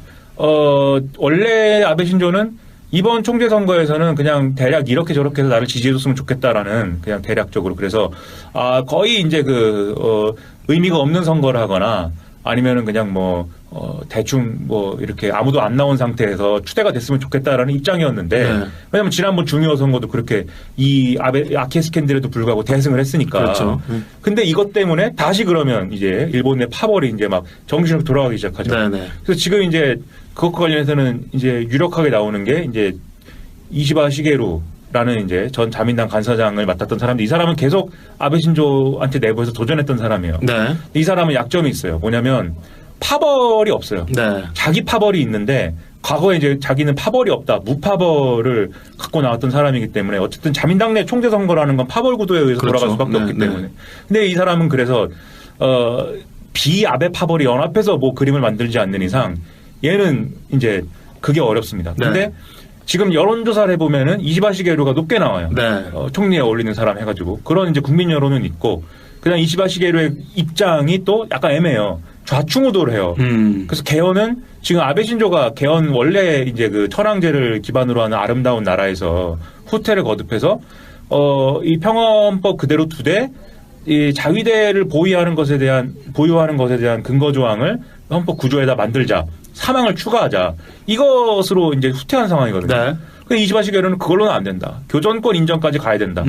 원래 아베 신조는 이번 총재 선거에서는 그냥 대략 이렇게 저렇게 해서 나를 지지해줬으면 좋겠다라는 그냥 대략적으로 그래서 거의 이제 의미가 없는 선거를 하거나 아니면은 그냥 대충 이렇게 아무도 안 나온 상태에서 추대가 됐으면 좋겠다라는 입장이었는데 네. 왜냐면 지난번 중요 선거도 그렇게 이 아케 스캔들에도 불구하고 대승을 했으니까. 그렇죠. 근데 이것 때문에 다시 그러면 이제 일본의 파벌이 이제 막 정신으로 돌아가기 시작하죠. 네네. 그래서 지금 이제 그것과 관련해서는 이제 유력하게 나오는 게 이제 이시바 시게루라는 이제 전 자민당 간사장을 맡았던 사람인데 이 사람은 계속 아베 신조한테 내부에서 도전했던 사람이에요. 네. 이 사람은 약점이 있어요. 뭐냐면 파벌이 없어요. 네. 자기 파벌이 있는데 과거에 이제 자기는 파벌이 없다. 무파벌을 갖고 나왔던 사람이기 때문에 어쨌든 자민당 내 총재 선거라는 건 파벌 구도에 의해서 그렇죠. 돌아갈 수밖에 네, 없기 네. 때문에. 근데 이 사람은 그래서 비아베 파벌이 연합해서 그림을 만들지 않는 이상 얘는 이제 그게 어렵습니다. 근데 네. 지금 여론조사를 해보면은 이시바 시게루가 높게 나와요. 네. 총리에 어울리는 사람 해가지고 그런 이제 국민 여론은 있고 그다음 이시바 시게루의 입장이 또 약간 애매해요. 좌충우돌을 해요. 그래서 개헌은 지금 아베 신조가 개헌 원래 이제 그 천황제를 기반으로 하는 아름다운 나라에서 후퇴를 거듭해서 이 평화헌법 그대로 두되 이 자위대를 보유하는 것에 대한 근거 조항을 헌법 구조에다 만들자. 사망을 추가하자. 이것으로 이제 후퇴한 상황이거든요. 네. 근데 28시계로는 그걸로는 안 된다. 교전권 인정까지 가야 된다.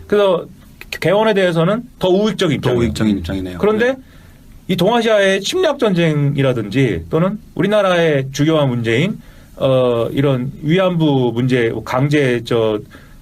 그래서 개헌에 대해서는 더 우익적인 입장이에요. 더 우익적인 입장이네요. 그런데 이 동아시아의 침략 전쟁이라든지 또는 우리나라의 주요한 문제인 이런 위안부 문제 강제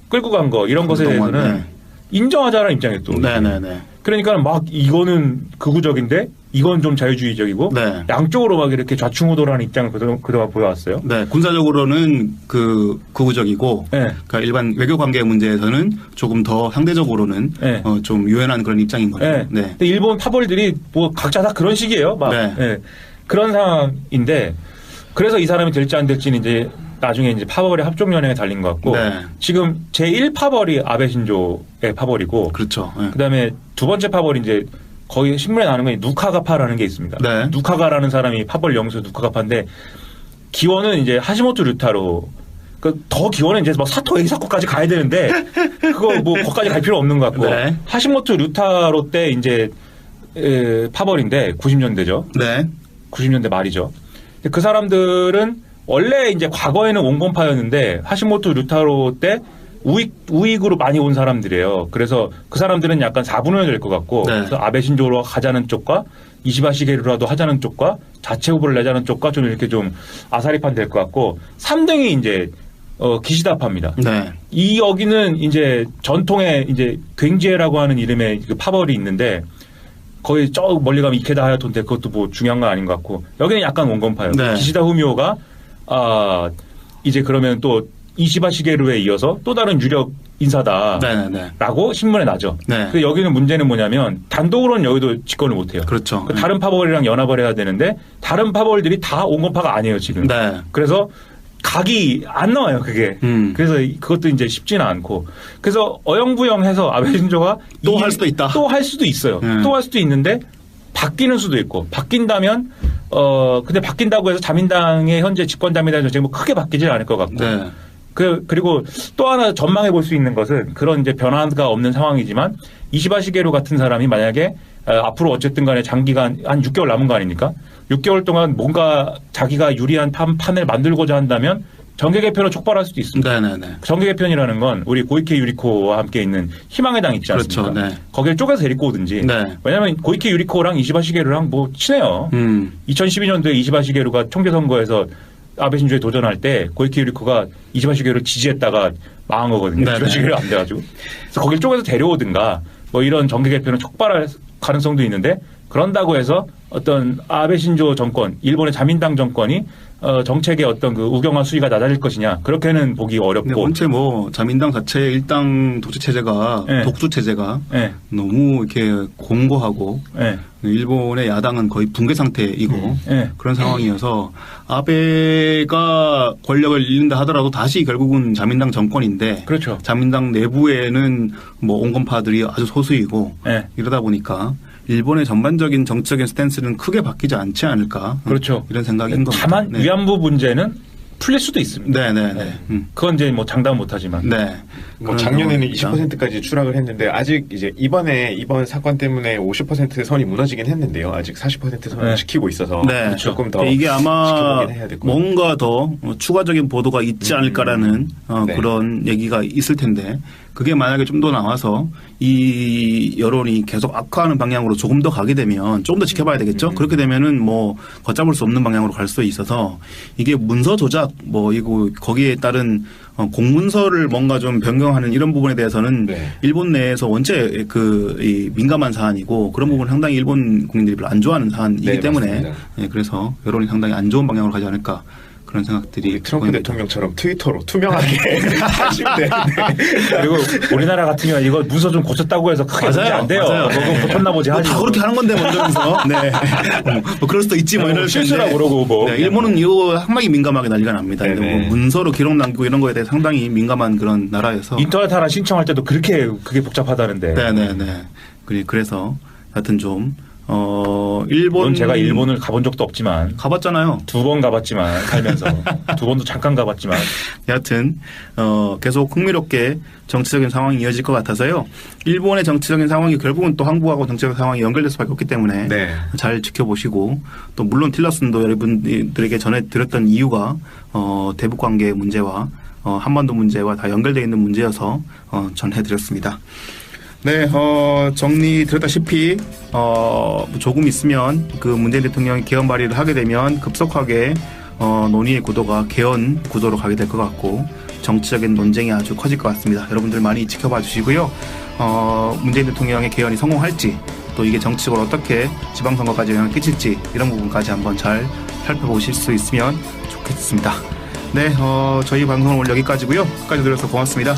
끌고 간 거 이런 것에 대해서는 인정하자라는 입장이에요. 또. 네네네. 그러니까 막 이거는 극우적인데 이건 좀 자유주의적이고 네. 양쪽으로 막 이렇게 좌충우돌하는 입장을 그동안 보여왔어요. 네, 군사적으로는 극우적이고, 네. 그러니까 일반 외교 관계 문제에서는 조금 더 상대적으로는 네. 좀 유연한 그런 입장인 거죠. 네. 네. 근데 일본 파벌들이 뭐 각자 다 그런 식이에요. 막 네. 예. 그런 상황인데 그래서 이 사람이 될지 안 될지는 이제 나중에 이제 파벌의 합종연행에 달린 것 같고 네. 지금 제1 파벌이 아베 신조의 파벌이고 그렇죠. 네. 그다음에 두 번째 파벌이 이제 거의 신문에 나오는 건 누카가파라는 게 있습니다. 네. 누카가라는 사람이 파벌 영수 누카가파인데 기원은 이제 하시모토 류타로 더 기원은 이제 뭐 사토 에이사코까지 가야 되는데 그거 뭐 거기까지 갈 필요 없는 것 같고 네. 하시모토 류타로 때 이제 파벌인데 90년대죠. 네. 90년대 말이죠. 그 사람들은 원래 이제 과거에는 온건파였는데 하시모토 류타로 때 우익으로 많이 온 사람들이에요. 그래서 그 사람들은 약간 4분의 1 될 것 같고 네. 그래서 아베 신조로 하자는 쪽과 이시바 시게루라도 하자는 쪽과 자체 후보를 내자는 쪽과 좀 이렇게 좀 아사리판 될 것 같고 3등이 이제 기시다파입니다. 네. 이 여기는 이제 전통의 이제 굉지회라고 하는 이름의 그 파벌이 있는데 거의 저 멀리 가면 이케다 하야토인데 그것도 뭐 중요한 건 아닌 것 같고 여기는 약간 온건파예요. 네. 기시다 후미오가 이제 그러면 또 이시바 시게루에 이어서 또 다른 유력 인사다라고 네네네. 신문에 나죠. 네. 그 여기는 문제는 뭐냐면 단독으로는 여기도 집권을 못해요. 그렇죠. 그 다른 파벌이랑 연합을 해야 되는데 다른 파벌들이 다 온건파가 아니에요 지금. 네. 그래서 각이 안 나와요 그게. 그래서 그것도 이제 쉽지는 않고. 그래서 어영부영해서 아베 신조가 또 할 수도 있다. 또 할 수도 있어요. 또 할 수도 있는데 바뀌는 수도 있고 바뀐다면 근데 바뀐다고 해서 자민당의 현재 집권 자민당 정책이 뭐 크게 바뀌지는 않을 것 같고. 네. 그리고 또 하나 전망해 볼 수 있는 것은 그런 이제 변화가 없는 상황이지만 이시바 시게루 같은 사람이 만약에 앞으로 어쨌든 간에 장기간 한 6개월 남은 거 아닙니까? 6개월 동안 뭔가 자기가 유리한 판을 만들고자 한다면 정계 개편을 촉발할 수도 있습니다. 네네네. 정계 개편이라는 건 우리 고이케 유리코와 함께 있는 희망의 당 있지 않습니까? 그렇죠. 네. 거기를 쪼개서 데리고 오든지. 네. 왜냐하면 고이케 유리코랑 이시바 시게루랑 뭐 친해요. 2012년도에 이시바 시게루가 총재 선거에서 아베 신조에 도전할 때 고이케 유리코가 이시바 시게루를 지지했다가 망한 거거든요. 네네. 이시바 시게루 안 돼가지고. 그래서 거길 쪼개서 데려오든가 뭐 이런 정계 개편을 촉발할 가능성도 있는데 그런다고 해서 어떤 아베 신조 정권, 일본의 자민당 정권이 정책의 어떤 그 우경화 수위가 낮아질 것이냐 그렇게는 보기 근데 어렵고. 원체 뭐 자민당 자체의 일당 독재 체제가 네. 독주 체제가 네. 너무 이렇게 공고하고 네. 일본의 야당은 거의 붕괴 상태이고 네. 그런 상황이어서 아베가 권력을 잃는다 하더라도 다시 결국은 자민당 정권인데 그렇죠. 자민당 내부에는 뭐 온건파들이 아주 소수이고 네. 이러다 보니까 일본의 전반적인 정치적인 스탠스는 크게 바뀌지 않지 않을까 그렇죠. 이런 생각인 겁니다. 다만 네. 위안부 문제는 풀릴 수도 있습니다. 네네네. 그건 이제 뭐 장담 못하지만. 네. 뭐 작년에는 20%까지 추락을 했는데 아직 이제 이번 사건 때문에 50% 선이 무너지긴 했는데요. 아직 40% 선을 네. 지키고 있어서 네. 조금 더 이게 아마 지켜보긴 해야 될 것 같아요. 뭔가 더 추가적인 보도가 있지 않을까라는 네. 그런 얘기가 있을 텐데 그게 만약에 좀 더 나와서 이 여론이 계속 악화하는 방향으로 조금 더 가게 되면 조금 더 지켜봐야 되겠죠. 그렇게 되면은 뭐 걷잡을 수 없는 방향으로 갈 수도 있어서 이게 문서 조작 뭐 이거 거기에 따른 공문서를 뭔가 좀 변경하는 이런 부분에 대해서는 네. 일본 내에서 원체 이 민감한 사안이고 그런 부분 상당히 일본 국민들이 별로 안 좋아하는 사안이기 네, 때문에 맞습니다. 네, 그래서 여론이 상당히 안 좋은 방향으로 가지 않을까 그런 생각들이 우리 트럼프 보입니다. 대통령처럼 트위터로 투명하게 하시면 되는데 그리고 우리나라 같은 경우 이거 문서 좀 고쳤다고 해서 크게 문제 안 돼요. 맞아요. 그거 고쳤나 보지 뭐 하지. 다 그렇게 하는 건데 먼저면서 네. 뭐 그럴 수도 있지 뭐 이럴 실수라고 텐데. 그러고 뭐. 네, 일본은 이거 상당히 민감하게 난리가 납니다. 근데 네네. 뭐 문서로 기록 남기고 이런 거에 대해 상당히 민감한 그런 나라여서 인터넷 하나 신청할 때도 그렇게 그게 복잡하다는데. 네네네. 그래서 하여튼 좀 일본 물론 제가 일본을 가본 적도 없지만 가봤잖아요. 2번 가봤지만 살면서 2번도 잠깐 가봤지만 여하튼 계속 흥미롭게 정치적인 상황이 이어질 것 같아서요. 일본의 정치적인 상황이 결국은 또 한국하고 정치적 상황이 연결될 수밖에 없기 때문에 네. 잘 지켜보시고 또 물론 틸러슨도 여러분들에게 전해드렸던 이유가 대북 관계 문제와 한반도 문제와 다 연결되어 있는 문제여서 전해드렸습니다. 네, 정리드렸다시피 조금 있으면 그 문재인 대통령이 개헌 발의를 하게 되면 급속하게 논의의 구도가 개헌 구도로 가게 될 것 같고 정치적인 논쟁이 아주 커질 것 같습니다. 여러분들 많이 지켜봐 주시고요. 문재인 대통령의 개헌이 성공할지 또 이게 정치적으로 어떻게 지방선거까지 영향을 끼칠지 이런 부분까지 한번 잘 살펴보실 수 있으면 좋겠습니다. 네, 저희 방송은 오늘 여기까지고요. 끝까지 들어서 고맙습니다.